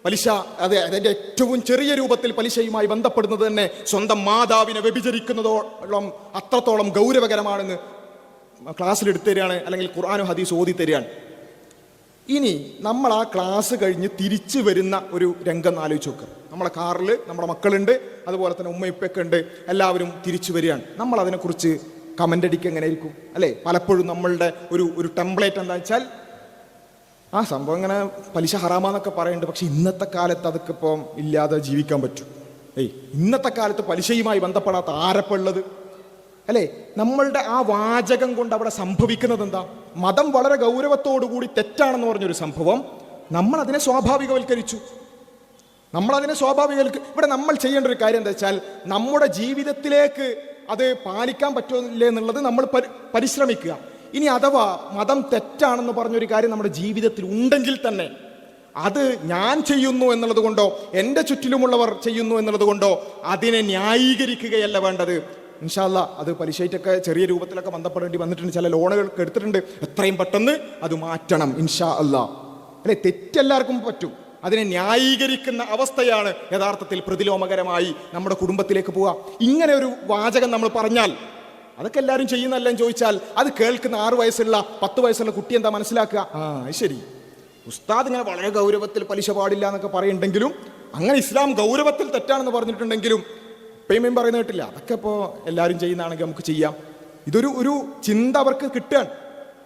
പലിശ അതിൻ്റെ ഏറ്റവും ചെറിയ രൂപത്തിൽ പലിശയുമായി ബന്ധപ്പെടുന്നത് തന്നെ സ്വന്തം മാതാവിനെ വ്യഭിചരിക്കുന്നതോളം അത്രത്തോളം ഗൗരവകരമാണെന്ന് ക്ലാസ്സിൽ എടുത്തു തരികയാണ്, അല്ലെങ്കിൽ ഖുർആനും ഹദീസ് ഓതി തരികയാണ്. ഇനി നമ്മൾ ആ ക്ലാസ് കഴിഞ്ഞ് തിരിച്ചു വരുന്ന ഒരു രംഗം ആലോചിച്ച് നോക്കുക. നമ്മളെ കാറിൽ നമ്മുടെ മക്കളുണ്ട്, അതുപോലെ തന്നെ ഉമ്മയിപ്പൊക്കെ ഉണ്ട്, എല്ലാവരും തിരിച്ചു വരികയാണ്. നമ്മൾ അതിനെക്കുറിച്ച് കമൻ്റ് അടിക്കുക എങ്ങനെ ആയിരിക്കും അല്ലേ? പലപ്പോഴും നമ്മളുടെ ഒരു ടെംപ്ലേറ്റ് എന്താ വെച്ചാൽ, ആ സംഭവം ഇങ്ങനെ പലിശ ഹറാമാന്നൊക്കെ പറയുന്നുണ്ട്, പക്ഷെ ഇന്നത്തെ കാലത്ത് അതൊക്കെ ഇപ്പം ഇല്ലാതെ ജീവിക്കാൻ പറ്റും. ഇന്നത്തെ കാലത്ത് പലിശയുമായി ബന്ധപ്പെടാത്ത ആരപ്പുള്ളത് അല്ലേ? നമ്മളുടെ ആ വാചകം കൊണ്ട് അവിടെ സംഭവിക്കുന്നത് എന്താ? മതം വളരെ ഗൗരവത്തോടുകൂടി തെറ്റാണെന്ന് പറഞ്ഞൊരു സംഭവം നമ്മളതിനെ സ്വാഭാവികവൽക്കരിച്ചു. ഇവിടെ നമ്മൾ ചെയ്യേണ്ട ഒരു കാര്യം എന്താ വെച്ചാൽ, നമ്മുടെ ജീവിതത്തിലേക്ക് അത് പാലിക്കാൻ പറ്റുമില്ല എന്നുള്ളത് നമ്മൾ പരിശ്രമിക്കുക. ഇനി അഥവാ മതം തെറ്റാണെന്ന് പറഞ്ഞൊരു കാര്യം നമ്മുടെ ജീവിതത്തിൽ ഉണ്ടെങ്കിൽ തന്നെ അത് ഞാൻ ചെയ്യുന്നു എന്നുള്ളത് കൊണ്ടോ എൻ്റെ ചുറ്റിലുമുള്ളവർ ചെയ്യുന്നു എന്നുള്ളത് കൊണ്ടോ അതിനെ ന്യായീകരിക്കുകയല്ല വേണ്ടത്. ഇൻഷാ അല്ലാ അത് പലിശയ്ക്കൊക്കെ ചെറിയ രൂപത്തിലൊക്കെ ബന്ധപ്പെടേണ്ടി വന്നിട്ടുണ്ട്, ചില ലോണുകളൊക്കെ എടുത്തിട്ടുണ്ട്. എത്രയും പെട്ടെന്ന് അത് മാറ്റണം ഇൻഷാ അല്ലാ അല്ലെ? തെറ്റെല്ലാവർക്കും പറ്റും. അതിനെ ന്യായീകരിക്കുന്ന അവസ്ഥയാണ് യഥാർത്ഥത്തിൽ പ്രതിലോമകരമായി നമ്മുടെ കുടുംബത്തിലേക്ക് പോവുക. ഇങ്ങനെ ഒരു വാചകം നമ്മൾ പറഞ്ഞാൽ അതൊക്കെ എല്ലാവരും ചെയ്യുന്നല്ലെന്ന് ചോദിച്ചാൽ, അത് കേൾക്കുന്ന 6 വയസ്സുള്ള 10 വയസ്സുള്ള കുട്ടി എന്താ മനസ്സിലാക്കുക? ശരി, ഉസ്താദ് ഇങ്ങനെ വളരെ ഗൗരവത്തിൽ പലിശ പാടില്ല എന്നൊക്കെ പറയുന്നുണ്ടെങ്കിലും, അങ്ങനെ ഇസ്ലാം ഗൗരവത്തിൽ തെറ്റാണെന്ന് പറഞ്ഞിട്ടുണ്ടെങ്കിലും പേയ്മെന്റ് പറയുന്ന കേട്ടില്ല, അതൊക്കെ ഇപ്പോൾ എല്ലാവരും ചെയ്യുന്നതാണെങ്കിൽ നമുക്ക് ചെയ്യാം. ഒരു ചിന്ത അവർക്ക് കിട്ടുകയാണ്.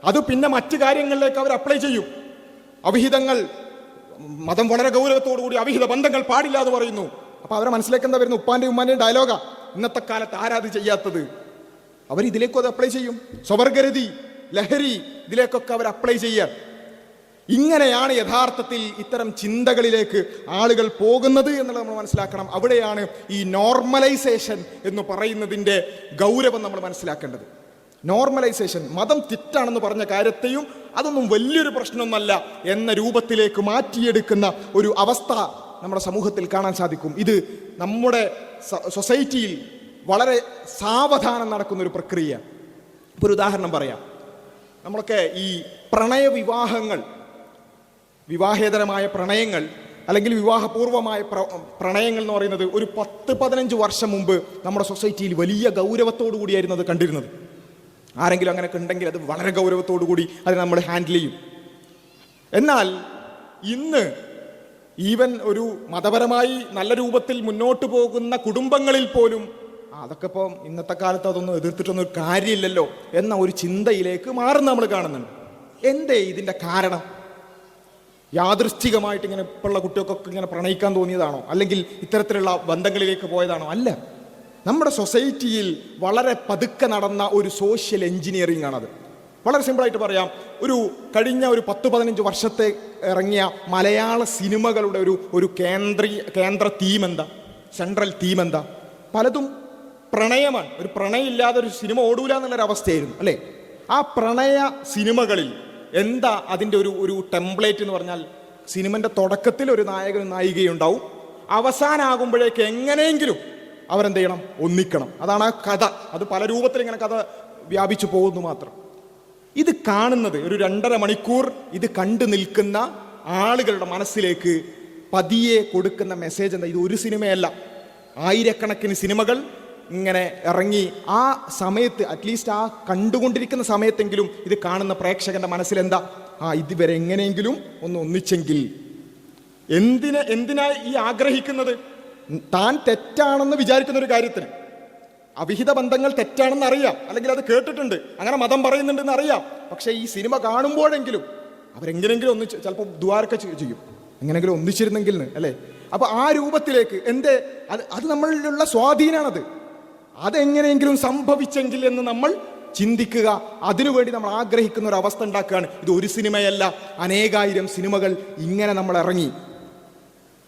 അത് പിന്നെ മറ്റു കാര്യങ്ങളിലേക്ക് അവർ അപ്ലൈ ചെയ്യും. അവിഹിതങ്ങൾ, മതം വളരെ ഗൗരവത്തോടു കൂടി അവിഹിത ബന്ധങ്ങൾ പാടില്ല എന്ന് പറയുന്നു. അപ്പോൾ അവരെ മനസ്സിലേക്ക് എന്താ വരുന്നു? ഉപ്പാൻ്റെയും ഉമ്മാൻ്റെയും ഡയലോഗാ. ഇന്നത്തെ കാലത്ത് ആരാത് ചെയ്യാത്തത്? അവരിതിലേക്കും അത് അപ്ലൈ ചെയ്യും. സ്വവർഗരതി, ലഹരി, ഇതിലേക്കൊക്കെ അവർ അപ്ലൈ ചെയ്യാൻ. ഇങ്ങനെയാണ് യഥാർത്ഥത്തിൽ ഇത്തരം ചിന്തകളിലേക്ക് ആളുകൾ പോകുന്നത് എന്നുള്ളത് നമ്മൾ മനസ്സിലാക്കണം. അവിടെയാണ് ഈ നോർമലൈസേഷൻ എന്ന് പറയുന്നതിൻ്റെ ഗൗരവം നമ്മൾ മനസ്സിലാക്കേണ്ടത്. നോർമലൈസേഷൻ, മതം തെറ്റാണെന്ന് പറഞ്ഞ കാര്യത്തെയും അതൊന്നും വലിയൊരു പ്രശ്നമൊന്നല്ല എന്ന രൂപത്തിലേക്ക് മാറ്റിയെടുക്കുന്ന ഒരു അവസ്ഥ നമ്മുടെ സമൂഹത്തിൽ കാണാൻ സാധിക്കും. ഇത് നമ്മുടെ സൊസൈറ്റിയിൽ വളരെ സാവധാനം നടക്കുന്ന ഒരു പ്രക്രിയ. ഇപ്പോൾ ഒരു ഉദാഹരണം പറയാം. നമ്മളൊക്കെ ഈ പ്രണയവിവാഹങ്ങൾ, വിവാഹേതരമായ പ്രണയങ്ങൾ അല്ലെങ്കിൽ വിവാഹപൂർവമായ പ്രണയങ്ങൾ എന്ന് പറയുന്നത് ഒരു 10-15 വർഷം മുമ്പ് നമ്മുടെ സൊസൈറ്റിയിൽ വലിയ ഗൗരവത്തോടു കൂടിയായിരുന്നു അത് കണ്ടിരുന്നത്. ആരെങ്കിലും അങ്ങനെയൊക്കെ ഉണ്ടെങ്കിൽ അത് വളരെ ഗൗരവത്തോടു കൂടി അത് നമ്മൾ ഹാൻഡിൽ ചെയ്യും. എന്നാൽ ഇന്ന് ഈവൻ ഒരു മതപരമായി നല്ല രൂപത്തിൽ മുന്നോട്ട് പോകുന്ന കുടുംബങ്ങളിൽ പോലും അതൊക്കെ ഇപ്പം ഇന്നത്തെ കാലത്ത് അതൊന്നും എതിർത്തിട്ടൊന്നും കാര്യമില്ലല്ലോ എന്ന ഒരു ചിന്തയിലേക്ക് മാറുന്ന നമ്മൾ കാണുന്നുണ്ട്. എന്തേ ഇതിൻ്റെ കാരണം? യാദൃശ്ചികമായിട്ട് ഇങ്ങനെ ഇപ്പോഴുള്ള കുട്ടികൾക്കൊക്കെ ഇങ്ങനെ പ്രണയിക്കാൻ തോന്നിയതാണോ? അല്ലെങ്കിൽ ഇത്തരത്തിലുള്ള ബന്ധങ്ങളിലേക്ക് പോയതാണോ? അല്ല. നമ്മുടെ സൊസൈറ്റിയിൽ വളരെ പതുക്കെ നടന്ന ഒരു സോഷ്യൽ എഞ്ചിനീയറിംഗ് ആണത്. വളരെ സിമ്പിളായിട്ട് പറയാം. കഴിഞ്ഞ 10-15 വർഷത്തെ ഇറങ്ങിയ മലയാള സിനിമകളുടെ ഒരു കേന്ദ്ര തീം എന്താ? സെൻട്രൽ തീം എന്താ? പലതും പ്രണയമാണ്. ഒരു പ്രണയം ഇല്ലാതെ ഒരു സിനിമ ഓടൂല എന്നുള്ളൊരവസ്ഥയായിരുന്നു അല്ലേ? ആ പ്രണയ സിനിമകളിൽ എന്താ അതിൻ്റെ ഒരു ടെംപ്ലേറ്റ് എന്ന് പറഞ്ഞാൽ, സിനിമൻ്റെ തുടക്കത്തിൽ ഒരു നായകനും നായികയും ഉണ്ടാവും, അവസാനമാകുമ്പോഴേക്ക് എങ്ങനെയെങ്കിലും അവരെന്ത് ചെയ്യണം? ഒന്നിക്കണം. അതാണ് ആ കഥ. അത് പല രൂപത്തിൽ ഇങ്ങനെ കഥ വ്യാപിച്ചു പോകുന്നു മാത്രം. ഇത് കാണുന്നത് ഒരു 2.5 മണിക്കൂർ ഇത് കണ്ടു നിൽക്കുന്ന ആളുകളുടെ മനസ്സിലേക്ക് പതിയെ കൊടുക്കുന്ന മെസ്സേജ് എന്താ? ഇത് ഒരു സിനിമയല്ല, ആയിരക്കണക്കിന് സിനിമകൾ ഇങ്ങനെ ഇറങ്ങി ആ സമയത്ത്, അറ്റ്ലീസ്റ്റ് ആ കണ്ടുകൊണ്ടിരിക്കുന്ന സമയത്തെങ്കിലും ഇത് കാണുന്ന പ്രേക്ഷകന്റെ മനസ്സിലെന്താ? ഇതുവരെ എങ്ങനെയെങ്കിലും ഒന്ന് ഒന്നിച്ചെങ്കിൽ. എന്തിനാ ഈ ആഗ്രഹിക്കുന്നത്? താൻ തെറ്റാണെന്ന് വിചാരിക്കുന്ന ഒരു കാര്യത്തിന്. അവിഹിത ബന്ധങ്ങൾ തെറ്റാണെന്ന് അറിയാം, അല്ലെങ്കിൽ അത് കേട്ടിട്ടുണ്ട്, അങ്ങനെ മതം പറയുന്നുണ്ടെന്ന് അറിയാം. പക്ഷേ ഈ സിനിമ കാണുമ്പോഴെങ്കിലും അവരെങ്ങനെങ്കിലും ഒന്നിച്ച്, ചിലപ്പോൾ ദ്വാരൊക്കെ ചെയ്യും, എങ്ങനെയെങ്കിലും ഒന്നിച്ചിരുന്നെങ്കിൽ അല്ലേ? അപ്പോൾ ആ രൂപത്തിലേക്ക് അത് നമ്മളിലുള്ള സ്വാധീനമാണത്. അതെങ്ങനെയെങ്കിലും സംഭവിച്ചെങ്കിൽ എന്ന് നമ്മൾ ചിന്തിക്കുക. അതിനുവേണ്ടി നമ്മൾ ആഗ്രഹിക്കുന്ന ഒരു അവസ്ഥ ഉണ്ടാക്കുകയാണ്. ഇത് ഒരു സിനിമയല്ല, അനേകായിരം സിനിമകൾ ഇങ്ങനെ നമ്മൾ ഇറങ്ങി.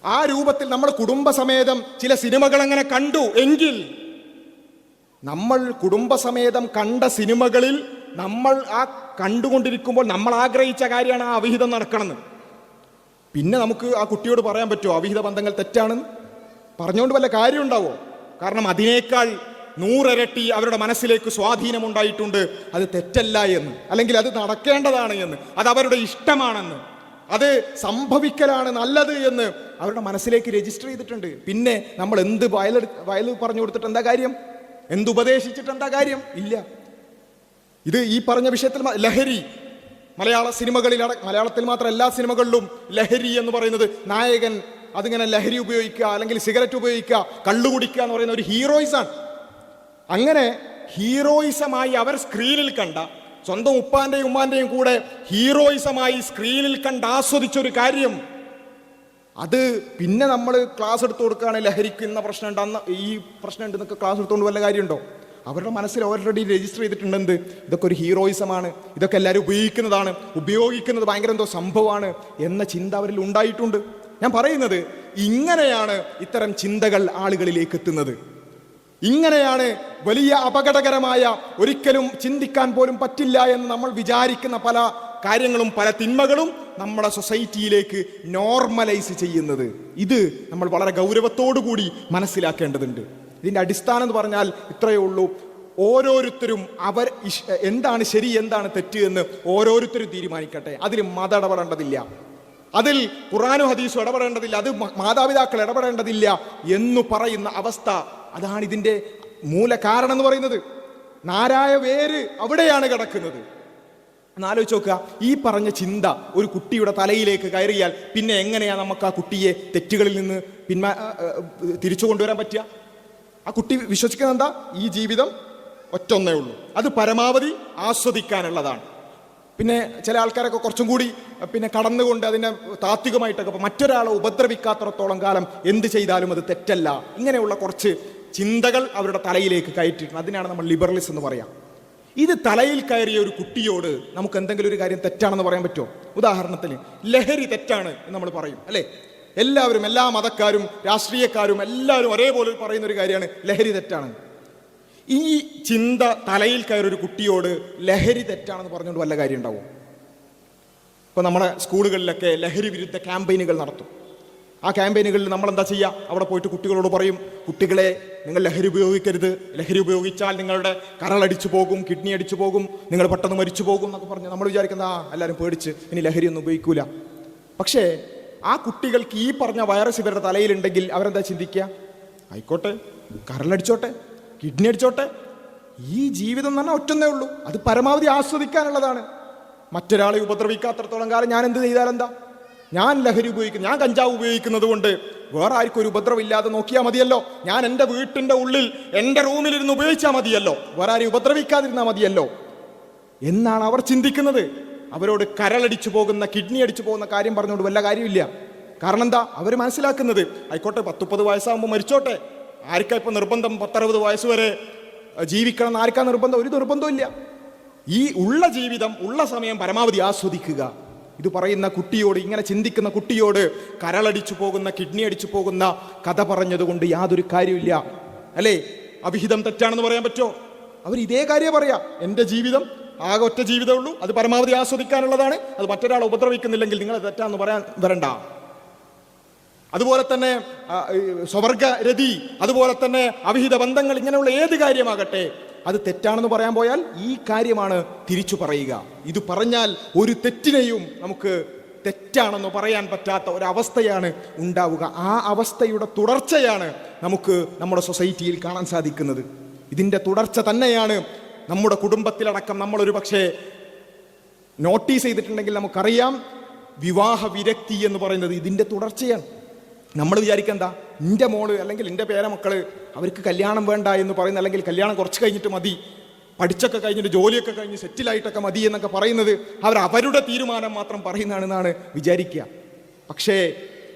ആ രൂപത്തിൽ നമ്മൾ കുടുംബസമേതം ചില സിനിമകൾ അങ്ങനെ കണ്ടു എങ്കിൽ, നമ്മൾ കുടുംബസമേതം കണ്ട സിനിമകളിൽ നമ്മൾ ആ കണ്ടുകൊണ്ടിരിക്കുമ്പോൾ നമ്മൾ ആഗ്രഹിച്ച കാര്യമാണ് ആ അവിഹിതം നടക്കണമെന്ന്. പിന്നെ നമുക്ക് ആ കുട്ടിയോട് പറയാൻ പറ്റുമോ അവിഹിത ബന്ധങ്ങൾ തെറ്റാണെന്ന്? പറഞ്ഞുകൊണ്ട് വല്ല കാര്യം ഉണ്ടാവോ? കാരണം അതിനേക്കാൾ 100 ഇരട്ടി അവരുടെ മനസ്സിലേക്ക് സ്വാധീനമുണ്ടായിട്ടുണ്ട് അത് തെറ്റല്ല എന്ന്, അല്ലെങ്കിൽ അത് നടക്കേണ്ടതാണ് എന്ന്, അത് അവരുടെ ഇഷ്ടമാണെന്ന്, അത് സംഭവിക്കലാണ് നല്ലത് എന്ന് അവരുടെ മനസ്സിലേക്ക് രജിസ്റ്റർ ചെയ്തിട്ടുണ്ട്. പിന്നെ നമ്മൾ എന്ത് വയൽ പറഞ്ഞു കൊടുത്തിട്ട് എന്താ കാര്യം? എന്തുപദേശിച്ചിട്ട് എന്താ കാര്യം? ഇല്ല. ഇത് ഈ പറഞ്ഞ വിഷയത്തിൽ ലഹരി, മലയാള സിനിമകളിൽ, മലയാളത്തിൽ മാത്രം എല്ലാ സിനിമകളിലും ലഹരി എന്ന് പറയുന്നത് നായകൻ അതിങ്ങനെ ലഹരി ഉപയോഗിക്കുക, അല്ലെങ്കിൽ സിഗരറ്റ് ഉപയോഗിക്കുക, കള്ളു കുടിക്കുക എന്ന് പറയുന്ന ഒരു ഹീറോയിസാണ്. അങ്ങനെ ഹീറോയിസമായി അവർ സ്ക്രീനിൽ കണ്ട, സ്വന്തം ഉപ്പാന്റെയും ഉമ്മാന്റെയും കൂടെ ഹീറോയിസമായി സ്ക്രീനിൽ കണ്ട് ആസ്വദിച്ചൊരു കാര്യം, അത് പിന്നെ നമ്മൾ ക്ലാസ് എടുത്തു കൊടുക്കുകയാണ് ലഹരിക്ക് ഇന്ന പ്രശ്നമുണ്ട്, അന്ന് ഈ പ്രശ്നമുണ്ട് എന്നൊക്കെ ക്ലാസ് എടുത്തുകൊണ്ട് വല്ല കാര്യമുണ്ടോ? അവരുടെ മനസ്സിൽ ഓൾറെഡി രജിസ്റ്റർ ചെയ്തിട്ടുണ്ടെന്ത്? ഇതൊക്കെ ഒരു ഹീറോയിസമാണ്, ഇതൊക്കെ എല്ലാവരും ഉപയോഗിക്കുന്നതാണ്, ഉപയോഗിക്കുന്നത് ഭയങ്കര എന്തോ സംഭവമാണ് എന്ന ചിന്ത അവരിൽ ഉണ്ടായിട്ടുണ്ട്. ഞാൻ പറയുന്നത് ഇങ്ങനെയാണ് ഇത്തരം ചിന്തകൾ ആളുകളിലേക്ക് എത്തുന്നത്. ഇങ്ങനെയാണ് വലിയ അപകടകരമായ, ഒരിക്കലും ചിന്തിക്കാൻ പോലും പറ്റില്ല എന്ന് നമ്മൾ വിചാരിക്കുന്ന പല കാര്യങ്ങളും, പല തിന്മകളും നമ്മുടെ സൊസൈറ്റിയിലേക്ക് നോർമലൈസ് ചെയ്യുന്നത്. ഇത് നമ്മൾ വളരെ ഗൗരവത്തോടു കൂടി മനസ്സിലാക്കേണ്ടതുണ്ട്. ഇതിൻ്റെ അടിസ്ഥാനം എന്ന് പറഞ്ഞാൽ ഇത്രയേ ഉള്ളൂ. ഓരോരുത്തരും എന്താണ് ശരി എന്താണ് തെറ്റ് എന്ന് ഓരോരുത്തരും തീരുമാനിക്കട്ടെ. അതിൽ മതം ഇടപെടേണ്ടതില്ല, അതിൽ ഖുർആനും ഹദീസും ഇടപെടേണ്ടതില്ല, അത് മാതാപിതാക്കൾ ഇടപെടേണ്ടതില്ല എന്ന് പറയുന്ന അവസ്ഥ, അതാണ് ഇതിൻ്റെ മൂല കാരണം എന്ന് പറയുന്നത്. നാരായ വേര് അവിടെയാണ് കിടക്കുന്നത്. എന്നാലോചിച്ച് നോക്കുക, ഈ പറഞ്ഞ ചിന്ത ഒരു കുട്ടിയുടെ തലയിലേക്ക് കയറിയാൽ പിന്നെ എങ്ങനെയാണ് നമുക്ക് ആ കുട്ടിയെ തെറ്റുകളിൽ നിന്ന് തിരിച്ചു കൊണ്ടുവരാൻ പറ്റുക? ആ കുട്ടി വിശ്വസിക്കുന്നത് എന്താ? ഈ ജീവിതം ഒറ്റൊന്നേ ഉള്ളൂ, അത് പരമാവധി ആസ്വദിക്കാനുള്ളതാണ്. പിന്നെ ചില ആൾക്കാരൊക്കെ കുറച്ചും കൂടി പിന്നെ കടന്നുകൊണ്ട് അതിനെ താത്വികമായിട്ടൊക്കെ മറ്റൊരാളെ ഉപദ്രവിക്കാത്തിടത്തോളം കാലം എന്ത് ചെയ്താലും അത് തെറ്റല്ല, ഇങ്ങനെയുള്ള കുറച്ച് ചിന്തകൾ അവരുടെ തലയിലേക്ക് കയറ്റിയിട്ടുണ്ട്. അതിനാണ് നമ്മൾ ലിബറലിസം എന്ന് പറയാം. ഇത് തലയിൽ കയറിയ ഒരു കുട്ടിയോട് നമുക്ക് എന്തെങ്കിലും ഒരു കാര്യം തെറ്റാണെന്ന് പറയാൻ പറ്റുമോ? ഉദാഹരണത്തിന് ലഹരി തെറ്റാണ് എന്ന് നമ്മൾ പറയും അല്ലേ? എല്ലാവരും, എല്ലാ മതക്കാരും രാഷ്ട്രീയക്കാരും എല്ലാവരും ഒരേപോലെ പറയുന്ന ഒരു കാര്യമാണ് ലഹരി തെറ്റാണ്. ഈ ചിന്ത തലയിൽ കയറിയൊരു കുട്ടിയോട് ലഹരി തെറ്റാണെന്ന് പറഞ്ഞുകൊണ്ട് വല്ല കാര്യം ഉണ്ടാവും? ഇപ്പോൾ നമ്മുടെ സ്കൂളുകളിലൊക്കെ ലഹരി വിരുദ്ധ ക്യാമ്പയിനുകൾ നടത്തും. ആ ക്യാമ്പയിനുകളിൽ നമ്മൾ എന്താ ചെയ്യുക? അവിടെ പോയിട്ട് കുട്ടികളോട് പറയും, കുട്ടികളെ നിങ്ങൾ ലഹരി ഉപയോഗിക്കരുത്, ലഹരി ഉപയോഗിച്ചാൽ നിങ്ങളുടെ കരളടിച്ചു പോകും, കിഡ്നി അടിച്ചു പോകും, നിങ്ങൾ പെട്ടെന്ന് മരിച്ചു പോകും എന്നൊക്കെ പറഞ്ഞ് നമ്മൾ വിചാരിക്കുന്ന എല്ലാവരും പേടിച്ച് ഇനി ലഹരി ഒന്നും ഉപയോഗിക്കൂല. പക്ഷേ ആ കുട്ടികൾക്ക് ഈ പറഞ്ഞ വൈറസ് ഇവരുടെ തലയിലുണ്ടെങ്കിൽ അവരെന്താ ചിന്തിക്കുക? ആയിക്കോട്ടെ, കരളടിച്ചോട്ടെ, കിഡ്നി അടിച്ചോട്ടെ, ഈ ജീവിതം എന്ന് പറഞ്ഞാൽ ഒറ്റന്നേ ഉള്ളൂ, അത് പരമാവധി ആസ്വദിക്കാനുള്ളതാണ്. മറ്റൊരാളെ ഉപദ്രവിക്കാത്തിടത്തോളം കാലം ഞാൻ എന്ത് ചെയ്താലെന്താ? ഞാൻ ലഹരി ഉപയോഗിക്കുന്നു, ഞാൻ കഞ്ചാവ് ഉപയോഗിക്കുന്നത് കൊണ്ട് വേറെ ആർക്കും ഒരു ഉപദ്രവമില്ലാതെ നോക്കിയാൽ മതിയല്ലോ, ഞാൻ എൻ്റെ വീട്ടിൻ്റെ ഉള്ളിൽ എൻ്റെ റൂമിലിരുന്ന് ഉപയോഗിച്ചാൽ മതിയല്ലോ, വേറെ ആരെയും ഉപദ്രവിക്കാതിരുന്നാൽ മതിയല്ലോ എന്നാണ് അവർ ചിന്തിക്കുന്നത്. അവരോട് കരളടിച്ചു പോകുന്ന, കിഡ്നി അടിച്ചു പോകുന്ന കാര്യം പറഞ്ഞുകൊണ്ട് വല്ല കാര്യമില്ല. കാരണം എന്താ? അവർ മനസ്സിലാക്കുന്നത് ആയിക്കോട്ടെ 10-30 വയസ്സാകുമ്പോൾ മരിച്ചോട്ടെ, ആർക്കാ ഇപ്പോൾ നിർബന്ധം 10-60 വയസ്സ് വരെ ജീവിക്കണം എന്ന്? ആർക്കാ നിർബന്ധം? ഒരു നിർബന്ധവും ഇല്ല. ഈ ഉള്ള ജീവിതം, ഉള്ള സമയം പരമാവധി ആസ്വദിക്കുക. ഇത് പറയുന്ന കുട്ടിയോട്, ഇങ്ങനെ ചിന്തിക്കുന്ന കുട്ടിയോട് കരളടിച്ചു പോകുന്ന, കിഡ്നി അടിച്ചു പോകുന്ന കഥ പറഞ്ഞതുകൊണ്ട് യാതൊരു കാര്യമില്ല അല്ലേ? അവിഹിതം തെറ്റാണെന്ന് പറയാൻ പറ്റുമോ? അവർ ഇതേ കാര്യം പറയാ, എൻ്റെ ജീവിതം ആകെ ഒറ്റ ജീവിതമേ ഉള്ളൂ, അത് പരമാവധി ആസ്വദിക്കാനുള്ളതാണ്, അത് മറ്റൊരാളെ ഉപദ്രവിക്കുന്നില്ലെങ്കിൽ നിങ്ങൾ തെറ്റാന്ന് പറയാൻ വരണ്ട. അതുപോലെ തന്നെ സ്വർഗരതി, അതുപോലെ തന്നെ അവിഹിത ബന്ധങ്ങൾ, ഇങ്ങനെയുള്ള ഏത് കാര്യമാകട്ടെ അത് തെറ്റാണെന്ന് പറയാൻ പോയാൽ ഈ കാര്യമാണ് തിരിച്ചു പറയുക. ഇത് പറഞ്ഞാൽ ഒരു തെറ്റിനെയും നമുക്ക് തെറ്റാണെന്ന് പറയാൻ പറ്റാത്ത ഒരവസ്ഥയാണ് ഉണ്ടാവുക. ആ അവസ്ഥയുടെ തുടർച്ചയാണ് നമുക്ക് നമ്മുടെ സൊസൈറ്റിയിൽ കാണാൻ സാധിക്കുന്നത്. ഇതിൻ്റെ തുടർച്ച തന്നെയാണ് നമ്മുടെ കുടുംബത്തിലടക്കം നമ്മളൊരു പക്ഷേ നോട്ടീസ് ചെയ്തിട്ടുണ്ടെങ്കിൽ നമുക്കറിയാം, വിവാഹ വിരക്തി എന്ന് പറയുന്നത് ഇതിൻ്റെ തുടർച്ചയാണ്. നമ്മൾ വിചാരിക്കുക എന്താ, എൻ്റെ മോള് അല്ലെങ്കിൽ എൻ്റെ പേരമക്കള് അവർക്ക് കല്യാണം വേണ്ട എന്ന് പറയുന്ന, അല്ലെങ്കിൽ കല്യാണം കുറച്ച് കഴിഞ്ഞിട്ട് മതി, പഠിച്ചൊക്കെ കഴിഞ്ഞിട്ട് ജോലിയൊക്കെ കഴിഞ്ഞ് സെറ്റിലായിട്ടൊക്കെ മതി എന്നൊക്കെ പറയുന്നത് അവരുടെ തീരുമാനം മാത്രം പറയുന്നതാണെന്നാണ് വിചാരിക്കുക. പക്ഷേ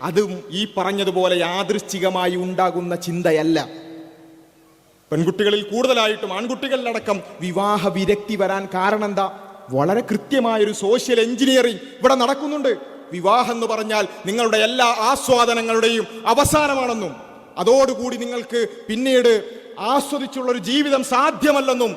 അതും ഈ പറഞ്ഞതുപോലെ യാദൃശ്ചികമായി ഉണ്ടാകുന്ന ചിന്തയല്ല. പെൺകുട്ടികളിൽ കൂടുതലായിട്ടും ആൺകുട്ടികളിലടക്കം വിവാഹ വിരക്തി വരാൻ കാരണം എന്താ? വളരെ കൃത്യമായൊരു സോഷ്യൽ എഞ്ചിനീയറിംഗ് ഇവിടെ നടക്കുന്നുണ്ട്. വിവാഹം എന്ന് പറഞ്ഞാൽ നിങ്ങളുടെ എല്ലാ ആസ്വാദനങ്ങളുടെയും അവസാനമാണെന്നും അതോടുകൂടി നിങ്ങൾക്ക് പിന്നീട് ആസ്വദിച്ചുള്ളൊരു ജീവിതം സാധ്യമല്ലെന്നും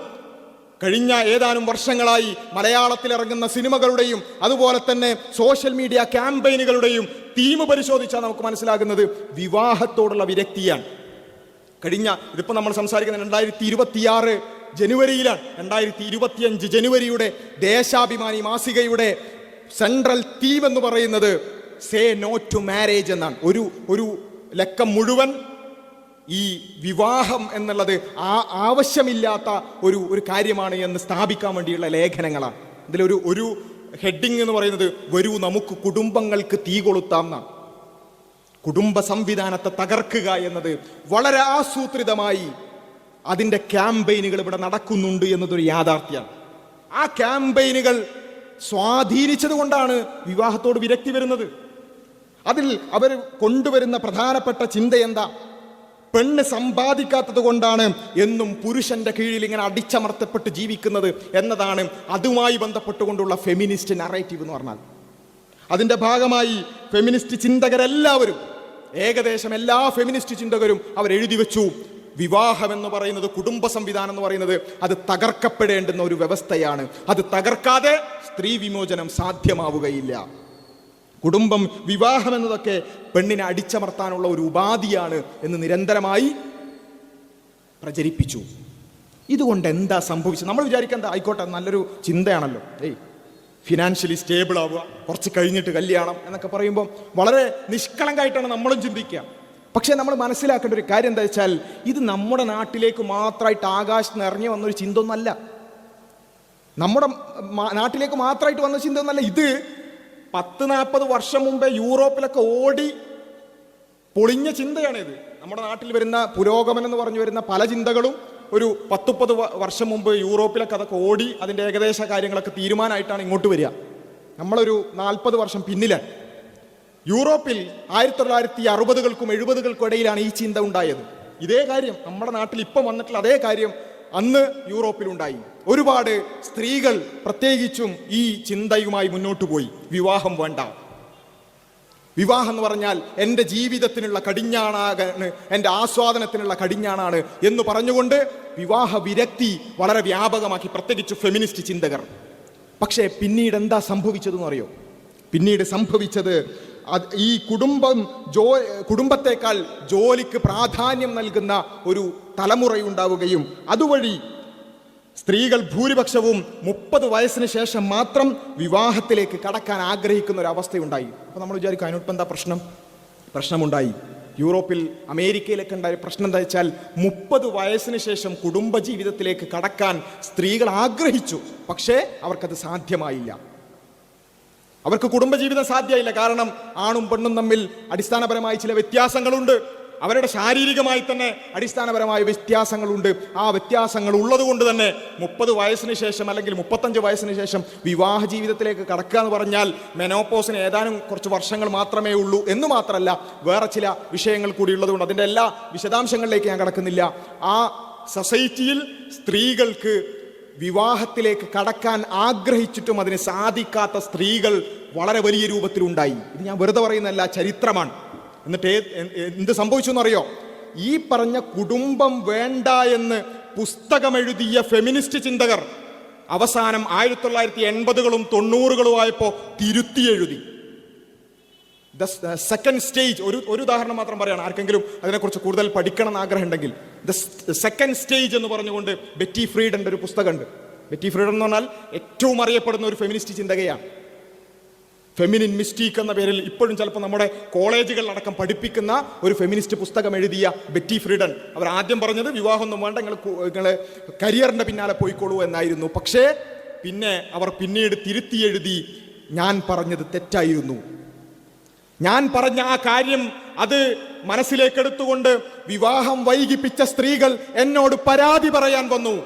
കഴിഞ്ഞ ഏതാനും വർഷങ്ങളായി മലയാളത്തിൽ ഇറങ്ങുന്ന സിനിമകളുടെയും അതുപോലെ തന്നെ സോഷ്യൽ മീഡിയ ക്യാമ്പയിനുകളുടെയും തീം പരിശോധിച്ചാൽ നമുക്ക് മനസ്സിലാകുന്നത് വിവാഹത്തോടുള്ള വിരക്തിയാണ്. ഇതിപ്പോൾ നമ്മൾ സംസാരിക്കുന്നത് 2026 ജനുവരിയിലാണ്. 2025 ജനുവരിയുടെ ദേശാഭിമാനി മാസികയുടെ സെൻട്രൽ തീം എന്ന് പറയുന്നത് സേ നോ ടു മാരേജ് എന്നാണ്. ഒരു ലക്കം മുഴുവൻ ഈ വിവാഹം എന്നുള്ളത് ആവശ്യമില്ലാത്ത ഒരു കാര്യമാണ് എന്ന് സ്ഥാപിക്കാൻ വേണ്ടിയുള്ള ലേഖനങ്ങളാണ്. ഇതിലൊരു ഹെഡിങ് എന്ന് പറയുന്നത് വരൂ നമുക്ക് കുടുംബങ്ങൾക്ക് തീ കൊളുത്താം എന്നാണ്. കുടുംബ സംവിധാനത്തെ തകർക്കുക എന്നത് വളരെ ആസൂത്രിതമായി അതിൻ്റെ ക്യാമ്പയിനുകൾ ഇവിടെ നടക്കുന്നുണ്ട് എന്നതൊരു യാഥാർത്ഥ്യമാണ്. ആ ക്യാമ്പയിനുകൾ സ്വാധീനിച്ചത് കൊണ്ടാണ് വിവാഹത്തോട് വിരക്തി വരുന്നത്. അതിൽ അവർ കൊണ്ടുവരുന്ന പ്രധാനപ്പെട്ട ചിന്ത എന്താ? പെണ്ണ് സമ്പാദിക്കാത്തത് കൊണ്ടാണ് എന്നും പുരുഷന്റെ കീഴിൽ ഇങ്ങനെ അടിച്ചമർത്തപ്പെട്ട് ജീവിക്കുന്നത് എന്നതാണ് അതുമായി ബന്ധപ്പെട്ടുകൊണ്ടുള്ള ഫെമിനിസ്റ്റ് നറേറ്റീവ് എന്ന് പറഞ്ഞാൽ. അതിൻ്റെ ഭാഗമായി ഫെമിനിസ്റ്റ് ചിന്തകരെല്ലാവരും, ഏകദേശം എല്ലാ ഫെമിനിസ്റ്റ് ചിന്തകരും അവരെഴുതി വെച്ചു, വിവാഹം എന്ന് പറയുന്നത്, കുടുംബ സംവിധാനം എന്ന് പറയുന്നത് അത് തകർക്കപ്പെടേണ്ടുന്ന ഒരു വ്യവസ്ഥയാണ്. അത് തകർക്കാതെ സ്ത്രീ വിമോചനം സാധ്യമാവുകയില്ല. കുടുംബം, വിവാഹം എന്നതൊക്കെ പെണ്ണിനെ അടിച്ചമർത്താനുള്ള ഒരു ഉപാധിയാണ് എന്ന് നിരന്തരമായി പ്രചരിപ്പിച്ചു. ഇതുകൊണ്ട് എന്താ സംഭവിച്ചത്? നമ്മൾ വിചാരിക്കുക എന്താ, ആയിക്കോട്ടെ നല്ലൊരു ചിന്തയാണല്ലോ, ഫിനാൻഷ്യലി സ്റ്റേബിൾ ആവുക, കുറച്ച് കഴിഞ്ഞിട്ട് കല്യാണം എന്നൊക്കെ പറയുമ്പോൾ വളരെ നിഷ്കളങ്കായിട്ടാണ് നമ്മളും ചിന്തിക്കുക. പക്ഷേ നമ്മൾ മനസ്സിലാക്കേണ്ട ഒരു കാര്യം എന്താ വെച്ചാൽ, ഇത് നമ്മുടെ നാട്ടിലേക്ക് മാത്രമായിട്ട് ആകാശത്ത് നിറഞ്ഞു വന്നൊരു ചിന്ത ഒന്നല്ല. നമ്മുടെ നാട്ടിലേക്ക് മാത്രമായിട്ട് വന്ന ചിന്ത ഒന്നല്ല. ഇത് 10-40 വർഷം മുമ്പേ യൂറോപ്പിലൊക്കെ ഓടി പൊളിഞ്ഞ ചിന്തയാണിത്. നമ്മുടെ നാട്ടിൽ വരുന്ന പുരോഗമനം എന്ന് പറഞ്ഞു വരുന്ന പല ചിന്തകളും ഒരു 10-30 വർഷം മുമ്പ് യൂറോപ്പിലൊക്കെ അതൊക്കെ ഓടി അതിൻ്റെ ഏകദേശ കാര്യങ്ങളൊക്കെ തീരുമാനമായിട്ടാണ് ഇങ്ങോട്ട് വരിക. നമ്മളൊരു 40 വർഷം പിന്നിലാണ്. യൂറോപ്പിൽ 1960-കൾക്കും 70-കൾക്കും ഇടയിലാണ് ഈ ചിന്ത ഉണ്ടായത്. ഇതേ കാര്യം നമ്മുടെ നാട്ടിൽ ഇപ്പം വന്നിട്ടുള്ള അതേ കാര്യം അന്ന് യൂറോപ്പിലുണ്ടായി. ഒരുപാട് സ്ത്രീകൾ പ്രത്യേകിച്ചും ഈ ചിന്തയുമായി മുന്നോട്ട് പോയി. വിവാഹം വേണ്ട, വിവാഹം എന്ന് പറഞ്ഞാൽ എൻ്റെ ജീവിതത്തിനുള്ള കടിഞ്ഞാണാണ്, എൻ്റെ ആസ്വാദനത്തിനുള്ള കടിഞ്ഞാണാണ് എന്ന് പറഞ്ഞുകൊണ്ട് വിവാഹ വിരക്തി വളരെ വ്യാപകമാക്കി, പ്രത്യേകിച്ച് ഫെമിനിസ്റ്റ് ചിന്തകർ. പക്ഷേ പിന്നീട് എന്താ സംഭവിച്ചതെന്ന് അറിയോ? പിന്നീട് സംഭവിച്ചത് ഈ കുടുംബത്തെക്കാൾ ജോലിക്ക് പ്രാധാന്യം നൽകുന്ന ഒരു തലമുറയുണ്ടാവുകയും അതുവഴി സ്ത്രീകൾ ഭൂരിപക്ഷവും 30 വയസ്സിന് ശേഷം മാത്രം വിവാഹത്തിലേക്ക് കടക്കാൻ ആഗ്രഹിക്കുന്ന ഒരു അവസ്ഥയുണ്ടായി. അപ്പോൾ നമ്മൾ വിചാരിക്കും അതിനൊപ്പം എന്താ പ്രശ്നമുണ്ടായി. യൂറോപ്പിൽ അമേരിക്കയിലൊക്കെ ഉണ്ടായ പ്രശ്നം എന്താ വെച്ചാൽ 30 വയസ്സിന് ശേഷം കുടുംബജീവിതത്തിലേക്ക് കടക്കാൻ സ്ത്രീകൾ ആഗ്രഹിച്ചു, പക്ഷേ അവർക്കത് സാധ്യമായില്ല. അവർക്ക് കുടുംബജീവിതം സാധ്യമായില്ല. കാരണം ആണും പെണ്ണും തമ്മിൽ അടിസ്ഥാനപരമായി ചില വ്യത്യാസങ്ങളുണ്ട്. അവരുടെ ശാരീരികമായി തന്നെ അടിസ്ഥാനപരമായ വ്യത്യാസങ്ങളുണ്ട്. ആ വ്യത്യാസങ്ങൾ ഉള്ളതുകൊണ്ട് തന്നെ 30 വയസ്സിന് ശേഷം അല്ലെങ്കിൽ 35 വയസ്സിന് ശേഷം വിവാഹ ജീവിതത്തിലേക്ക് കടക്കുക എന്ന് പറഞ്ഞാൽ മെനോപോസിന് ഏതാനും കുറച്ച് വർഷങ്ങൾ മാത്രമേ ഉള്ളൂ എന്ന് മാത്രമല്ല, വേറെ ചില വിഷയങ്ങൾ കൂടി ഉള്ളതുകൊണ്ട് അതിൻ്റെ എല്ലാ വിശദാംശങ്ങളിലേക്ക് ഞാൻ കടക്കുന്നില്ല. ആ സൊസൈറ്റിയിൽ സ്ത്രീകൾക്ക് വിവാഹത്തിലേക്ക് കടക്കാൻ ആഗ്രഹിച്ചിട്ടും അതിന് സാധിക്കാത്ത സ്ത്രീകൾ വളരെ വലിയ രൂപത്തിലുണ്ടായി. ഇത് ഞാൻ വെറുതെ പറയുന്നതല്ല, ചരിത്രമാണ്. എന്നിട്ട് എന്ത് സംഭവിച്ചു എന്നറിയോ? ഈ പറഞ്ഞ കുടുംബം വേണ്ട എന്ന് പുസ്തകമെഴുതിയ ഫെമിനിസ്റ്റ് ചിന്തകർ അവസാനം 1980-കളും 90-കളും ആയപ്പോൾ തിരുത്തി എഴുതി. സെക്കൻഡ് സ്റ്റേജ്, ഒരു ഉദാഹരണം മാത്രം പറയാണ്, ആർക്കെങ്കിലും അതിനെക്കുറിച്ച് കൂടുതൽ പഠിക്കണം എന്ന് ആഗ്രഹം ഉണ്ടെങ്കിൽ. സെക്കൻഡ് സ്റ്റേജ് എന്ന് പറഞ്ഞുകൊണ്ട് ബെറ്റി ഫ്രീഡന്റെ ഒരു പുസ്തകമുണ്ട്. ബെറ്റി ഫ്രീഡൻ എന്ന് പറഞ്ഞാൽ ഏറ്റവും അറിയപ്പെടുന്ന ഒരു ഫെമിനിസ്റ്റ് ചിന്തകയാണ്. ഫെമിനിൻ മിസ്റ്റീക്ക് എന്ന പേരിൽ ഇപ്പോഴും ചിലപ്പോൾ നമ്മുടെ കോളേജുകളിലടക്കം പഠിപ്പിക്കുന്ന ഒരു ഫെമിനിസ്റ്റ് പുസ്തകം എഴുതിയ ബെറ്റി ഫ്രീഡൻ. അവർ ആദ്യം പറഞ്ഞത് വിവാഹമൊന്നും വേണ്ട, നിങ്ങൾ കരിയറിന്റെ പിന്നാലെ പോയിക്കോളൂ എന്നായിരുന്നു. പക്ഷേ പിന്നെ അവർ പിന്നീട് തിരുത്തി എഴുതി, ഞാൻ പറഞ്ഞത് തെറ്റായിരുന്നു, ഞാൻ പറഞ്ഞ ആ കാര്യം അത് മനസ്സിലേക്കെടുത്തുകൊണ്ട് വിവാഹം വൈകിപ്പിച്ച സ്ത്രീകൾ എന്നോട് പരാതി പറയാൻ വന്നു.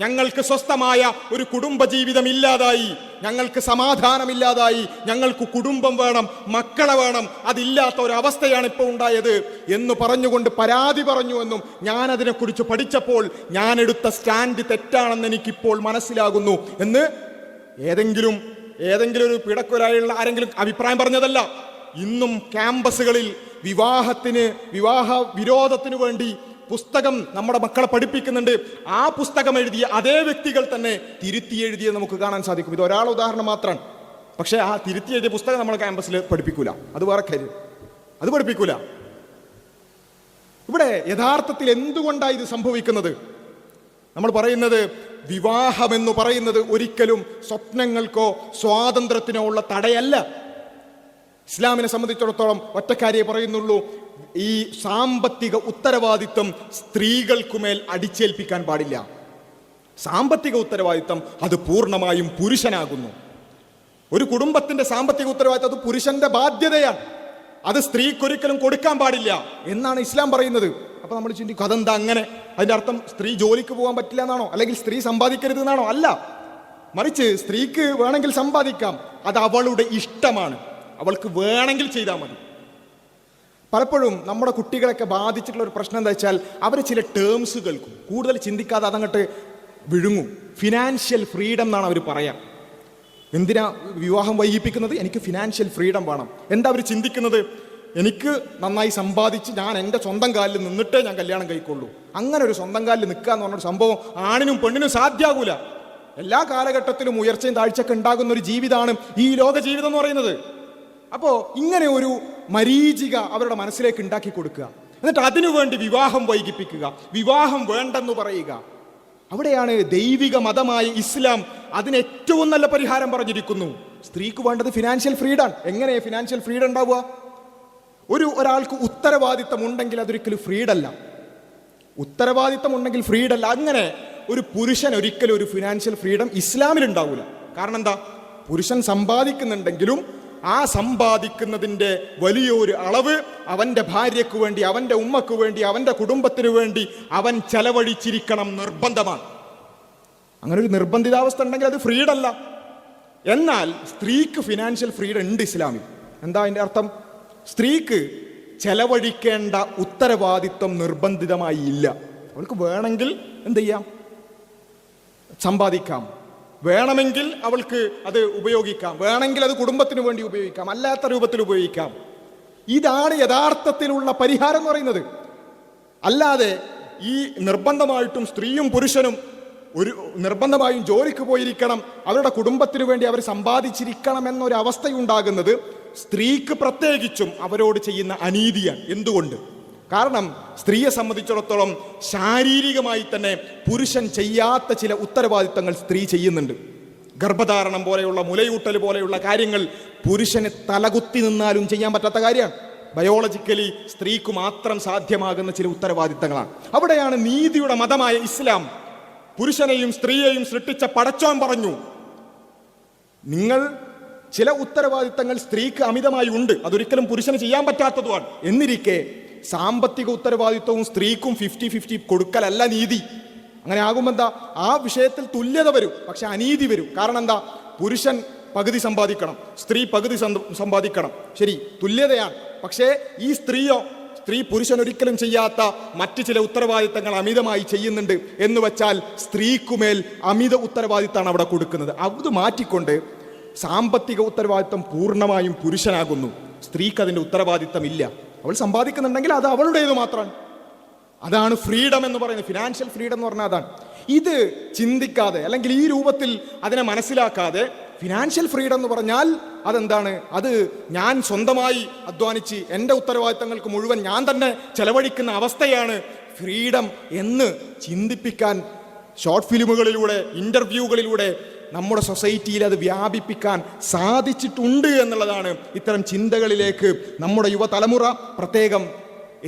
ഞങ്ങൾക്ക് സ്വസ്ഥമായ ഒരു കുടുംബജീവിതം ഇല്ലാതായി, ഞങ്ങൾക്ക് സമാധാനമില്ലാതായി, ഞങ്ങൾക്ക് കുടുംബം വേണം, മക്കളെ വേണം, അതില്ലാത്ത ഒരവസ്ഥയാണ് ഇപ്പോൾ ഉണ്ടായത് എന്ന് പറഞ്ഞുകൊണ്ട് പരാതി പറഞ്ഞു എന്നും ഞാൻ അതിനെക്കുറിച്ച് പഠിച്ചപ്പോൾ ഞാൻ എടുത്ത സ്റ്റാൻഡ് തെറ്റാണെന്ന് എനിക്കിപ്പോൾ മനസ്സിലാകുന്നു എന്ന് ഏതെങ്കിലും ഒരു പിടക്കുരായുള്ള ആരെങ്കിലും അഭിപ്രായം പറഞ്ഞതല്ല. ഇന്നും ക്യാമ്പസുകളിൽ വിവാഹ വിരോധത്തിന് വേണ്ടി പുസ്തകം നമ്മുടെ മക്കളെ പഠിപ്പിക്കുന്നുണ്ട്. ആ പുസ്തകം എഴുതിയ അതേ വ്യക്തികൾ തന്നെ തിരുത്തി എഴുതിയത് നമുക്ക് കാണാൻ സാധിക്കും. ഇത് ഒരാൾ ഉദാഹരണം മാത്രമാണ്. പക്ഷേ ആ തിരുത്തി എഴുതിയ പുസ്തകം നമ്മൾ ക്യാമ്പസിൽ പഠിപ്പിക്കൂല, അത് വേറെ കാര്യം, അത് പഠിപ്പിക്കൂല. ഇവിടെ യഥാർത്ഥത്തിൽ എന്തുകൊണ്ടാണ് ഇത് സംഭവിക്കുന്നത്? നമ്മൾ പറയുന്നത് വിവാഹമെന്ന് പറയുന്നത് ഒരിക്കലും സ്വപ്നങ്ങൾക്കോ സ്വാതന്ത്ര്യത്തിനോ ഉള്ള തടയല്ല. ഇസ്ലാമിനെ സംബന്ധിച്ചിടത്തോളം ഒറ്റക്കാരിയെ പറയുന്നുള്ളൂ, ഈ സാമ്പത്തിക ഉത്തരവാദിത്വം സ്ത്രീകൾക്കുമേൽ അടിച്ചേൽപ്പിക്കാൻ പാടില്ല. സാമ്പത്തിക ഉത്തരവാദിത്വം അത് പൂർണ്ണമായും പുരുഷനാകുന്നു. ഒരു കുടുംബത്തിന്റെ സാമ്പത്തിക ഉത്തരവാദിത്വം അത് പുരുഷന്റെ ബാധ്യതയാണ്, അത് സ്ത്രീക്കൊരിക്കലും കൊടുക്കാൻ പാടില്ല എന്നാണ് ഇസ്ലാം പറയുന്നത്. അപ്പൊ നമ്മൾ ചിന്തിക്കും അതെന്താ അങ്ങനെ? അതിന്റെ അർത്ഥം സ്ത്രീ ജോലിക്ക് പോകാൻ പറ്റില്ല എന്നാണോ, അല്ലെങ്കിൽ സ്ത്രീ സമ്പാദിക്കരുത് എന്നാണോ? അല്ല, മറിച്ച് സ്ത്രീക്ക് വേണമെങ്കിൽ സമ്പാദിക്കാം, അത് അവളുടെ ഇഷ്ടമാണ്, അവൾക്ക് വേണമെങ്കിൽ ചെയ്താൽ മതി. പലപ്പോഴും നമ്മുടെ കുട്ടികളൊക്കെ ബാധിച്ചിട്ടുള്ള ഒരു പ്രശ്നം എന്താ വെച്ചാൽ അവർ ചില ടേംസ് കേൾക്കും, കൂടുതൽ ചിന്തിക്കാതെ അതങ്ങോട്ട് വിഴുങ്ങും. ഫിനാൻഷ്യൽ ഫ്രീഡം എന്നാണ് അവർ പറയാം. എന്തിനാ വിവാഹം വൈകിപ്പിക്കുന്നത്? എനിക്ക് ഫിനാൻഷ്യൽ ഫ്രീഡം വേണം. എന്താ അവർ ചിന്തിക്കുന്നത്? എനിക്ക് നന്നായി സമ്പാദിച്ച് ഞാൻ എൻ്റെ സ്വന്തം കാലിൽ നിന്നിട്ടേ ഞാൻ കല്യാണം കഴിക്കുള്ളൂ. അങ്ങനെ ഒരു സ്വന്തം കാലിൽ നിൽക്കുക എന്ന് പറഞ്ഞൊരു സംഭവം ആണിനും പെണ്ണിനും സാധ്യമാകൂല. എല്ലാ കാലഘട്ടത്തിലും ഉയർച്ചയും താഴ്ചയൊക്കെ ഉണ്ടാകുന്ന ഒരു ജീവിതമാണ് ഈ ലോക ജീവിതം എന്ന് പറയുന്നത്. അപ്പോൾ ഇങ്ങനെ ഒരു മരീചിക അവരുടെ മനസ്സിലേക്ക് ഉണ്ടാക്കി കൊടുക്കുക, എന്നിട്ട് അതിനുവേണ്ടി വിവാഹം വൈകിപ്പിക്കുക, വിവാഹം വേണ്ടെന്ന് പറയുക. അവിടെയാണ് ദൈവിക മതമായ ഇസ്ലാം അതിന് ഏറ്റവും നല്ല പരിഹാരം പറഞ്ഞിരിക്കുന്നു. സ്ത്രീക്ക് വേണ്ടത് ഫിനാൻഷ്യൽ ഫ്രീഡം. എങ്ങനെ ഫിനാൻഷ്യൽ ഫ്രീഡം ഉണ്ടാവുക? ഒരാൾക്ക് ഉത്തരവാദിത്തം ഉണ്ടെങ്കിൽ അതൊരിക്കലും ഫ്രീഡല്ല. ഉത്തരവാദിത്തം ഉണ്ടെങ്കിൽ ഫ്രീഡല്ല. അങ്ങനെ ഒരു പുരുഷൻ ഒരിക്കലും ഒരു ഫിനാൻഷ്യൽ ഫ്രീഡം ഇസ്ലാമിൽ ഉണ്ടാവില്ല. കാരണം എന്താ? പുരുഷൻ സമ്പാദിക്കുന്നുണ്ടെങ്കിലും ആ സമ്പാദിക്കുന്നതിൻ്റെ വലിയൊരു അളവ് അവൻ്റെ ഭാര്യയ്ക്ക് വേണ്ടി, അവൻ്റെ ഉമ്മക്ക് വേണ്ടി, അവൻ്റെ കുടുംബത്തിന് വേണ്ടി അവൻ ചെലവഴിച്ചിരിക്കണം, നിർബന്ധമാണ്. അങ്ങനെ ഒരു നിർബന്ധിതാവസ്ഥ ഉണ്ടെങ്കിൽ അത് ഫ്രീഡം അല്ല. എന്നാൽ സ്ത്രീക്ക് ഫിനാൻഷ്യൽ ഫ്രീഡം ഉണ്ട് ഇസ്ലാമിൽ. എന്താ അതിൻ്റെ അർത്ഥം? സ്ത്രീക്ക് ചെലവഴിക്കേണ്ട ഉത്തരവാദിത്വം നിർബന്ധിതമായി ഇല്ല. അവൾക്ക് വേണമെങ്കിൽ എന്ത് ചെയ്യാം? സമ്പാദിക്കാം. വേണമെങ്കിൽ അവൾക്ക് അത് ഉപയോഗിക്കാം. വേണമെങ്കിൽ അത് കുടുംബത്തിന് വേണ്ടി ഉപയോഗിക്കാം, അല്ലാത്ത രൂപത്തിൽ ഉപയോഗിക്കാം. ഇതാണ് യഥാർത്ഥത്തിലുള്ള പരിഹാരം എന്ന് പറയുന്നത്. അല്ലാതെ ഈ നിർബന്ധമായിട്ടും സ്ത്രീയും പുരുഷനും നിർബന്ധമായും ജോലിക്ക് പോയിരിക്കണം, അവരുടെ കുടുംബത്തിന് വേണ്ടി അവർ സമ്പാദിച്ചിരിക്കണം എന്നൊരവസ്ഥയുണ്ടാകുന്നത് സ്ത്രീക്ക് പ്രത്യേകിച്ചും അവരോട് ചെയ്യുന്ന അനീതിയാണ്. എന്തുകൊണ്ട്? കാരണം സ്ത്രീയെ സംബന്ധിച്ചിടത്തോളം ശാരീരികമായി തന്നെ പുരുഷൻ ചെയ്യാത്ത ചില ഉത്തരവാദിത്തങ്ങൾ സ്ത്രീ ചെയ്യുന്നുണ്ട്. ഗർഭധാരണം പോലെയുള്ള, മുലയൂട്ടൽ പോലെയുള്ള കാര്യങ്ങൾ പുരുഷന് തലകുത്തി നിന്നാലും ചെയ്യാൻ പറ്റാത്ത കാര്യമാണ്. ബയോളജിക്കലി സ്ത്രീക്ക് മാത്രം സാധ്യമാകുന്ന ചില ഉത്തരവാദിത്തങ്ങളാണ്. അവിടെയാണ് നീതിയുടെ മതമായ ഇസ്ലാം പുരുഷനെയും സ്ത്രീയെയും സൃഷ്ടിച്ച പടച്ചോൻ പറഞ്ഞു, നിങ്ങൾ ചില ഉത്തരവാദിത്തങ്ങൾ സ്ത്രീക്ക് അമിതമായി ഉണ്ട്, അതൊരിക്കലും പുരുഷന് ചെയ്യാൻ പറ്റാത്തതുമാണ്. എന്നിരിക്കെ സാമ്പത്തിക ഉത്തരവാദിത്വവും സ്ത്രീക്കും 50-50 കൊടുക്കലല്ല നീതി. അങ്ങനെ ആകുമ്പോൾ എന്താ? ആ വിഷയത്തിൽ തുല്യത വരും, പക്ഷെ അനീതി വരും. കാരണം എന്താ? പുരുഷൻ പകുതി സമ്പാദിക്കണം, സ്ത്രീ പകുതി സമ്പാദിക്കണം. ശരി, തുല്യതയാണ്. പക്ഷേ ഈ സ്ത്രീ പുരുഷൻ ഒരിക്കലും ചെയ്യാത്ത മറ്റു ചില ഉത്തരവാദിത്തങ്ങൾ അമിതമായി ചെയ്യുന്നുണ്ട് എന്ന് വെച്ചാൽ സ്ത്രീക്കുമേൽ അമിത ഉത്തരവാദിത്തമാണ് അവിടെ കൊടുക്കുന്നത്. അത് മാറ്റിക്കൊണ്ട് സാമ്പത്തിക ഉത്തരവാദിത്തം പൂർണ്ണമായും പുരുഷനാകുന്നു, സ്ത്രീക്ക് അതിൻ്റെ ഉത്തരവാദിത്തം ഇല്ല. അവൾ സമ്പാദിക്കുന്നുണ്ടെങ്കിൽ അത് അവളുടേത് മാത്രമാണ്. അതാണ് ഫ്രീഡം എന്ന് പറയുന്നത്. ഫിനാൻഷ്യൽ ഫ്രീഡം എന്ന് പറഞ്ഞാൽ അതാണ്. ഇത് ചിന്തിക്കാതെ അല്ലെങ്കിൽ ഈ രൂപത്തിൽ അതിനെ മനസ്സിലാക്കാതെ ഫിനാൻഷ്യൽ ഫ്രീഡം എന്ന് പറഞ്ഞാൽ അതെന്താണ്? അത് ഞാൻ സ്വന്തമായി അധ്വാനിച്ച് എൻ്റെ ഉത്തരവാദിത്തങ്ങൾക്ക് മുഴുവൻ ഞാൻ തന്നെ ചെലവഴിക്കുന്ന അവസ്ഥയാണ് ഫ്രീഡം എന്ന് ചിന്തിപ്പിക്കാൻ ഷോർട്ട് ഫിലിമുകളിലൂടെ, ഇൻ്റർവ്യൂകളിലൂടെ നമ്മുടെ സൊസൈറ്റിയിൽ അത് വ്യാപിപ്പിക്കാൻ സാധിച്ചിട്ടുണ്ട് എന്നുള്ളതാണ് ഇത്തരം ചിന്തകളിലേക്ക് നമ്മുടെ യുവതലമുറ പ്രത്യേകം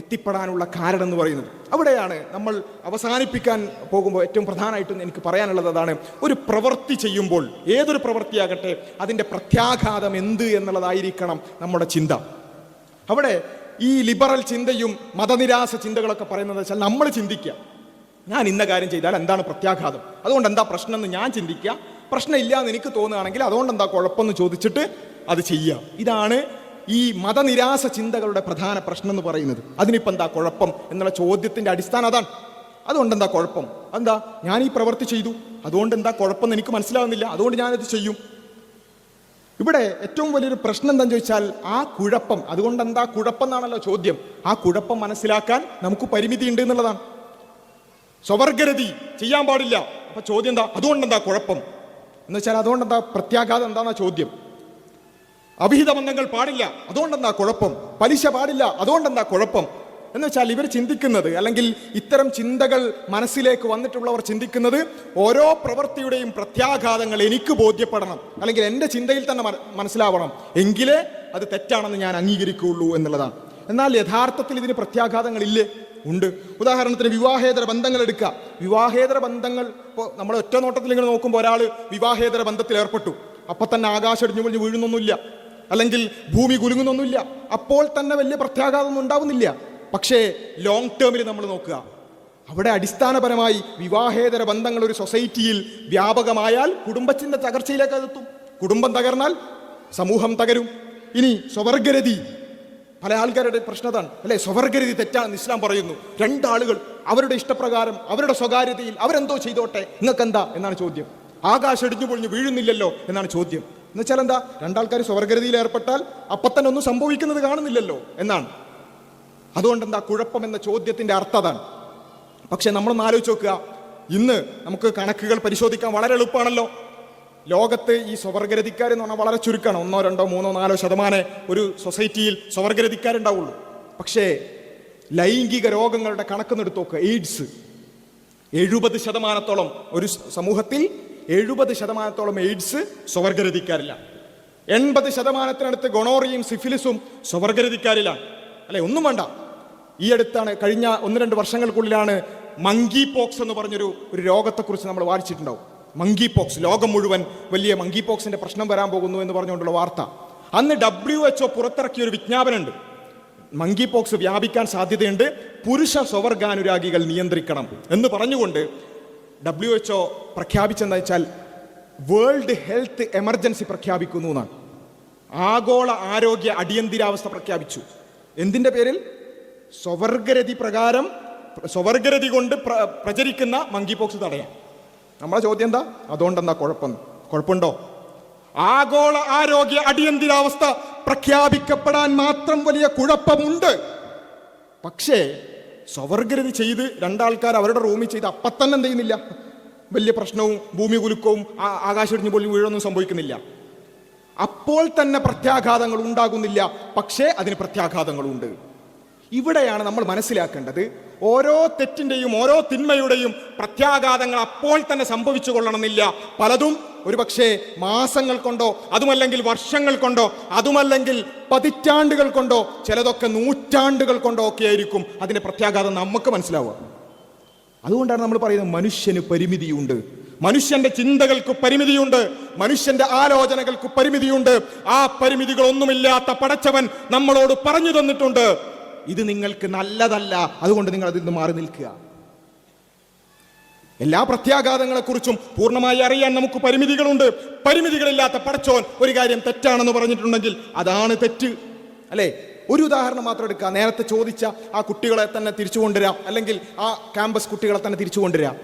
എത്തിപ്പെടാനുള്ള കാരണം എന്ന് പറയുന്നത്. അവിടെയാണ് നമ്മൾ അവസാനിപ്പിക്കാൻ പോകുമ്പോൾ ഏറ്റവും പ്രധാനമായിട്ടും എനിക്ക് പറയാനുള്ളത് അതാണ്. ഒരു പ്രവൃത്തി ചെയ്യുമ്പോൾ, ഏതൊരു പ്രവൃത്തിയാകട്ടെ, അതിൻ്റെ പ്രത്യാഘാതം എന്ത് എന്നുള്ളതായിരിക്കണം നമ്മുടെ ചിന്ത. അവിടെ ഈ ലിബറൽ ചിന്തയും മതനിരാശ ചിന്തകളൊക്കെ പറയുന്നത് വെച്ചാൽ നമ്മൾ ചിന്തിക്കുക, ഞാൻ ഇന്ന കാര്യം ചെയ്താൽ എന്താണ് പ്രത്യാഘാതം, അതുകൊണ്ട് എന്താ പ്രശ്നം എന്ന് ഞാൻ ചിന്തിക്കുക. പ്രശ്നമില്ല എന്ന് എനിക്ക് തോന്നുകയാണെങ്കിൽ അതുകൊണ്ട് എന്താ കുഴപ്പമെന്ന് ചോദിച്ചിട്ട് അത് ചെയ്യുക. ഇതാണ് ഈ മതനിരാശ ചിന്തകളുടെ പ്രധാന പ്രശ്നം എന്ന് പറയുന്നത്. അതിനിപ്പോൾ എന്താ കുഴപ്പം എന്നുള്ള ചോദ്യത്തിൻ്റെ അടിസ്ഥാനം അതാണ്. അതുകൊണ്ട് എന്താ കുഴപ്പം? എന്താ, ഞാൻ ഈ പ്രവൃത്തി ചെയ്തു, അതുകൊണ്ട് എന്താ കുഴപ്പമെന്ന് എനിക്ക് മനസ്സിലാവുന്നില്ല, അതുകൊണ്ട് ഞാനത് ചെയ്യും. ഇവിടെ ഏറ്റവും വലിയൊരു പ്രശ്നം എന്താണെന്ന് ചോദിച്ചാൽ ആ കുഴപ്പം, അതുകൊണ്ട് എന്താ കുഴപ്പം എന്നാണല്ലോ ചോദ്യം. ആ കുഴപ്പം മനസ്സിലാക്കാൻ നമുക്ക് പരിമിതി ഉണ്ട് എന്നുള്ളതാണ്. സ്വവർഗരതി ചെയ്യാൻ പാടില്ല. അപ്പൊ ചോദ്യം എന്താ? അതുകൊണ്ടെന്താ കുഴപ്പം എന്ന് വെച്ചാൽ അതുകൊണ്ടെന്താ പ്രത്യാഘാതം എന്താണെന്ന ചോദ്യം. അവിഹിത ബന്ധങ്ങൾ പാടില്ല, അതുകൊണ്ടെന്താ കുഴപ്പം? പലിശ പാടില്ല, അതുകൊണ്ടെന്താ കുഴപ്പം എന്ന് വെച്ചാൽ ഇവർ ചിന്തിക്കുന്നത്, അല്ലെങ്കിൽ ഇത്തരം ചിന്തകൾ മനസ്സിലേക്ക് വന്നിട്ടുള്ളവർ ചിന്തിക്കുന്നത്, ഓരോ പ്രവൃത്തിയുടെയും പ്രത്യാഘാതങ്ങൾ എനിക്ക് ബോധ്യപ്പെടണം, അല്ലെങ്കിൽ എൻ്റെ ചിന്തയിൽ തന്നെ മനസ്സിലാവണം, എങ്കിലേ അത് തെറ്റാണെന്ന് ഞാൻ അംഗീകരിക്കുകയുള്ളൂ എന്നുള്ളതാണ്. എന്നാൽ യഥാർത്ഥത്തിൽ ഇതിന് പ്രത്യാഘാതങ്ങളില്ലേ? ഉണ്ട്. ഉദാഹരണത്തിന് വിവാഹേതര ബന്ധങ്ങൾ എടുക്കുക. വിവാഹേതര ബന്ധങ്ങൾ ഇപ്പോൾ നമ്മൾ ഒറ്റ നോട്ടത്തിൽ ഇങ്ങനെ നോക്കുമ്പോൾ ഒരാൾ വിവാഹേതര ബന്ധത്തിൽ ഏർപ്പെട്ടു, അപ്പം തന്നെ ആകാശം ഇടിഞ്ഞു പൊളിഞ്ഞ് വീഴുന്നൊന്നുമില്ല, അല്ലെങ്കിൽ ഭൂമി കുലുങ്ങുന്നൊന്നുമില്ല, അപ്പോൾ തന്നെ വലിയ പ്രത്യാഘാതമൊന്നും ഉണ്ടാവുന്നില്ല. പക്ഷേ ലോങ് ടേമിൽ നമ്മൾ നോക്കുക, അവിടെ അടിസ്ഥാനപരമായി വിവാഹേതര ബന്ധങ്ങൾ ഒരു സൊസൈറ്റിയിൽ വ്യാപകമായാൽ കുടുംബത്തിൻ്റെ തകർച്ചയിലേക്ക് അതെത്തും. കുടുംബം തകർന്നാൽ സമൂഹം തകരും. ഇനി സ്വവർഗരതി, പല ആൾക്കാരുടെ പ്രശ്നതാണ് അല്ലേ? സ്വവർഗരതി തെറ്റാണെന്ന് ഇസ്ലാം പറയുന്നു. രണ്ടാളുകൾ അവരുടെ ഇഷ്ടപ്രകാരം അവരുടെ സ്വകാര്യതയിൽ അവരെന്തോ ചെയ്തോട്ടെ, നിങ്ങൾക്കെന്താ എന്നാണ് ചോദ്യം. ആകാശം ഇടിഞ്ഞു പൊളിഞ്ഞ് വീഴുന്നില്ലല്ലോ എന്നാണ് ചോദ്യം. എന്ന് വെച്ചാൽ എന്താ? രണ്ടാൾക്കാർ സ്വവർഗരതിയിൽ ഏർപ്പെട്ടാൽ അപ്പം തന്നെ ഒന്നും സംഭവിക്കുന്നത് കാണുന്നില്ലല്ലോ എന്നാണ്. അതുകൊണ്ട് എന്താ കുഴപ്പം എന്ന ചോദ്യത്തിൻ്റെ അർത്ഥം അതാണ്. പക്ഷെ നമ്മളൊന്ന് ആലോചിച്ച് നോക്കുക, ഇന്ന് നമുക്ക് കണക്കുകൾ പരിശോധിക്കാൻ വളരെ എളുപ്പമാണല്ലോ. ലോകത്ത് ഈ സ്വവർഗരതിക്കാരെന്ന് പറഞ്ഞാൽ വളരെ ചുരുക്കമാണ്. 1, 2, 3, 4% ഒരു സൊസൈറ്റിയിൽ സ്വവർഗരതിക്കാരുണ്ടാവുള്ളൂ. പക്ഷേ ലൈംഗിക രോഗങ്ങളുടെ കണക്കെന്നെടുത്ത് നോക്കുക. എയ്ഡ്സ് 70% ഒരു സമൂഹത്തിൽ 70% എയ്ഡ്സ് സ്വവർഗരതിക്കാരില്ല. 80% ഗൊണോറിയയും സിഫിലിസും സ്വവർഗരതിക്കാരിലാണ് അല്ലെ? ഒന്നും വേണ്ട. ഈ അടുത്താണ്, കഴിഞ്ഞ 1-2 വർഷങ്ങൾക്കുള്ളിലാണ് മങ്കി പോക്സ് എന്ന് പറഞ്ഞൊരു രോഗത്തെക്കുറിച്ച് നമ്മൾ വായിച്ചിട്ടുണ്ടാവും. മങ്കി പോക്സ്, ലോകം മുഴുവൻ വലിയ മങ്കി പോക്സിന്റെ പ്രശ്നം വരാൻ പോകുന്നു എന്ന് പറഞ്ഞുകൊണ്ടുള്ള വാർത്ത. അന്ന് WHO പുറത്തിറക്കിയ ഒരു വിജ്ഞാപനമുണ്ട്. മങ്കി പോക്സ് വ്യാപിക്കാൻ സാധ്യതയുണ്ട്, പുരുഷ സ്വവർഗാനുരാഗികൾ നിയന്ത്രിക്കണം എന്ന് പറഞ്ഞുകൊണ്ട് WHO പ്രഖ്യാപിച്ചെന്ന് വെച്ചാൽ വേൾഡ് ഹെൽത്ത് എമർജൻസി പ്രഖ്യാപിക്കുന്നു എന്നാണ്. ആഗോള ആരോഗ്യ അടിയന്തരാവസ്ഥ പ്രഖ്യാപിച്ചു. എന്തിൻ്റെ പേരിൽ? സ്വവർഗരതി കൊണ്ട് പ്രചരിക്കുന്ന മങ്കി പോക്സ് തടയാൻ. നമ്മളെ ചോദ്യം എന്താ? അതുകൊണ്ടെന്താ കുഴപ്പമുണ്ടോ? ആഗോള ആരോഗ്യ അടിയന്തരാവസ്ഥ പ്രഖ്യാപിക്കപ്പെടാൻ മാത്രം വലിയ കുഴപ്പമുണ്ട്. പക്ഷേ സ്വവർഗരതി ചെയ്ത് രണ്ടാൾക്കാർ അവരുടെ റൂമിൽ ചെയ്ത് അപ്പം തന്നെ എന്ത് ചെയ്യുന്നില്ല? വലിയ പ്രശ്നവും ഭൂമി കുലുക്കവും ആകാശിടിഞ്ഞ് പോലും വീഴൊന്നും സംഭവിക്കുന്നില്ല. അപ്പോൾ തന്നെ പ്രത്യാഘാതങ്ങൾ ഉണ്ടാകുന്നില്ല, പക്ഷേ അതിന് പ്രത്യാഘാതങ്ങളുണ്ട്. ഇവിടെയാണ് നമ്മൾ മനസ്സിലാക്കേണ്ടത്, ഓരോ തെറ്റിൻ്റെയും ഓരോ തിന്മയുടെയും പ്രത്യാഘാതങ്ങൾ അപ്പോൾ തന്നെ സംഭവിച്ചു കൊള്ളണമെന്നില്ല. പലതും ഒരുപക്ഷെ മാസങ്ങൾ കൊണ്ടോ, അതുമല്ലെങ്കിൽ വർഷങ്ങൾ കൊണ്ടോ, അതുമല്ലെങ്കിൽ പതിറ്റാണ്ടുകൾ കൊണ്ടോ, ചിലതൊക്കെ നൂറ്റാണ്ടുകൾ കൊണ്ടോ ഒക്കെ ആയിരിക്കും അതിൻ്റെ പ്രത്യാഘാതം നമുക്ക് മനസ്സിലാവുക. അതുകൊണ്ടാണ് നമ്മൾ പറയുന്നത് മനുഷ്യന് പരിമിതിയുണ്ട്, മനുഷ്യന്റെ ചിന്തകൾക്ക് പരിമിതിയുണ്ട്, മനുഷ്യന്റെ ആലോചനകൾക്ക് പരിമിതിയുണ്ട്. ആ പരിമിതികളൊന്നുമില്ലാത്ത പടച്ചവൻ നമ്മളോട് പറഞ്ഞു തന്നിട്ടുണ്ട്, ഇത് നിങ്ങൾക്ക് നല്ലതല്ല, അതുകൊണ്ട് നിങ്ങൾ അതിൽ നിന്ന് മാറി നിൽക്കുക. എല്ലാ പ്രത്യാഘാതങ്ങളെക്കുറിച്ചും പൂർണ്ണമായി അറിയാൻ നമുക്ക് പരിമിതികളുണ്ട്. പരിമിതികളില്ലാത്ത പടച്ചോൻ ഒരു കാര്യം തെറ്റാണെന്ന് പറഞ്ഞിട്ടുണ്ടെങ്കിൽ അതാണ് തെറ്റ്, അല്ലേ? ഒരു ഉദാഹരണം മാത്രം എടുക്കുക. നേരത്തെ ചോദിച്ച ആ കുട്ടികളെ തന്നെ തിരിച്ചു കൊണ്ടുവരാം, അല്ലെങ്കിൽ ആ ക്യാമ്പസ് കുട്ടികളെ തന്നെ തിരിച്ചു കൊണ്ടുവരാം.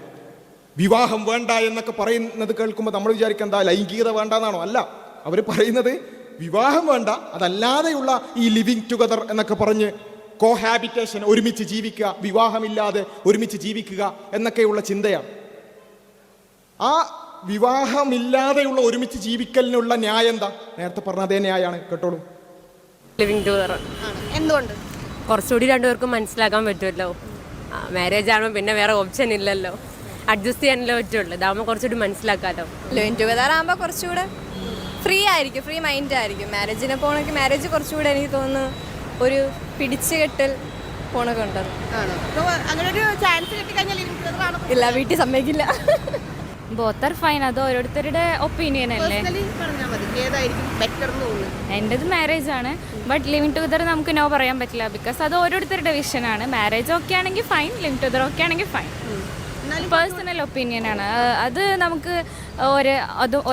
വിവാഹം വേണ്ട എന്നൊക്കെ പറയുന്നത് കേൾക്കുമ്പോൾ നമ്മൾ വിചാരിക്കുക എന്താ ലൈംഗികത വേണ്ട എന്നാണോ? അല്ല, അവർ പറയുന്നത് വിവാഹം വേണ്ട, അതല്ലാതെയുള്ള ഈ ലിവിങ് ടുഗദർ എന്നൊക്കെ പറഞ്ഞ് കോഹാബിറ്റേഷൻ, ഒരുമിച്ച് ജീവിക്കുക, വിവാഹമില്ലാതെ ഒരുമിച്ച് ജീവിക്കുക എന്നൊക്കെയുള്ള ചിന്തയാണ്. ആ വിവാഹമില്ലാതെയുള്ള ഒരുമിച്ച് ജീവിക്കലിനുള്ള ന്യായം എന്താ? നേരത്തെ പറഞ്ഞ അതേ ന്യായമാണ്, കേട്ടോളൂ. ലിവിങ് ടുഗദർ എന്തുകൊണ്ട്? കുറച്ചുകൂടി രണ്ടുപേർക്കും മനസ്സിലാക്കാൻ പറ്റുമല്ലോ. മാരേജ് ആകുമ്പോൾ പിന്നെ വേറെ ഓപ്ഷൻ ഇല്ലല്ലോ, അഡ്ജസ്റ്റ് ചെയ്യാനല്ലേ പറ്റുള്ളൂ. ഇതാകുമ്പോൾ കുറച്ചുകൂടി മനസ്സിലാക്കാമല്ലോ. ലിവിങ് ടുഗദർ ആകുമ്പോൾ കുറച്ചുകൂടെ ഫ്രീ ആയിരിക്കും, ഫ്രീ മൈൻഡ് ആയിരിക്കും. മാരേജിനെ പോകണമെങ്കിൽ മാരേജ് കുറച്ചുകൂടെ എനിക്ക് തോന്നുന്നു ഒരു പിടിച്ചു കെട്ടൽ പോണൊക്കെ ഉണ്ടത്. ഇല്ല, വീട്ടിൽ സമ്മതിക്കില്ല. ബോത്ത് ആർ ഫൈൻ, അത് ഓരോരുത്തരുടെ ഒപ്പീനിയൻ അല്ലേ. എൻ്റെത് മാരേജ് ആണ്, ബട്ട് ലിവിങ് ടുഗദർ നമുക്ക് നോ പറയാൻ പറ്റില്ല, ബിക്കോസ് അത് ഓരോരുത്തരുടെ വിഷനാണ്. മാരേജ് ഓക്കെ ആണെങ്കിൽ ഫൈൻ, ലിവിങ് ടുഗദർ ഓക്കെ ആണെങ്കിൽ ഫൈൻ. പേഴ്സണൽ ഒപ്പീനിയൻ ആണ് അത്. നമുക്ക്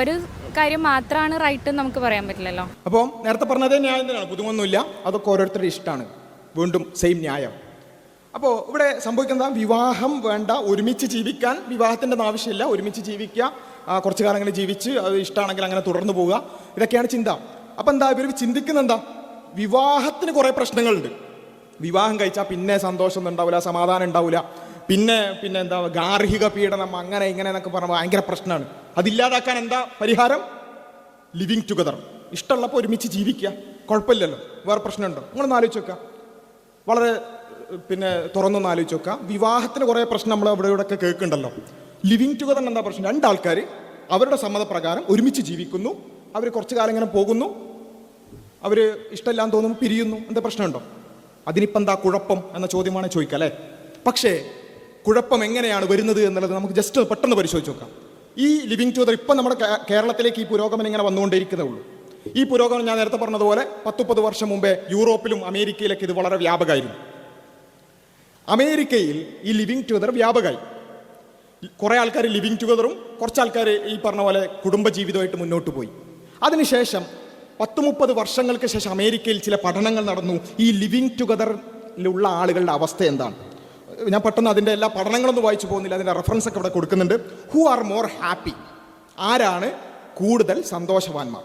ഒരു കാര്യം മാത്രമാണ് റൈറ്റ് നമുക്ക് പറയാൻ പറ്റില്ലല്ലോ. അപ്പോൾ നേരത്തെ പറഞ്ഞതേ ന്യായം തന്നെയാണ്, പുതുമൊന്നുമില്ല, അതൊക്കെ ഓരോരുത്തരുടെ ഇഷ്ടമാണ്. വീണ്ടും സെയിം ന്യായം. അപ്പോൾ ഇവിടെ സംഭവിക്കുന്നത് വിവാഹം വേണ്ട, ഒരുമിച്ച് ജീവിക്കാൻ വിവാഹത്തിൻ്റെ ആവശ്യമില്ല, ഒരുമിച്ച് ജീവിക്കുക, കുറച്ച് കാലങ്ങളിൽ ജീവിച്ച് അത് ഇഷ്ടമാണെങ്കിൽ അങ്ങനെ തുടർന്ന് പോവുക, ഇതൊക്കെയാണ് ചിന്ത. അപ്പം എന്താ ഇവർ ചിന്തിക്കുന്ന എന്താ? വിവാഹത്തിന് കുറേ പ്രശ്നങ്ങളുണ്ട്. വിവാഹം കഴിച്ചാൽ പിന്നെ സന്തോഷം ഉണ്ടാവില്ല, സമാധാനം ഉണ്ടാവില്ല, പിന്നെ എന്താ ഗാർഹിക പീഡനം, അങ്ങനെ ഇങ്ങനെ എന്നൊക്കെ പറഞ്ഞാൽ ഭയങ്കര പ്രശ്നമാണ്. അതില്ലാതാക്കാൻ എന്താ പരിഹാരം? Living together. ഇഷ്ടമുള്ളപ്പോൾ ഒരുമിച്ച് ജീവിക്കുക, കുഴപ്പമില്ലല്ലോ, വേറെ പ്രശ്നമുണ്ടോ? നിങ്ങളൊന്ന് ആലോചിച്ച് നോക്കുക, വളരെ തുറന്നൊന്ന് ആലോചിച്ച് നോക്കുക. വിവാഹത്തിന് കുറേ പ്രശ്നം നമ്മൾ അവിടെ ഇവിടെയൊക്കെ കേൾക്കുന്നുണ്ടല്ലോ. ലിവിങ് ടുഗദർ എന്താ പ്രശ്നം? രണ്ടാൾക്കാർ അവരുടെ സമ്മതപ്രകാരം ഒരുമിച്ച് ജീവിക്കുന്നു, അവർ കുറച്ച് കാലം ഇങ്ങനെ പോകുന്നു, അവർ ഇഷ്ടമില്ലാന്ന് തോന്നുമ്പോൾ പിരിയുന്നു. എന്താ പ്രശ്നമുണ്ടോ? അതിനിപ്പോൾ എന്താ കുഴപ്പം എന്ന ചോദ്യമാണ് ചോദിക്കുക, അല്ലേ? പക്ഷേ കുഴപ്പം എങ്ങനെയാണ് വരുന്നത് എന്നുള്ളത് നമുക്ക് ജസ്റ്റ് പെട്ടെന്ന് പരിശോധിച്ച് നോക്കാം. ഈ ലിവിങ് ടുഗദർ ഇപ്പം നമ്മുടെ കേരളത്തിലേക്ക് ഈ പുരോഗമനം ഇങ്ങനെ വന്നുകൊണ്ടേയിരിക്കുന്നേ ഉള്ളൂ. ഈ പുരോഗമനം ഞാൻ നേരത്തെ പറഞ്ഞതുപോലെ 10-30 വർഷം മുമ്പേ യൂറോപ്പിലും അമേരിക്കയിലൊക്കെ ഇത് വളരെ വ്യാപകമായിരുന്നു. അമേരിക്കയിൽ ഈ ലിവിങ് ടുഗദർ വ്യാപകമായി. കുറേ ആൾക്കാർ ലിവിങ് ടുഗദറും കുറച്ച് ആൾക്കാർ ഈ പറഞ്ഞ പോലെ കുടുംബജീവിതമായിട്ട് മുന്നോട്ട് പോയി. അതിനുശേഷം 10-30 വർഷങ്ങൾക്ക് ശേഷം അമേരിക്കയിൽ ചില പഠനങ്ങൾ നടന്നു. ഈ ലിവിങ് ടുഗദറിലുള്ള ആളുകളുടെ അവസ്ഥ എന്താണ്? ഞാൻ പെട്ടെന്ന് അതിൻ്റെ എല്ലാ പഠനങ്ങളൊന്നും വായിച്ചു പോകുന്നില്ല, അതിൻ്റെ റെഫറൻസ് ഒക്കെ ഇവിടെ കൊടുക്കുന്നുണ്ട്. Who are more happy? ആരാണ് കൂടുതൽ സന്തോഷവാന്മാർ?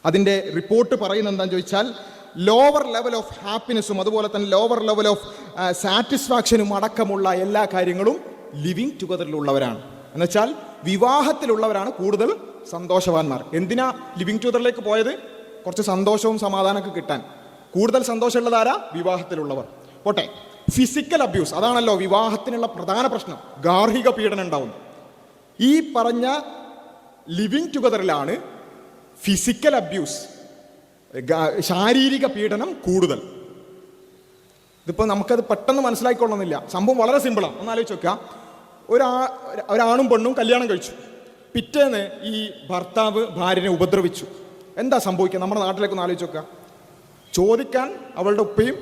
അതിൻ്റെ റിപ്പോർട്ട് പറയുന്നത് എന്താണെന്ന് ചോദിച്ചാൽ, ലോവർ ലെവൽ ഓഫ് ഹാപ്പിനെസ്സും അതുപോലെ തന്നെ ലോവർ ലെവൽ ഓഫ് സാറ്റിസ്ഫാക്ഷനും അടക്കമുള്ള എല്ലാ കാര്യങ്ങളും ലിവിങ് ടുഗദറിലുള്ളവരാണ്. എന്നുവെച്ചാൽ വിവാഹത്തിലുള്ളവരാണ് കൂടുതൽ സന്തോഷവാന്മാർ. എന്തിനാ ലിവിങ് ടുഗദറിലേക്ക് പോയത്? കുറച്ച് സന്തോഷവും സമാധാനമൊക്കെ കിട്ടാൻ. കൂടുതൽ സന്തോഷമുള്ളതാരാ? വിവാഹത്തിലുള്ളവർ. പോട്ടെ, ഫിസിക്കൽ അബ്യൂസ്, അതാണല്ലോ വിവാഹത്തിനുള്ള പ്രധാന പ്രശ്നം. ഗാർഹിക പീഡനം ഉണ്ടാവുന്നു. ഈ പറഞ്ഞ ലിവിങ് ടുഗദറിലാണ് ഫിസിക്കൽ അബ്യൂസ്, ശാരീരിക പീഡനം കൂടുതൽ. ഇതിപ്പോൾ നമുക്കത് പെട്ടെന്ന് മനസ്സിലാക്കിക്കൊള്ളണമെന്നില്ല, സംഭവം വളരെ സിമ്പിളാണ്. ഒന്ന് ആലോചിച്ച് നോക്കുക. ഒരാണും പെണ്ണും കല്യാണം കഴിച്ചു. പിറ്റേന്ന് ഈ ഭർത്താവ് ഭാര്യനെ ഉപദ്രവിച്ചു, എന്താ സംഭവിക്കുക? നമ്മുടെ നാട്ടിലേക്കൊന്ന് ആലോചിച്ച് നോക്കുക. ചോദിക്കാൻ അവളുടെ ഉപ്പയും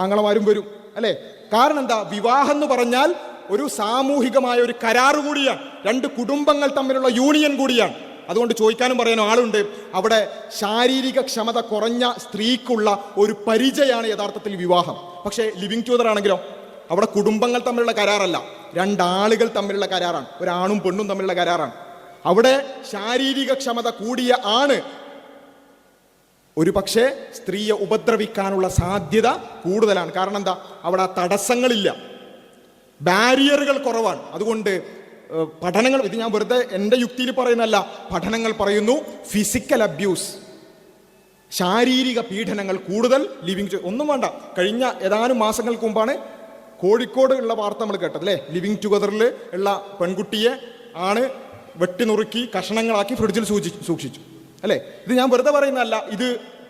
ആങ്ങളമാരും വരും അല്ലേ? കാരണം എന്താ? വിവാഹം എന്ന് പറഞ്ഞാൽ ഒരു സാമൂഹികമായ ഒരു കരാറ് കൂടിയാണ്, രണ്ട് കുടുംബങ്ങൾ തമ്മിലുള്ള യൂണിയൻ കൂടിയാണ്. അതുകൊണ്ട് ചോദിക്കാനും പറയാനും ആളുണ്ട്. അവിടെ ശാരീരിക ക്ഷമത കുറഞ്ഞ സ്ത്രീക്കുള്ള ഒരു പരിചയമാണ് യഥാർത്ഥത്തിൽ വിവാഹം. പക്ഷേ ലിവിങ് ടുഗദർ ആണെങ്കിലോ അവിടെ കുടുംബങ്ങൾ തമ്മിലുള്ള കരാറല്ല, രണ്ടാളുകൾ തമ്മിലുള്ള കരാറാണ്, ഒരാണും പെണ്ണും തമ്മിലുള്ള കരാറാണ്. അവിടെ ശാരീരിക ക്ഷമത കൂടിയ ആണ് ഒരു പക്ഷേ സ്ത്രീയെ ഉപദ്രവിക്കാനുള്ള സാധ്യത കൂടുതലാണ്. കാരണം എന്താ? അവിടെ ആ തടസ്സങ്ങളില്ല, ബാരിയറുകൾ കുറവാണ്. അതുകൊണ്ട് പഠനങ്ങൾ, ഇത് ഞാൻ വെറുതെ എൻ്റെ യുക്തിയിൽ പറയുന്നതല്ല, പഠനങ്ങൾ പറയുന്നു ഫിസിക്കൽ അബ്യൂസ്, ശാരീരിക പീഡനങ്ങൾ കൂടുതൽ ലിവിങ് ഒന്നും വേണ്ട. കഴിഞ്ഞ ഏതാനും മാസങ്ങൾക്ക് മുമ്പാണ് കോഴിക്കോട് ഉള്ള വാർത്ത നമ്മൾ കേട്ടത് അല്ലേ? ലിവിങ് ടുഗദറിൽ ഉള്ള പെൺകുട്ടിയെ ആണ് വെട്ടിനുറുക്കി കഷണങ്ങളാക്കി ഫ്രിഡ്ജിൽ സൂക്ഷിച്ചു അല്ലേ? ഇത് ഞാൻ വെറുതെ പറയുന്നതല്ല, ഇത്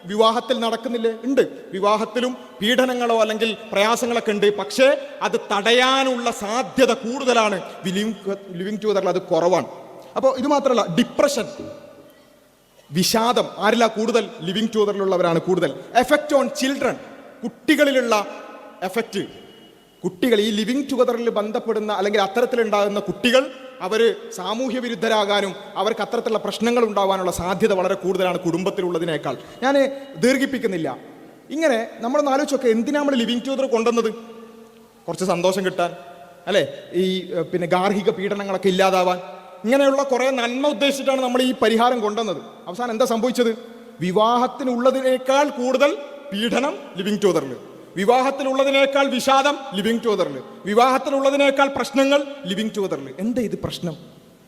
വിവാഹത്തിൽ നടക്കുന്നില്ലേ? ഉണ്ട്. വിവാഹത്തിലും പീഡനങ്ങളോ അല്ലെങ്കിൽ പ്രയാസങ്ങളൊക്കെ ഉണ്ട്. പക്ഷേ അത് തടയാനുള്ള സാധ്യത കൂടുതലാണ് ലിവിങ് ടുഗദറിൽ, അത് കുറവാണ്. അപ്പോൾ ഇത് മാത്രമല്ല, ഡിപ്രഷൻ, വിഷാദം ആരില്ല കൂടുതൽ? ലിവിങ് ടുഗദറിലുള്ളവരാണ് കൂടുതൽ. എഫക്റ്റ് ഓൺ ചിൽഡ്രൻ, കുട്ടികളിലുള്ള എഫക്റ്റ്. കുട്ടികൾ ഈ ലിവിങ് ടുഗദറിൽ ബന്ധപ്പെടുന്ന അല്ലെങ്കിൽ അത്തരത്തിലുണ്ടാകുന്ന കുട്ടികൾ അവർ സാമൂഹ്യ വിരുദ്ധരാകാനും അവർക്ക് അത്തരത്തിലുള്ള പ്രശ്നങ്ങൾ ഉണ്ടാകാനുള്ള സാധ്യത വളരെ കൂടുതലാണ് കുടുംബത്തിലുള്ളതിനേക്കാൾ. ഞാൻ ദീർഘിപ്പിക്കുന്നില്ല. ഇങ്ങനെ നമ്മളൊന്ന് ആലോചിച്ചൊക്കെ, എന്തിനാണ് നമ്മൾ ലിവിങ് ടുഗദർ കൊണ്ടുവന്നത്? കുറച്ച് സന്തോഷം കിട്ടാൻ അല്ലേ? ഈ പിന്നെ ഗാർഹിക പീഡനങ്ങളൊക്കെ ഇല്ലാതാവാൻ, ഇങ്ങനെയുള്ള കുറേ നന്മ ഉദ്ദേശിച്ചിട്ടാണ് നമ്മൾ ഈ പരിഹാരം കൊണ്ടുവന്നത്. അവസാനം എന്താ സംഭവിച്ചത്? വിവാഹത്തിനുള്ളതിനേക്കാൾ കൂടുതൽ പീഡനം ലിവിങ് ടുഗദറിൽ, വിവാഹത്തിലുള്ളതിനേക്കാൾ വിഷാദം ലിവിങ് ടുഗദറിൽ, വിവാഹത്തിലുള്ളതിനേക്കാൾ പ്രശ്നങ്ങൾ ലിവിങ് ടുഗദറിൽ. എന്താ ഇത് പ്രശ്നം?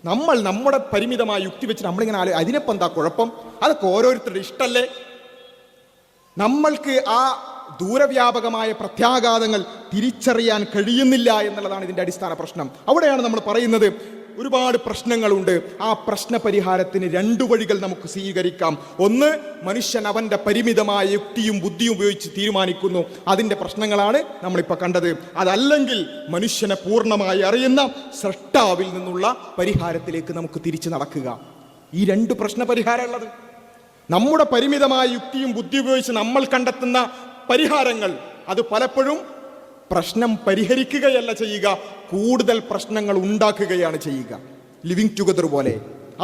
നമ്മൾ നമ്മുടെ പരിമിതമായ യുക്തി വെച്ച് നമ്മളിങ്ങനെ അതിനിപ്പോൾ എന്താ കുഴപ്പം? അതൊക്കെ ഓരോരുത്തരുടെ ഇഷ്ടമല്ലേ? നമ്മൾക്ക് ആ ദൂരവ്യാപകമായ പ്രത്യാഘാതങ്ങൾ തിരിച്ചറിയാൻ കഴിയുന്നില്ല എന്നുള്ളതാണ് ഇതിൻ്റെ അടിസ്ഥാന പ്രശ്നം. അവിടെയാണ് നമ്മൾ പറയുന്നത് ഒരുപാട് പ്രശ്നങ്ങളുണ്ട്. ആ പ്രശ്ന പരിഹാരത്തിന് രണ്ടു വഴികൾ നമുക്ക് സ്വീകരിക്കാം. ഒന്ന്, മനുഷ്യൻ അവൻ്റെ പരിമിതമായ യുക്തിയും ബുദ്ധിയും ഉപയോഗിച്ച് തീരുമാനിക്കുന്നു, അതിൻ്റെ പ്രശ്നങ്ങളാണ് നമ്മളിപ്പോൾ കണ്ടത്. അതല്ലെങ്കിൽ മനുഷ്യനെ പൂർണ്ണമായി അറിയുന്ന സൃഷ്ടാവിൽ നിന്നുള്ള പരിഹാരത്തിലേക്ക് നമുക്ക് തിരിച്ചു നടക്കുക. ഈ രണ്ട് പ്രശ്ന പരിഹാരമുള്ളത്. നമ്മുടെ പരിമിതമായ യുക്തിയും ബുദ്ധി ഉപയോഗിച്ച് നമ്മൾ കണ്ടെത്തുന്ന പരിഹാരങ്ങൾ അത് പലപ്പോഴും പ്രശ്നം പരിഹരിക്കുകയല്ല ചെയ്യുക, കൂടുതൽ പ്രശ്നങ്ങൾ ഉണ്ടാക്കുകയാണ് ചെയ്യുക. ലിവിങ് ടുഗദർ പോലെ,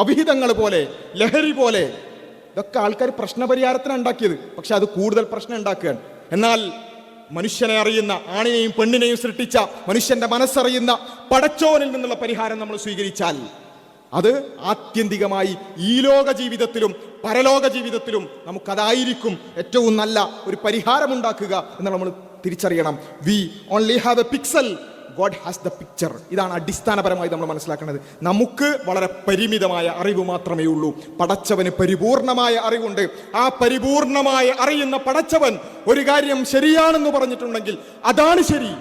അവിഹിതങ്ങൾ പോലെ, ലഹരി പോലെ, ഇതൊക്കെ ആൾക്കാർ പ്രശ്നപരിഹാരത്തിനാണ് ഉണ്ടാക്കിയത്. പക്ഷെ അത് കൂടുതൽ പ്രശ്നം ഉണ്ടാക്കുകയാണ്. എന്നാൽ മനുഷ്യനെ അറിയുന്ന, ആണിനെയും പെണ്ണിനെയും സൃഷ്ടിച്ച, മനുഷ്യന്റെ മനസ്സറിയുന്ന പടച്ചോനിൽ നിന്നുള്ള പരിഹാരം നമ്മൾ സ്വീകരിച്ചാൽ അത് ആത്യന്തികമായി ഈ ലോക ജീവിതത്തിലും പരലോക ജീവിതത്തിലും നമുക്കതായിരിക്കും ഏറ്റവും നല്ല ഒരു പരിഹാരം ഉണ്ടാക്കുക എന്ന് നമ്മൾ തിരിച്ചറിയണം. V only have A pixel, God has the picture. ഇതാണ് അടിസ്ഥാനപരമായി നമ്മൾ മനസ്സിലാക്കേണ്ടത്. നമുക്ക് വളരെ പരിമിതമായ അറിവ് മാത്രമേ ഉള്ളൂ, പടച്ചവന് പരിപൂർണമായ അറിവുണ്ട്. ആ പരിപൂർണമായ അറിയുന്ന പടച്ചവൻ ഒരു കാര്യം ശരിയാണെന്ന് പറഞ്ഞിട്ടുണ്ടെങ്കിൽ അതാണ് ശരി.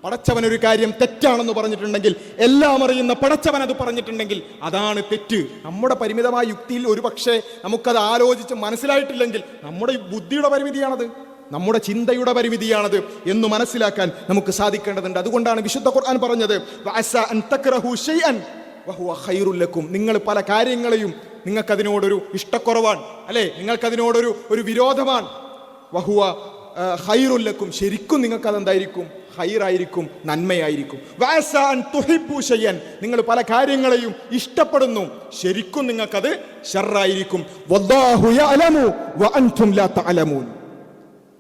പടച്ചവൻ ഒരു കാര്യം തെറ്റാണെന്ന് പറഞ്ഞിട്ടുണ്ടെങ്കിൽ, എല്ലാം അറിയുന്ന പടച്ചവൻ അത് പറഞ്ഞിട്ടുണ്ടെങ്കിൽ അതാണ് തെറ്റ്. നമ്മുടെ പരിമിതമായ യുക്തിയിൽ ഒരു പക്ഷേ നമുക്കത് ആലോചിച്ച് മനസ്സിലായിട്ടില്ലെങ്കിൽ നമ്മുടെ ബുദ്ധിയുടെ പരിമിതിയാണത്, നമ്മുടെ ചിന്തയുടെ പരിമിതിയാണത് എന്ന് മനസ്സിലാക്കാൻ നമുക്ക് സാധിക്കേണ്ടതുണ്ട്. അതുകൊണ്ടാണ് വിശുദ്ധ ഖുർആൻ പറഞ്ഞത്, നിങ്ങൾ പല കാര്യങ്ങളെയും നിങ്ങൾക്കതിനോടൊരു ഇഷ്ടക്കുറവാണ് അല്ലേ, നിങ്ങൾക്കതിനോടൊരു വിരോധമാണ്. വഹുവ ഖൈറുല്ലക്കും, ശരിക്കും നിങ്ങൾക്കതെന്തായിരിക്കും? ഖൈറായിരിക്കും, നന്മയായിരിക്കും. നിങ്ങൾ പല കാര്യങ്ങളെയും ഇഷ്ടപ്പെടുന്നു, ശരിക്കും നിങ്ങൾക്കത് ഷർറായിരിക്കും.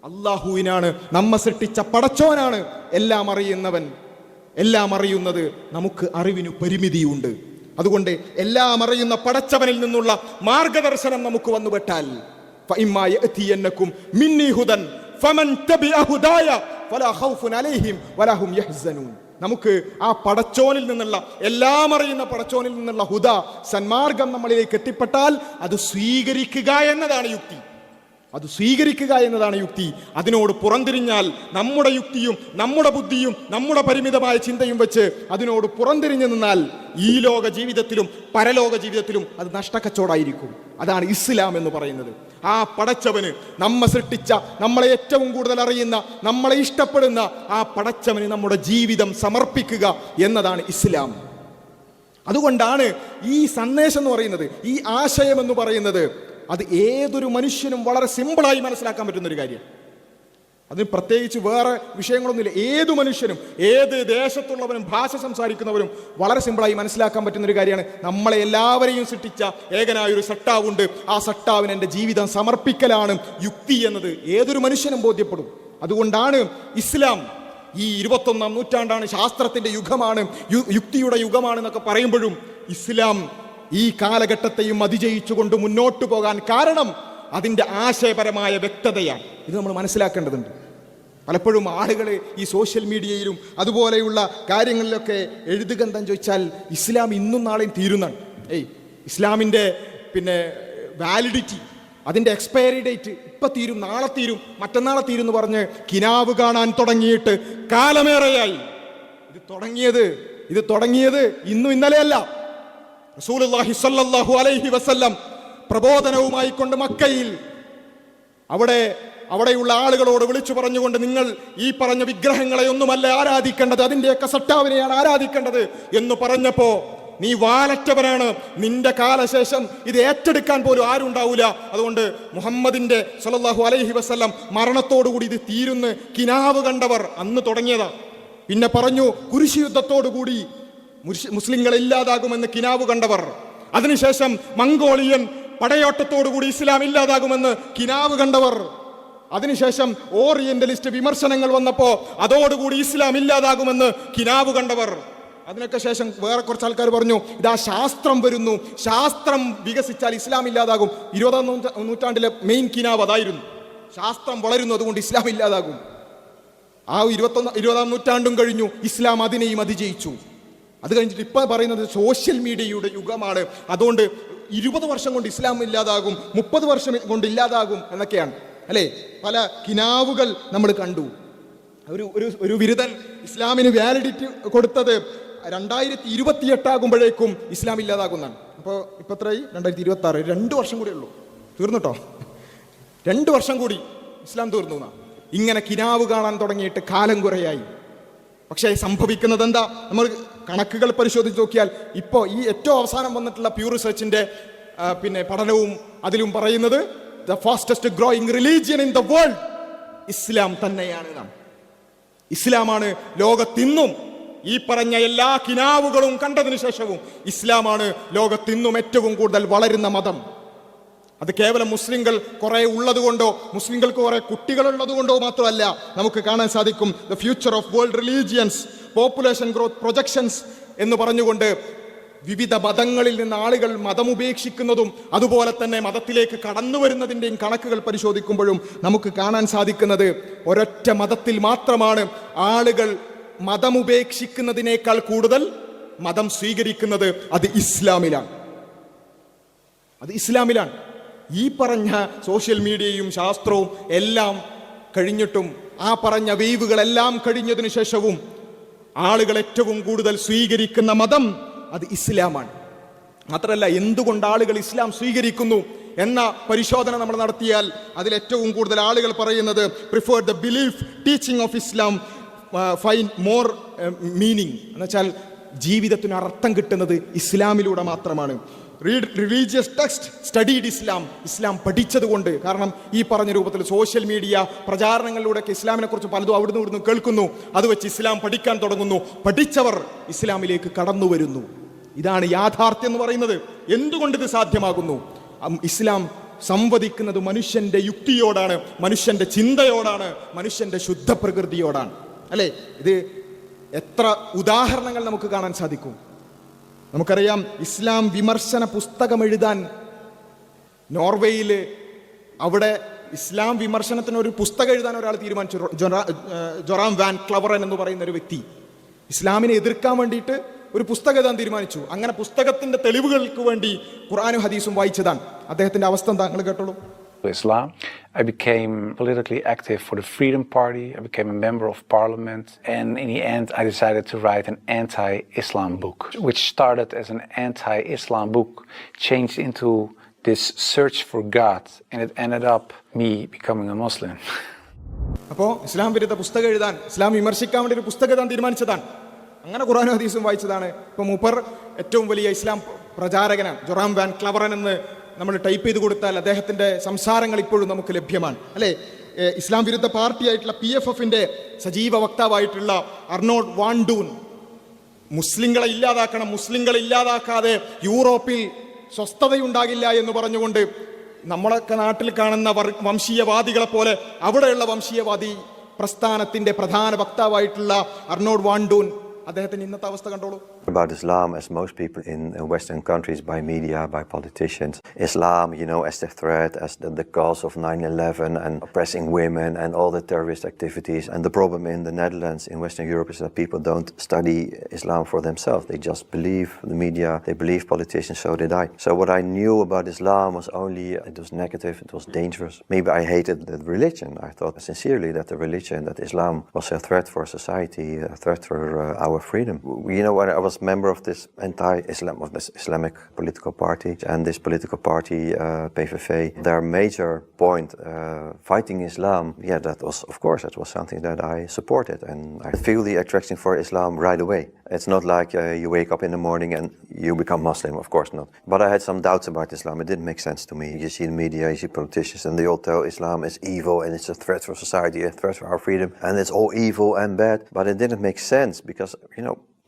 അല്ലാഹുവിനാണ്, നമ്മെ സൃഷ്ടിച്ച പടച്ചോനാണ് എല്ലാം അറിയുന്നവൻ. എല്ലാം അറിയുന്നത് നമുക്ക് അറിവിന് പരിമിതിയുണ്ട്. അതുകൊണ്ട് എല്ലാം അറിയുന്ന പടച്ചവനിൽ നിന്നുള്ള മാർഗദർശനം നമുക്ക് വന്നുപെട്ടാൽ, നമുക്ക് ആ പടച്ചോനിൽ നിന്നുള്ള, എല്ലാം അറിയുന്ന പടച്ചോനിൽ നിന്നുള്ള ഹുദ, സന്മാർഗം നമ്മളിലേക്ക് എത്തിപ്പെട്ടാൽ അത് സ്വീകരിക്കുക എന്നതാണ് യുക്തി. അത് സ്വീകരിക്കുക എന്നതാണ് യുക്തി. അതിനോട് പുറംതിരിഞ്ഞാൽ നമ്മുടെ യുക്തിയും നമ്മുടെ ബുദ്ധിയും നമ്മുടെ പരിമിതമായ ചിന്തയും വെച്ച് അതിനോട് പുറംതിരിഞ്ഞു നിന്നാൽ ഈ ലോക ജീവിതത്തിലും പരലോക ജീവിതത്തിലും അത് നഷ്ടക്കച്ചവടമായിരിക്കും. അതാണ് ഇസ്ലാം എന്ന് പറയുന്നത്. ആ പടച്ചവന്, നമ്മെ സൃഷ്ടിച്ച, നമ്മളെ ഏറ്റവും കൂടുതൽ അറിയുന്ന, നമ്മളെ ഇഷ്ടപ്പെടുന്ന ആ പടച്ചവന് നമ്മുടെ ജീവിതം സമർപ്പിക്കുക എന്നതാണ് ഇസ്ലാം. അതുകൊണ്ടാണ് ഈ സന്ദേശം എന്ന് പറയുന്നത്, ഈ ആശയം എന്ന് പറയുന്നത് അത് ഏതൊരു മനുഷ്യനും വളരെ സിമ്പിളായി മനസ്സിലാക്കാൻ പറ്റുന്നൊരു കാര്യം. അതിന് പ്രത്യേകിച്ച് വേറെ വിഷയങ്ങളൊന്നുമില്ല. ഏതു മനുഷ്യനും, ഏത് ദേശത്തുള്ളവനും, ഭാഷ സംസാരിക്കുന്നവരും വളരെ സിമ്പിളായി മനസ്സിലാക്കാൻ പറ്റുന്നൊരു കാര്യമാണ്. നമ്മളെ എല്ലാവരെയും സൃഷ്ടിച്ച ഏകനായൊരു സട്ടാവുണ്ട്. ആ സട്ടാവിന് എൻ്റെ ജീവിതം സമർപ്പിക്കലാണ് യുക്തി എന്നത് ഏതൊരു മനുഷ്യനും ബോധ്യപ്പെടും. അതുകൊണ്ടാണ് ഇസ്ലാം ഈ 21-ാം നൂറ്റാണ്ടാണ്, ശാസ്ത്രത്തിൻ്റെ യുഗമാണ്, യുക്തിയുടെ യുഗമാണെന്നൊക്കെ പറയുമ്പോഴും ഇസ്ലാം ഈ കാലഘട്ടത്തെയും അതിജയിച്ചുകൊണ്ട് മുന്നോട്ട് പോകാൻ കാരണം അതിൻ്റെ ആശയപരമായ വ്യക്തതയാണ്. ഇത് നമ്മൾ മനസ്സിലാക്കേണ്ടതുണ്ട്. പലപ്പോഴും ആളുകൾ ഈ സോഷ്യൽ മീഡിയയിലും അതുപോലെയുള്ള കാര്യങ്ങളിലൊക്കെ എഴുതുക എന്താന്ന് ചോദിച്ചാൽ ഇസ്ലാം ഇന്നും നാളെയും തീരുന്നതാണ്. ഇസ്ലാമിൻ്റെ വാലിഡിറ്റി, അതിൻ്റെ എക്സ്പയറി ഡേറ്റ് ഇപ്പം തീരും, നാളെ തീരും, മറ്റന്നാളെ തീരും എന്ന് പറഞ്ഞ് കിനാവ് കാണാൻ തുടങ്ങിയിട്ട് കാലമേറെയായി. ഇത് തുടങ്ങിയത് ഇന്നും ഇന്നലെയല്ല. റസൂലുള്ളാഹി സ്വല്ലല്ലാഹു അലൈഹി വസല്ലം പ്രബോധനവുമായി കൊണ്ട് മക്കയിൽ അവിടെയുള്ള ആളുകളോട് വിളിച്ചു പറഞ്ഞുകൊണ്ട്, നിങ്ങൾ ഈ പറഞ്ഞ വിഗ്രഹങ്ങളെ ഒന്നുമല്ല ആരാധിക്കേണ്ടത്, അതിൻ്റെയൊക്കെ സട്ടാവിനെയാണ് ആരാധിക്കേണ്ടത് എന്ന് പറഞ്ഞപ്പോ, നീ വാലറ്റവനാണ്, നിന്റെ കാലശേഷം ഇത് ഏറ്റെടുക്കാൻ പോലും ആരും ഉണ്ടാവില്ല, അതുകൊണ്ട് മുഹമ്മദിന്റെ സ്വല്ലല്ലാഹു അലൈഹി വസല്ലം മരണത്തോടുകൂടി ഇത് തീരുന്ന് കിനാവ് കണ്ടവർ അന്ന് തുടങ്ങിയതാ. പിന്നെ പറഞ്ഞു കുരിശ് യുദ്ധത്തോടുകൂടി മുസ്ലിങ്ങൾ ഇല്ലാതാകുമെന്ന് കിനാവ് കണ്ടവർ. അതിനുശേഷം മംഗോളിയൻ പടയോട്ടത്തോടുകൂടി ഇസ്ലാം ഇല്ലാതാകുമെന്ന് കിനാവ് കണ്ടവർ. അതിനുശേഷം ഓറിയന്റലിസ്റ്റ് വിമർശനങ്ങൾ വന്നപ്പോ അതോടുകൂടി ഇസ്ലാം ഇല്ലാതാകുമെന്ന് കിനാവ് കണ്ടവർ. അതിനൊക്കെ ശേഷം വേറെ കുറച്ച് ആൾക്കാർ പറഞ്ഞു, ഇതാ ശാസ്ത്രം വരുന്നു, ശാസ്ത്രം വികസിച്ചാൽ ഇസ്ലാം ഇല്ലാതാകും. 20-ാം നൂറ്റാണ്ടിലെ മെയിൻ കിനാവ് അതായിരുന്നു, ശാസ്ത്രം വളരുന്നു, അതുകൊണ്ട് ഇസ്ലാം ഇല്ലാതാകും. ആ 20-ാം നൂറ്റാണ്ടും കഴിഞ്ഞു, ഇസ്ലാം അതിനെയും അതിജയിച്ചു. അത് കഴിഞ്ഞിട്ട് ഇപ്പം പറയുന്നത് സോഷ്യൽ മീഡിയയുടെ യുഗമാണ്, അതുകൊണ്ട് 20 വർഷം കൊണ്ട് ഇസ്ലാം ഇല്ലാതാകും, 30 വർഷം കൊണ്ട് ഇല്ലാതാകും എന്നൊക്കെയാണ് അല്ലേ. പല കിനാവുകൾ നമ്മൾ കണ്ടു. ഒരു ബിരുദൻ ഇസ്ലാമിന് വാലിഡിറ്റി കൊടുത്തത് 2028 ആകുമ്പോഴേക്കും ഇസ്ലാം ഇല്ലാതാകുന്നതാണ്. അപ്പോൾ ഇപ്പം എത്രയായി? 2026, 2 വർഷം കൂടി ഉള്ളൂ, തീർന്നിട്ടോ. 2 വർഷം കൂടി ഇസ്ലാം തീർന്നു. ഇങ്ങനെ കിനാവ് കാണാൻ തുടങ്ങിയിട്ട് കാലം കുറയായി. പക്ഷേ സംഭവിക്കുന്നത് എന്താ? നമ്മൾ കണക്കുകൾ പരിശോധിച്ച് നോക്കിയാൽ ഇപ്പോൾ ഈ ഏറ്റവും അവസാനം വന്നിട്ടുള്ള പ്യൂ റിസർച്ചിന്റെ പഠനവും അതിലും പറയുന്നത് the fastest growing religion in the world Islam തന്നെയാണ്. ഇസ്ലാമാണ് ലോകത്തിന്നും, ഈ പറഞ്ഞ എല്ലാ കിനാവുകളും കണ്ടതിന് ശേഷവും ഇസ്ലാമാണ് ലോകത്തിന്നും ഏറ്റവും കൂടുതൽ വളരുന്ന മതം. അത് കേവലം മുസ്ലിങ്ങൾ കുറെ ഉള്ളത് കൊണ്ടോ, മുസ്ലിങ്ങൾക്ക് കുറെ കുട്ടികളുള്ളത് കൊണ്ടോ മാത്രമല്ല. നമുക്ക് കാണാൻ സാധിക്കും the future of world religions, population growth projections എന്ന് പറഞ്ഞുകൊണ്ട് വിവിധ മതങ്ങളിൽ നിന്ന് ആളുകൾ മതം ഉപേക്ഷിക്കുന്നതും അതുപോലെ തന്നെ മതത്തിലേക്ക് കടന്നു വരുന്നതിൻ്റെയും കണക്കുകൾ പരിശോധിക്കുമ്പോഴും നമുക്ക് കാണാൻ സാധിക്കുന്നത് ഒരൊറ്റ മതത്തിൽ മാത്രമാണ് ആളുകൾ മതം ഉപേക്ഷിക്കുന്നതിനേക്കാൾ കൂടുതൽ മതം സ്വീകരിക്കുന്നത്. അത് ഇസ്ലാമിലാണ്. ഈ പറഞ്ഞ സോഷ്യൽ മീഡിയയും ശാസ്ത്രവും എല്ലാം കഴിഞ്ഞിട്ടും, ആ പറഞ്ഞ വേവുകളെല്ലാം കഴിഞ്ഞതിനു ശേഷവും ആളുകൾ ഏറ്റവും കൂടുതൽ സ്വീകരിക്കുന്ന മതം അത് ഇസ്ലാമാണ്. മാത്രമല്ല, എന്തുകൊണ്ട് ആളുകൾ ഇസ്ലാം സ്വീകരിക്കുന്നു എന്ന പരിശോധന നമ്മൾ നടത്തിയാൽ അതിലേറ്റവും കൂടുതൽ ആളുകൾ പറയുന്നത് prefer the belief teaching of Islam find more meaning, എന്നുവെച്ചാൽ ജീവിതത്തിന് അർത്ഥം കിട്ടുന്നത് ഇസ്ലാമിലൂടെ മാത്രമാണ്. Read religious text, studied Islam പഠിച്ചതുകൊണ്ട്. കാരണം ഈ പറഞ്ഞ രൂപത്തിൽ സോഷ്യൽ മീഡിയ പ്രചാരണങ്ങളിലൂടെയൊക്കെ ഇസ്ലാമിനെ കുറിച്ച് പലതും അവിടുന്ന് ഇവിടുന്ന് കേൾക്കുന്നു, അത് വെച്ച് ഇസ്ലാം പഠിക്കാൻ തുടങ്ങുന്നു, പഠിച്ചവർ ഇസ്ലാമിലേക്ക് കടന്നു വരുന്നു. ഇതാണ് യാഥാർത്ഥ്യം എന്ന് പറയുന്നത്. എന്തുകൊണ്ട് ഇത് സാധ്യമാകുന്നു? ഇസ്ലാം സംവദിക്കുന്നത് മനുഷ്യന്റെ യുക്തിയോടാണ്, മനുഷ്യന്റെ ചിന്തയോടാണ്, മനുഷ്യന്റെ ശുദ്ധ പ്രകൃതിയോടാണ് അല്ലേ. ഇത് എത്ര ഉദാഹരണങ്ങൾ നമുക്ക് കാണാൻ സാധിക്കും. നമുക്കറിയാം, ഇസ്ലാം വിമർശന പുസ്തകം എഴുതാൻ നോർവേയിൽ, അവിടെ ഇസ്ലാം വിമർശനത്തിന് ഒരു പുസ്തകം എഴുതാൻ ഒരാൾ തീരുമാനിച്ചു. ജൊറാം വാൻ ക്ലവറൻ എന്ന് പറയുന്ന ഒരു വ്യക്തി ഇസ്ലാമിനെ എതിർക്കാൻ വേണ്ടിയിട്ട് ഒരു പുസ്തകം എഴുതാൻ തീരുമാനിച്ചു. അങ്ങനെ പുസ്തകത്തിന്റെ തെളിവുകൾക്ക് വേണ്ടി ഖുർആനും ഹദീസും വായിച്ചതാണ്. അദ്ദേഹത്തിന്റെ അവസ്ഥ എന്താ നിങ്ങൾ കേട്ടോളൂ. Islam. I became politically active for the Freedom Party. I became a member of parliament. And in the end, I decided to write an anti-Islam book, which started as an anti-Islam book, changed into this search for God, and it ended up me becoming a Muslim. അപ്പോൾ ഇസ്ലാം വിരുദ്ധ പുസ്തകം എഴുതാൻ, ഇസ്ലാം വിമർശിക്കാൻ വേണ്ടി ഒരു പുസ്തകം എഴുതാൻ തീരുമാനിച്ചതാണ്. അങ്ങനെ ഖുർആനും ഹദീസും വായിച്ചതാണ്. ഇപ്പം മൂപ്പർ ഏറ്റവും വലിയ ഇസ്ലാം പ്രചാരകനാണ്. ജൊറാം വാൻ ക്ലവറൻ എന്ന് നമ്മൾ ടൈപ്പ് ചെയ്ത് കൊടുത്താൽ അദ്ദേഹത്തിൻ്റെ സംസാരങ്ങൾ ഇപ്പോഴും നമുക്ക് ലഭ്യമാണ് അല്ലേ. ഇസ്ലാം വിരുദ്ധ പാർട്ടിയായിട്ടുള്ള PFFന്റെ സജീവ വക്താവായിട്ടുള്ള അർണോൾഡ് വാൻഡൂൻ മുസ്ലിങ്ങളെ ഇല്ലാതാക്കണം, മുസ്ലിങ്ങളെ ഇല്ലാതാക്കാതെ യൂറോപ്പിൽ സ്വസ്ഥതയുണ്ടാകില്ല എന്ന് പറഞ്ഞുകൊണ്ട് നമ്മളൊക്കെ നാട്ടിൽ കാണുന്ന വംശീയവാദികളെ പോലെ അവിടെയുള്ള വംശീയവാദി പ്രസ്ഥാനത്തിൻ്റെ പ്രധാന വക്താവായിട്ടുള്ള അർണോൾഡ് വാൻഡൂൻ അദ്ദേഹത്തിൻ്റെ ഇന്നത്തെ അവസ്ഥ കണ്ടോളൂ. About Islam, as most people in Western countries, by media, by politicians, Islam, as the threat, as the cause of 9/11 and oppressing women and all the terrorist activities. And the problem in the Netherlands, in Western Europe, is that people don't study Islam for themselves. They just believe the media, they believe politicians, so did I. So what I knew about Islam was only, it was negative, it was dangerous. Maybe I hated the religion. I thought sincerely that the religion, that Islam was a threat for society, a threat for our freedom. When I was member of this of this Islamic political party, and this political party, PVV, their major point, fighting Islam, that was something that I supported, and I feel the attraction for Islam right away. It's not like you wake up in the morning and you become Muslim, of course not. But I had some doubts about Islam. It didn't make sense to me. You see the media, you see politicians, and they all tell Islam is evil and it's a threat for society, a threat for our freedom, and it's all evil and bad. But it didn't make sense because,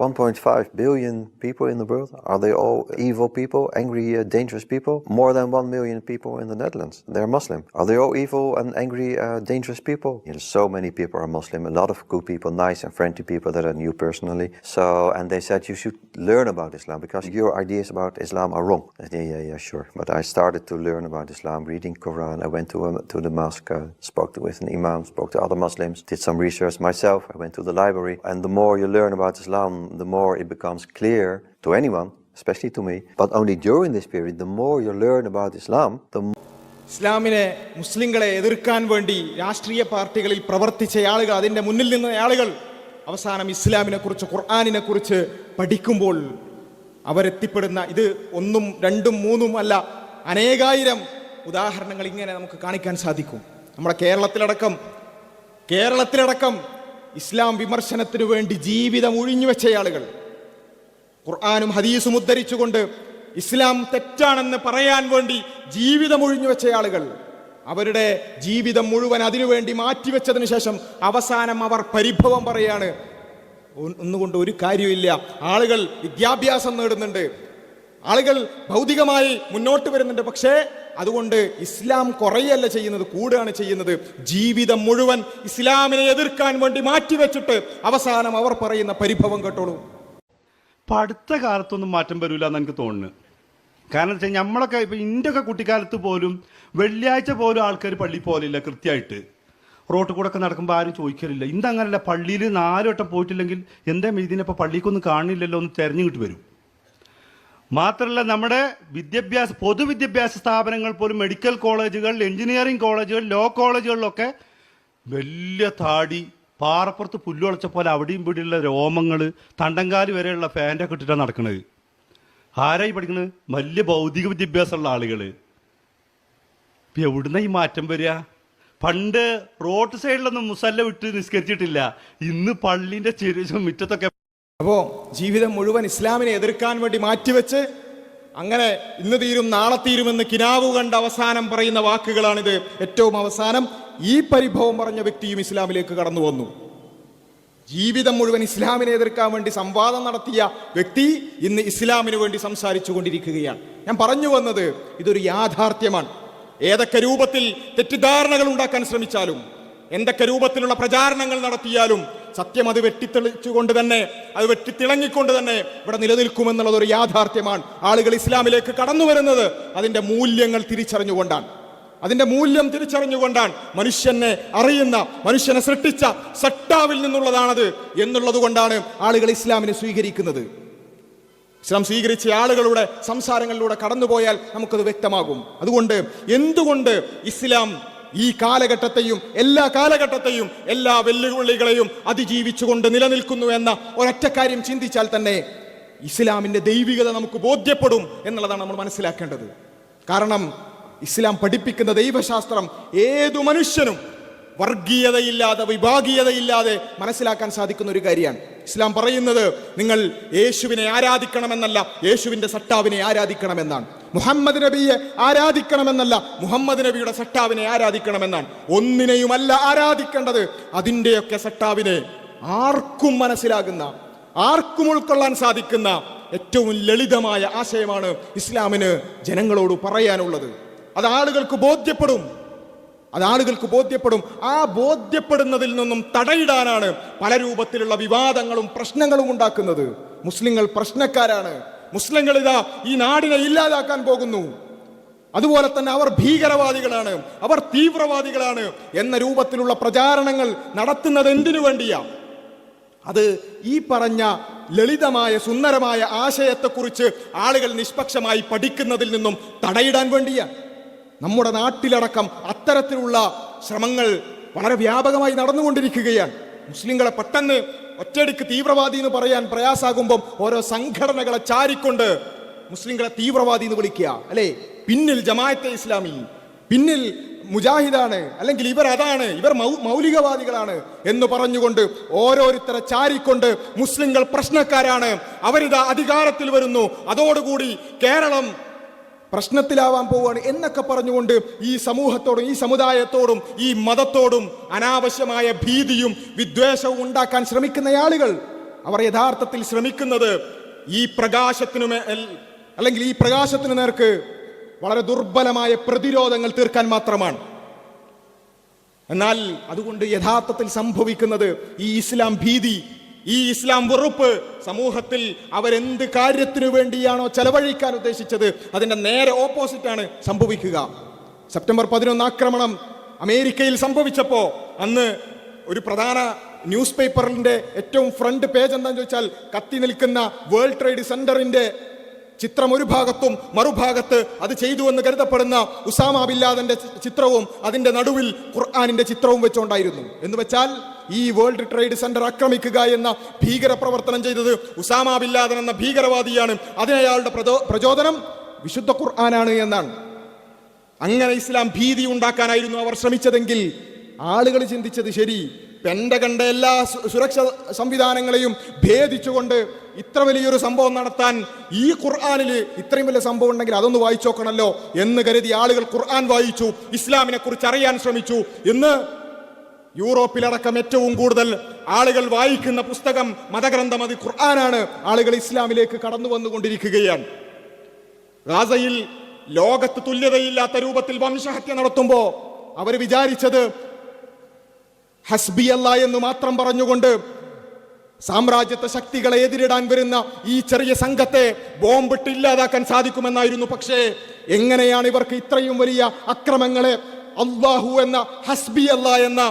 1.5 billion people in the world. Are they all evil people, angry, dangerous people? More than 1 million people in the Netherlands. They're Muslim. Are they all evil and angry, dangerous people? So many people are Muslim. A lot of good people, nice and friendly people that I knew personally. And they said you should learn about Islam because your ideas about Islam are wrong. I said, yeah, sure. But I started to learn about Islam, reading Quran. I went to the mosque, spoke with an imam, spoke to other Muslims, did some research myself. I went to the library. And the more you learn about Islam, the more it becomes clear to anyone, especially to me. But only during this period, the more you learn about Islam, the more... ഇസ്ലാമിനെ, മുസ്ലിങ്ങളെ എതിർക്കാൻ വേണ്ടി രാഷ്ട്രീയ പാർട്ടികളിൽ പ്രവർത്തിച്ച ആളുകൾ, അതിൻ്റെ മുന്നിൽ നിന്ന ആളുകൾ അവസാനം ഇസ്ലാമിനെ കുറിച്ച്, ഖുർആനിനെ കുറിച്ച് പഠിക്കുമ്പോൾ അവരെത്തിപ്പെടുന്ന ഇത് 1, 2, 3 അല്ല, അനേകായിരം ഉദാഹരണങ്ങൾ ഇങ്ങനെ നമുക്ക് കാണിക്കാൻ സാധിക്കും. നമ്മുടെ കേരളത്തിലടക്കം ഇസ്ലാം വിമർശനത്തിനു വേണ്ടി ജീവിതം ഒഴിഞ്ഞുവെച്ച ആളുകൾ, ഖുർആനും ഹദീസും ഉദ്ധരിച്ചുകൊണ്ട് ഇസ്ലാം തെറ്റാണെന്ന് പറയാൻ വേണ്ടി ജീവിതം ഒഴിഞ്ഞുവെച്ച ആളുകൾ, അവരുടെ ജീവിതം മുഴുവൻ അതിനുവേണ്ടി മാറ്റിവെച്ചതിന് ശേഷം അവസാനം അവർ പരിഭവം പറയാണ്, ഒന്നുകൊണ്ട് ഒരു കാര്യമില്ല. ആളുകൾ വിദ്യാഭ്യാസം നേടുന്നുണ്ട്, ആളുകൾ ഭൗതികമായി മുന്നോട്ട് വരുന്നുണ്ട്, പക്ഷേ അതുകൊണ്ട് ഇസ്ലാം കുറയല്ല ചെയ്യുന്നത്, കൂടുകയാണ് ചെയ്യുന്നത്. ജീവിതം മുഴുവൻ ഇസ്ലാമിനെ എതിർക്കാൻ വേണ്ടി മാറ്റിവെച്ചിട്ട് അവസാനം അവർ പറയുന്ന പരിഭവം കേട്ടോളൂ. ഇപ്പം അടുത്ത കാലത്തൊന്നും മാറ്റം വരില്ല എന്ന് എനിക്ക് തോന്നുന്നു. കാരണം വെച്ചാൽ നമ്മളൊക്കെ ഇപ്പം ഇന്ത്യയൊക്കെ കുട്ടിക്കാലത്ത് പോലും വെള്ളിയാഴ്ച പോലും ആൾക്കാർ പള്ളിയിൽ പോലില്ല കൃത്യമായിട്ട്. റോട്ടിൽ കൂടെ ഒക്കെ നടക്കുമ്പോൾ ആരും ചോദിക്കലില്ല. ഇന്നങ്ങനല്ല, പള്ളിയിൽ 4 വട്ടം പോയിട്ടില്ലെങ്കിൽ എന്താ ഇതിനിപ്പോൾ പള്ളിക്കൊന്നും കാണില്ലല്ലോ എന്ന് തിരഞ്ഞുകിട്ട് വരും. മാത്രമല്ല, നമ്മുടെ പൊതുവിദ്യാഭ്യാസ സ്ഥാപനങ്ങൾ പോലും, മെഡിക്കൽ കോളേജുകൾ, എഞ്ചിനീയറിംഗ് കോളേജുകൾ, ലോ കോളേജുകളിലൊക്കെ വലിയ താടി, പാറപ്പുറത്ത് പുല്ലുളച്ച പോലെ അവിടെയും ഇവിടെയുള്ള രോമങ്ങൾ, തണ്ടങ്കാല് വരെയുള്ള ഫാൻ്റൊക്കെ ഇട്ടിട്ടാണ് നടക്കുന്നത്. ആരായി പഠിക്കുന്നത്? വലിയ ഭൗതിക വിദ്യാഭ്യാസമുള്ള ആളുകൾ. ഇപ്പം എവിടുന്ന ഈ മാറ്റം വരിക? പണ്ട് റോഡ് സൈഡിലൊന്നും മുസല്ല വിട്ട് നിസ്കരിച്ചിട്ടില്ല, ഇന്ന് പള്ളീൻ്റെ മുറ്റത്തൊക്കെ. അപ്പോൾ ജീവിതം മുഴുവൻ ഇസ്ലാമിനെ എതിർക്കാൻ വേണ്ടി മാറ്റിവെച്ച് അങ്ങനെ ഇന്ന് തീരും നാളെ തീരുമെന്ന് കിനാവു കണ്ട് അവസാനം പറയുന്ന വാക്കുകളാണിത്. ഏറ്റവും അവസാനം ഈ പരിഭവം പറഞ്ഞ വ്യക്തിയും ഇസ്ലാമിലേക്ക് കടന്നു വന്നു. ജീവിതം മുഴുവൻ ഇസ്ലാമിനെ എതിർക്കാൻ വേണ്ടി സംവാദം നടത്തിയ വ്യക്തി ഇന്ന് ഇസ്ലാമിന് വേണ്ടി സംസാരിച്ചു കൊണ്ടിരിക്കുകയാണ്. ഞാൻ പറഞ്ഞു വന്നത് ഇതൊരു യാഥാർത്ഥ്യമാണ്. ഏതൊക്കെ രൂപത്തിൽ തെറ്റിദ്ധാരണകൾ ഉണ്ടാക്കാൻ ശ്രമിച്ചാലും, എന്തൊക്കെ രൂപത്തിലുള്ള പ്രചാരണങ്ങൾ നടത്തിയാലും സത്യം അത് വെട്ടിത്തെളിച്ചുകൊണ്ട് തന്നെ, അത് വെട്ടിത്തിളങ്ങിക്കൊണ്ട് തന്നെ ഇവിടെ നിലനിൽക്കുമെന്നുള്ളതൊരു യാഥാർത്ഥ്യമാണ്. ആളുകൾ ഇസ്ലാമിലേക്ക് കടന്നു വരുന്നത് അതിൻ്റെ മൂല്യങ്ങൾ തിരിച്ചറിഞ്ഞുകൊണ്ടാണ്. അതിൻ്റെ മൂല്യം തിരിച്ചറിഞ്ഞുകൊണ്ടാണ്. മനുഷ്യനെ അറിയുന്ന, മനുഷ്യനെ സൃഷ്ടിച്ച സട്ടാവിൽ നിന്നുള്ളതാണത് എന്നുള്ളത് കൊണ്ടാണ് ആളുകൾ ഇസ്ലാമിനെ സ്വീകരിക്കുന്നത്. ഇസ്ലാം സ്വീകരിച്ച ആളുകളുടെ സംസാരങ്ങളിലൂടെ കടന്നുപോയാൽ നമുക്കത് വ്യക്തമാകും. അതുകൊണ്ട് എന്തുകൊണ്ട് ഇസ്ലാം ഈ കാലഘട്ടത്തെയും എല്ലാ കാലഘട്ടത്തെയും എല്ലാ വെല്ലുവിളികളെയും അതിജീവിച്ചുകൊണ്ട് നിലനിൽക്കുന്നു എന്ന ഒരൊറ്റ കാര്യം ചിന്തിച്ചാൽ തന്നെ ഇസ്ലാമിൻ്റെ ദൈവികത നമുക്ക് ബോധ്യപ്പെടും എന്നുള്ളതാണ് നമ്മൾ മനസ്സിലാക്കേണ്ടത്. കാരണം ഇസ്ലാം പഠിപ്പിക്കുന്ന ദൈവശാസ്ത്രം ഏതു മനുഷ്യനും വർഗീയതയില്ലാതെ, വിഭാഗീയതയില്ലാതെ മനസ്സിലാക്കാൻ സാധിക്കുന്ന ഒരു കാര്യമാണ്. ഇസ്ലാം പറയുന്നത് നിങ്ങൾ യേശുവിനെ ആരാധിക്കണമെന്നല്ല, യേശുവിൻ്റെ സട്ടാവിനെ ആരാധിക്കണമെന്നാണ്. മുഹമ്മദ് നബിയെ ആരാധിക്കണമെന്നല്ല, മുഹമ്മദ് നബിയുടെ സട്ടാവിനെ ആരാധിക്കണമെന്നാണ്. ഒന്നിനെയുമല്ല ആരാധിക്കേണ്ടത്, അതിൻ്റെയൊക്കെ സട്ടാവിനെ. ആർക്കും മനസ്സിലാകുന്ന, ആർക്കും ഉൾക്കൊള്ളാൻ സാധിക്കുന്ന ഏറ്റവും ലളിതമായ ആശയമാണ് ഇസ്ലാമിന് ജനങ്ങളോട് പറയാനുള്ളത്. അത് ആളുകൾക്ക് ബോധ്യപ്പെടും. ആ ബോധ്യപ്പെടുന്നതിൽ നിന്നും തടയിടാനാണ് പല രൂപത്തിലുള്ള വിവാദങ്ങളും പ്രശ്നങ്ങളും ഉണ്ടാക്കുന്നത്. മുസ്ലിങ്ങൾ പ്രശ്നക്കാരാണ്, മുസ്ലിങ്ങൾ ഇതാ ഈ നാടിനെ ഇല്ലാതാക്കാൻ പോകുന്നു, അതുപോലെ തന്നെ അവർ ഭീകരവാദികളാണ്, അവർ തീവ്രവാദികളാണ് എന്ന രൂപത്തിലുള്ള പ്രചാരണങ്ങൾ നടത്തുന്നത് എന്തിനു വേണ്ടിയാ? അത് ഈ പറഞ്ഞ ലളിതമായ സുന്ദരമായ ആശയത്തെക്കുറിച്ച് ആളുകൾ നിഷ്പക്ഷമായി പഠിക്കുന്നതിൽ നിന്നും തടയിടാൻ വേണ്ടിയാ. നമ്മുടെ നാട്ടിലടക്കം അത്തരത്തിലുള്ള ശ്രമങ്ങൾ വളരെ വ്യാപകമായി നടന്നുകൊണ്ടിരിക്കുകയാണ്. മുസ്ലിങ്ങളെ പെട്ടെന്ന് ഒറ്റയടിക്ക് തീവ്രവാദി എന്ന് പറയാൻ പ്രയാസാകുമ്പം ഓരോ സംഘടനകളെ ചാരിക്കൊണ്ട് മുസ്ലിങ്ങളെ തീവ്രവാദി എന്ന് വിളിക്കുക, അല്ലെ? പിന്നിൽ ജമാഅത്തെ ഇസ്ലാമി, പിന്നിൽ മുജാഹിദാണ്, അല്ലെങ്കിൽ ഇവർ അതാണ്, ഇവർ മൗലികവാദികളാണ് എന്ന് പറഞ്ഞുകൊണ്ട് ഓരോരുത്തരെ ചാരിക്കൊണ്ട് മുസ്ലിങ്ങൾ പ്രശ്നക്കാരാണ്, അവരിതാ അധികാരത്തിൽ വരുന്നു, അതോടുകൂടി കേരളം പ്രശ്നത്തിലാവാൻ പോവുകയാണ് എന്നൊക്കെ പറഞ്ഞുകൊണ്ട് ഈ സമൂഹത്തോടും ഈ സമുദായത്തോടും ഈ മതത്തോടും അനാവശ്യമായ ഭീതിയും വിദ്വേഷവും ഉണ്ടാക്കാൻ ശ്രമിക്കുന്ന ആളുകൾ, അവർ യഥാർത്ഥത്തിൽ ശ്രമിക്കുന്നത് ഈ പ്രകാശത്തിനു അല്ലെങ്കിൽ ഈ പ്രകാശത്തിനു നേർക്ക് വളരെ ദുർബലമായ പ്രതിരോധങ്ങൾ തീർക്കാൻ മാത്രമാണ്. എന്നാൽ അതുകൊണ്ട് യഥാർത്ഥത്തിൽ സംഭവിക്കുന്നത് ഈ ഇസ്ലാം ഭീതി, ഈ ഇസ്ലാം വെറുപ്പ് സമൂഹത്തിൽ അവരെന്ത് കാര്യത്തിനു വേണ്ടിയാണോ ചെലവഴിക്കാൻ ഉദ്ദേശിച്ചത് അതിന്റെ നേരെ ഓപ്പോസിറ്റാണ് സംഭവിക്കുക. സെപ്റ്റംബർ 11 ആക്രമണം അമേരിക്കയിൽ സംഭവിച്ചപ്പോൾ അന്ന് ഒരു പ്രധാന ന്യൂസ് പേപ്പറിന്റെ ഏറ്റവും ഫ്രണ്ട് പേജ് എന്താണെന്ന് ചോദിച്ചാൽ കത്തി നിൽക്കുന്ന വേൾഡ് ട്രേഡ് സെന്ററിന്റെ ചിത്രം ഒരു ഭാഗത്തും, മറുഭാഗത്ത് അത് ചെയ്തു എന്ന് കരുതപ്പെടുന്ന ഉസാമ ബിൻ ലാദന്റെ ചിത്രവും അതിന്റെ നടുവിൽ ഖുർആനിന്റെ ചിത്രവും വെച്ചുകൊണ്ടായിരുന്നു. എന്ന് വെച്ചാൽ ഈ വേൾഡ് ട്രേഡ് സെന്റർ ആക്രമിക്കുക എന്ന ഭീകര പ്രവർത്തനം ചെയ്തത് ഉസാമ ബിൻ ലാദൻ എന്ന ഭീകരവാദിയാണ്, അതിനയാളുടെ പ്രചോദനം വിശുദ്ധ ഖുർആനാണ് എന്നാണ്. അങ്ങനെ ഇസ്ലാം ഭീതി ഉണ്ടാക്കാനായിരുന്നു അവർ ശ്രമിച്ചതെങ്കിൽ ആളുകൾ ചിന്തിച്ചത് ശരി, പെന്റഗന്റെ എല്ലാ സുരക്ഷാ സംവിധാനങ്ങളെയും ഭേദിച്ചുകൊണ്ട് ഇത്ര വലിയൊരു സംഭവം നടത്താൻ ഈ ഖുർആനിൽ ഇത്രയും വലിയ സംഭവം ഉണ്ടെങ്കിൽ അതൊന്ന് വായിച്ചു നോക്കണമല്ലോ എന്ന് കരുതി ആളുകൾ ഖുർആൻ വായിച്ചു, ഇസ്ലാമിനെ കുറിച്ച് അറിയാൻ ശ്രമിച്ചു. ഇന്ന് യൂറോപ്പിലടക്കം ഏറ്റവും കൂടുതൽ ആളുകൾ വായിക്കുന്ന പുസ്തകം, മതഗ്രന്ഥം അത് ഖുർആനാണ്. ആളുകൾ ഇസ്ലാമിലേക്ക് കടന്നു വന്നുകൊണ്ടിരിക്കുകയാണ്. ഗാസയിൽ ലോകത്ത് തുല്യതയില്ലാത്ത രൂപത്തിൽ വംശഹത്യ നടത്തുമ്പോൾ അവർ വിചാരിച്ചത് ഹസ്ബി അല്ലാ എന്ന് മാത്രം പറഞ്ഞുകൊണ്ട് സാമ്രാജ്യത്വ ശക്തികളെ എതിരിടാൻ വരുന്ന ഈ ചെറിയ സംഘത്തെ ബോംബിട്ട് ഇല്ലാതാക്കാൻ സാധിക്കുമെന്നായിരുന്നു. പക്ഷേ എങ്ങനെയാണ് ഇവർക്ക് ഇത്രയും വലിയ അക്രമങ്ങളെ അല്ലാഹു എന്ന ഹസ്ബി അല്ലാ എന്ന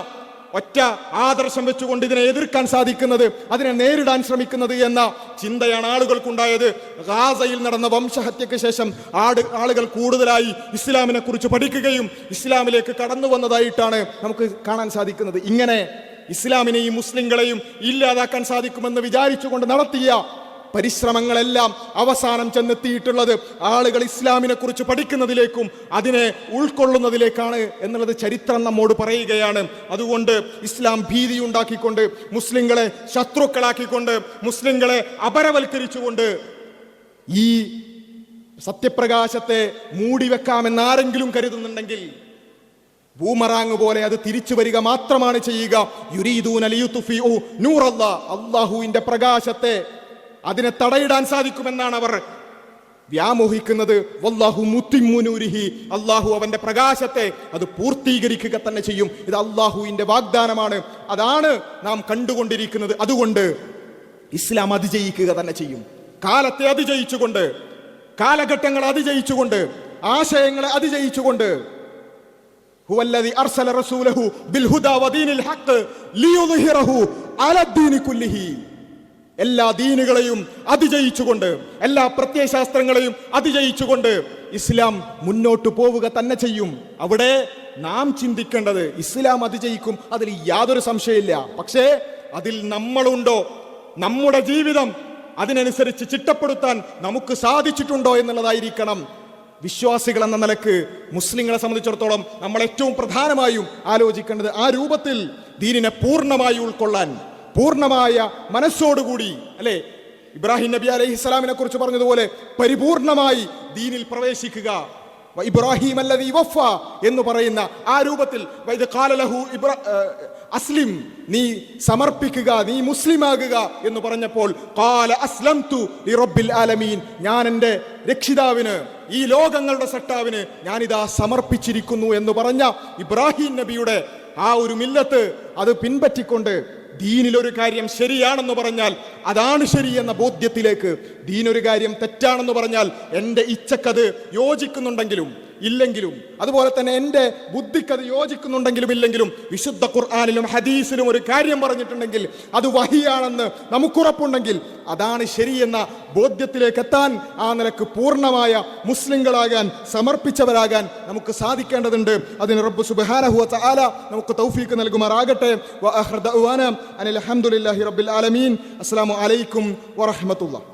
ഒറ്റ ആദർശം വെച്ചുകൊണ്ട് ഇതിനെ എതിർക്കാൻ സാധിക്കുന്നത്, അതിനെ നേരിടാൻ ശ്രമിക്കുന്നത് എന്ന ചിന്തയാണ് ആളുകൾക്കുണ്ടായത്. ഗാസയിൽ നടന്ന വംശഹത്യക്ക് ശേഷം ആളുകൾ കൂടുതലായി ഇസ്ലാമിനെ കുറിച്ച് പഠിക്കുകയും ഇസ്ലാമിലേക്ക് കടന്നു വന്നതായിട്ടാണ് നമുക്ക് കാണാൻ സാധിക്കുന്നത്. ഇങ്ങനെ ഇസ്ലാമിനെയും മുസ്ലിങ്ങളെയും ഇല്ലാതാക്കാൻ സാധിക്കുമെന്ന് വിചാരിച്ചുകൊണ്ട് നടത്തിയ പരിശ്രമങ്ങളെല്ലാം അവസാനം ചെന്നെത്തിയിട്ടുള്ളത് ആളുകൾ ഇസ്ലാമിനെ കുറിച്ച് പഠിക്കുന്നതിലേക്കും അതിനെ ഉൾക്കൊള്ളുന്നതിലേക്കാണ് എന്നുള്ളത് ചരിത്രം നമ്മോട് പറയുകയാണ്. അതുകൊണ്ട് ഇസ്ലാം ഭീതി ഉണ്ടാക്കിക്കൊണ്ട്, മുസ്ലിങ്ങളെ ശത്രുക്കളാക്കിക്കൊണ്ട്, മുസ്ലിങ്ങളെ അപരവൽക്കരിച്ചുകൊണ്ട് ഈ സത്യപ്രകാശത്തെ മൂടിവെക്കാമെന്ന് ആരെങ്കിലും കരുതുന്നുണ്ടെങ്കിൽ ബൂമറാങ് പോലെ അത് തിരിച്ചു വരിക മാത്രമാണ് ചെയ്യുക. യുരീദൂന ലിയുത്ഫിഉ നൂറല്ലാഹ്, അല്ലാഹുവിന്റെ പ്രകാശത്തെ അതിനെ തടയിടാൻ സാധിക്കുമെന്നാണ് അവർ വ്യാമോഹിക്കുന്നത്. വല്ലാഹു മുത്തിമ്മു നൂരിഹി, അല്ലാഹു അവന്റെ പ്രകാശത്തെ അത് പൂർത്തീകരിക്കുക തന്നെ ചെയ്യും. ഇത് അല്ലാഹുവിന്റെ വാഗ്ദാനമാണ്, അതാണ് നാം കണ്ടുകൊണ്ടിരിക്കുന്നത്. അതുകൊണ്ട് ഇസ്ലാം അതിജയിക്കുക തന്നെ ചെയ്യും. കാലത്തെ അതിജയിച്ചുകൊണ്ട്, കാലഘട്ടങ്ങളെ അതിജയിച്ചുകൊണ്ട്, ആശയങ്ങളെ അതിജയിച്ചുകൊണ്ട്. ഹുവല്ലദി അർസല റസൂലഹു ബിൽ ഹുദാ വദീനിൽ ഹഖ് ലിയുദ്ഹിറഹു അലദ്ദീനി കുല്ലിഹി, എല്ലാ ദീനുകളെയും അതിജയിച്ചുകൊണ്ട്, എല്ലാ പ്രത്യയശാസ്ത്രങ്ങളെയും അതിജയിച്ചുകൊണ്ട് ഇസ്ലാം മുന്നോട്ട് പോവുക തന്നെ ചെയ്യും. അവിടെ നാം ചിന്തിക്കേണ്ടത് ഇസ്ലാം അതിജയിക്കും, അതിൽ യാതൊരു സംശയമില്ല. പക്ഷേ അതിൽ നമ്മളുണ്ടോ, നമ്മുടെ ജീവിതം അതിനനുസരിച്ച് ചിട്ടപ്പെടുത്താൻ നമുക്ക് സാധിച്ചിട്ടുണ്ടോ എന്നുള്ളതായിരിക്കണം വിശ്വാസികൾ എന്ന നിലക്ക് മുസ്ലിങ്ങളെ സംബന്ധിച്ചിടത്തോളം നമ്മൾ ഏറ്റവും പ്രധാനമായും ആലോചിക്കേണ്ടത്. ആ രൂപത്തിൽ ദീനിനെ പൂർണ്ണമായി ഉൾക്കൊള്ളാൻ പൂർണ്ണമായ മനസ്സോടുകൂടി, അല്ലെ, ഇബ്രാഹിം നബി അലൈഹിസ്സലാമിനെ കുറിച്ച് പറഞ്ഞതുപോലെ പരിപൂർണമായി ദീനിൽ പ്രവേശിക്കുക. ഇബ്രാഹിം അല്ലദീ വഫ എന്ന് പറയുന്ന ആ രൂപത്തിൽ വൈദ ഖാല ലഹു അസ്ലിം, നീ സമർപ്പിക്കുക, നീ മുസ്ലിമാകുക എന്ന് പറഞ്ഞപ്പോൾ ഖാല അസ്ലംതു ലിറബ്ബിൽ ആലമീൻ, ഞാൻ എൻ്റെ രക്ഷിതാവിന്, ഈ ലോകങ്ങളുടെ സട്ടാവിന് ഞാനിതാ സമർപ്പിച്ചിരിക്കുന്നു എന്ന് പറഞ്ഞ ഇബ്രാഹിം നബിയുടെ ആ ഒരു മില്ലത്ത് അത് പിൻപറ്റിക്കൊണ്ട് ദീനിലൊരു കാര്യം ശരിയാണെന്ന് പറഞ്ഞാൽ അതാണ് ശരി എന്ന ബോധ്യത്തിലേക്ക്, ദീനൊരു കാര്യം തെറ്റാണെന്ന് പറഞ്ഞാൽ എൻ്റെ ഇച്ഛക്കത് യോജിക്കുന്നുണ്ടെങ്കിലും ഇല്ലെങ്കിലും, അതുപോലെ തന്നെ എൻ്റെ ബുദ്ധിക്കത് യോജിക്കുന്നുണ്ടെങ്കിലും ഇല്ലെങ്കിലും, വിശുദ്ധ ഖുർആനിലും ഹദീസിലും ഒരു കാര്യം പറഞ്ഞിട്ടുണ്ടെങ്കിൽ അത് വഹിയാണെന്ന് നമുക്കുറപ്പുണ്ടെങ്കിൽ അതാണ് ശരിയെന്ന ബോധ്യത്തിലേക്ക് എത്താൻ, ആ നിലക്ക് പൂർണ്ണമായ മുസ്ലിങ്ങളാകാൻ, സമർപ്പിച്ചവരാകാൻ നമുക്ക് സാധിക്കേണ്ടതുണ്ട്. അതിന് റബ്ബ് സുബ്ഹാനഹു വ തആല നമുക്ക് തൗഫീഖ് നൽകുമാറാകട്ടെ. വ ആഖിറു ദഅ്വാനാ അനിൽ ഹംദുലില്ലാഹി റബ്ബിൽ ആലമീൻ. അസ്സലാമു അലൈക്കും വറഹ്മത്തുള്ളാഹി.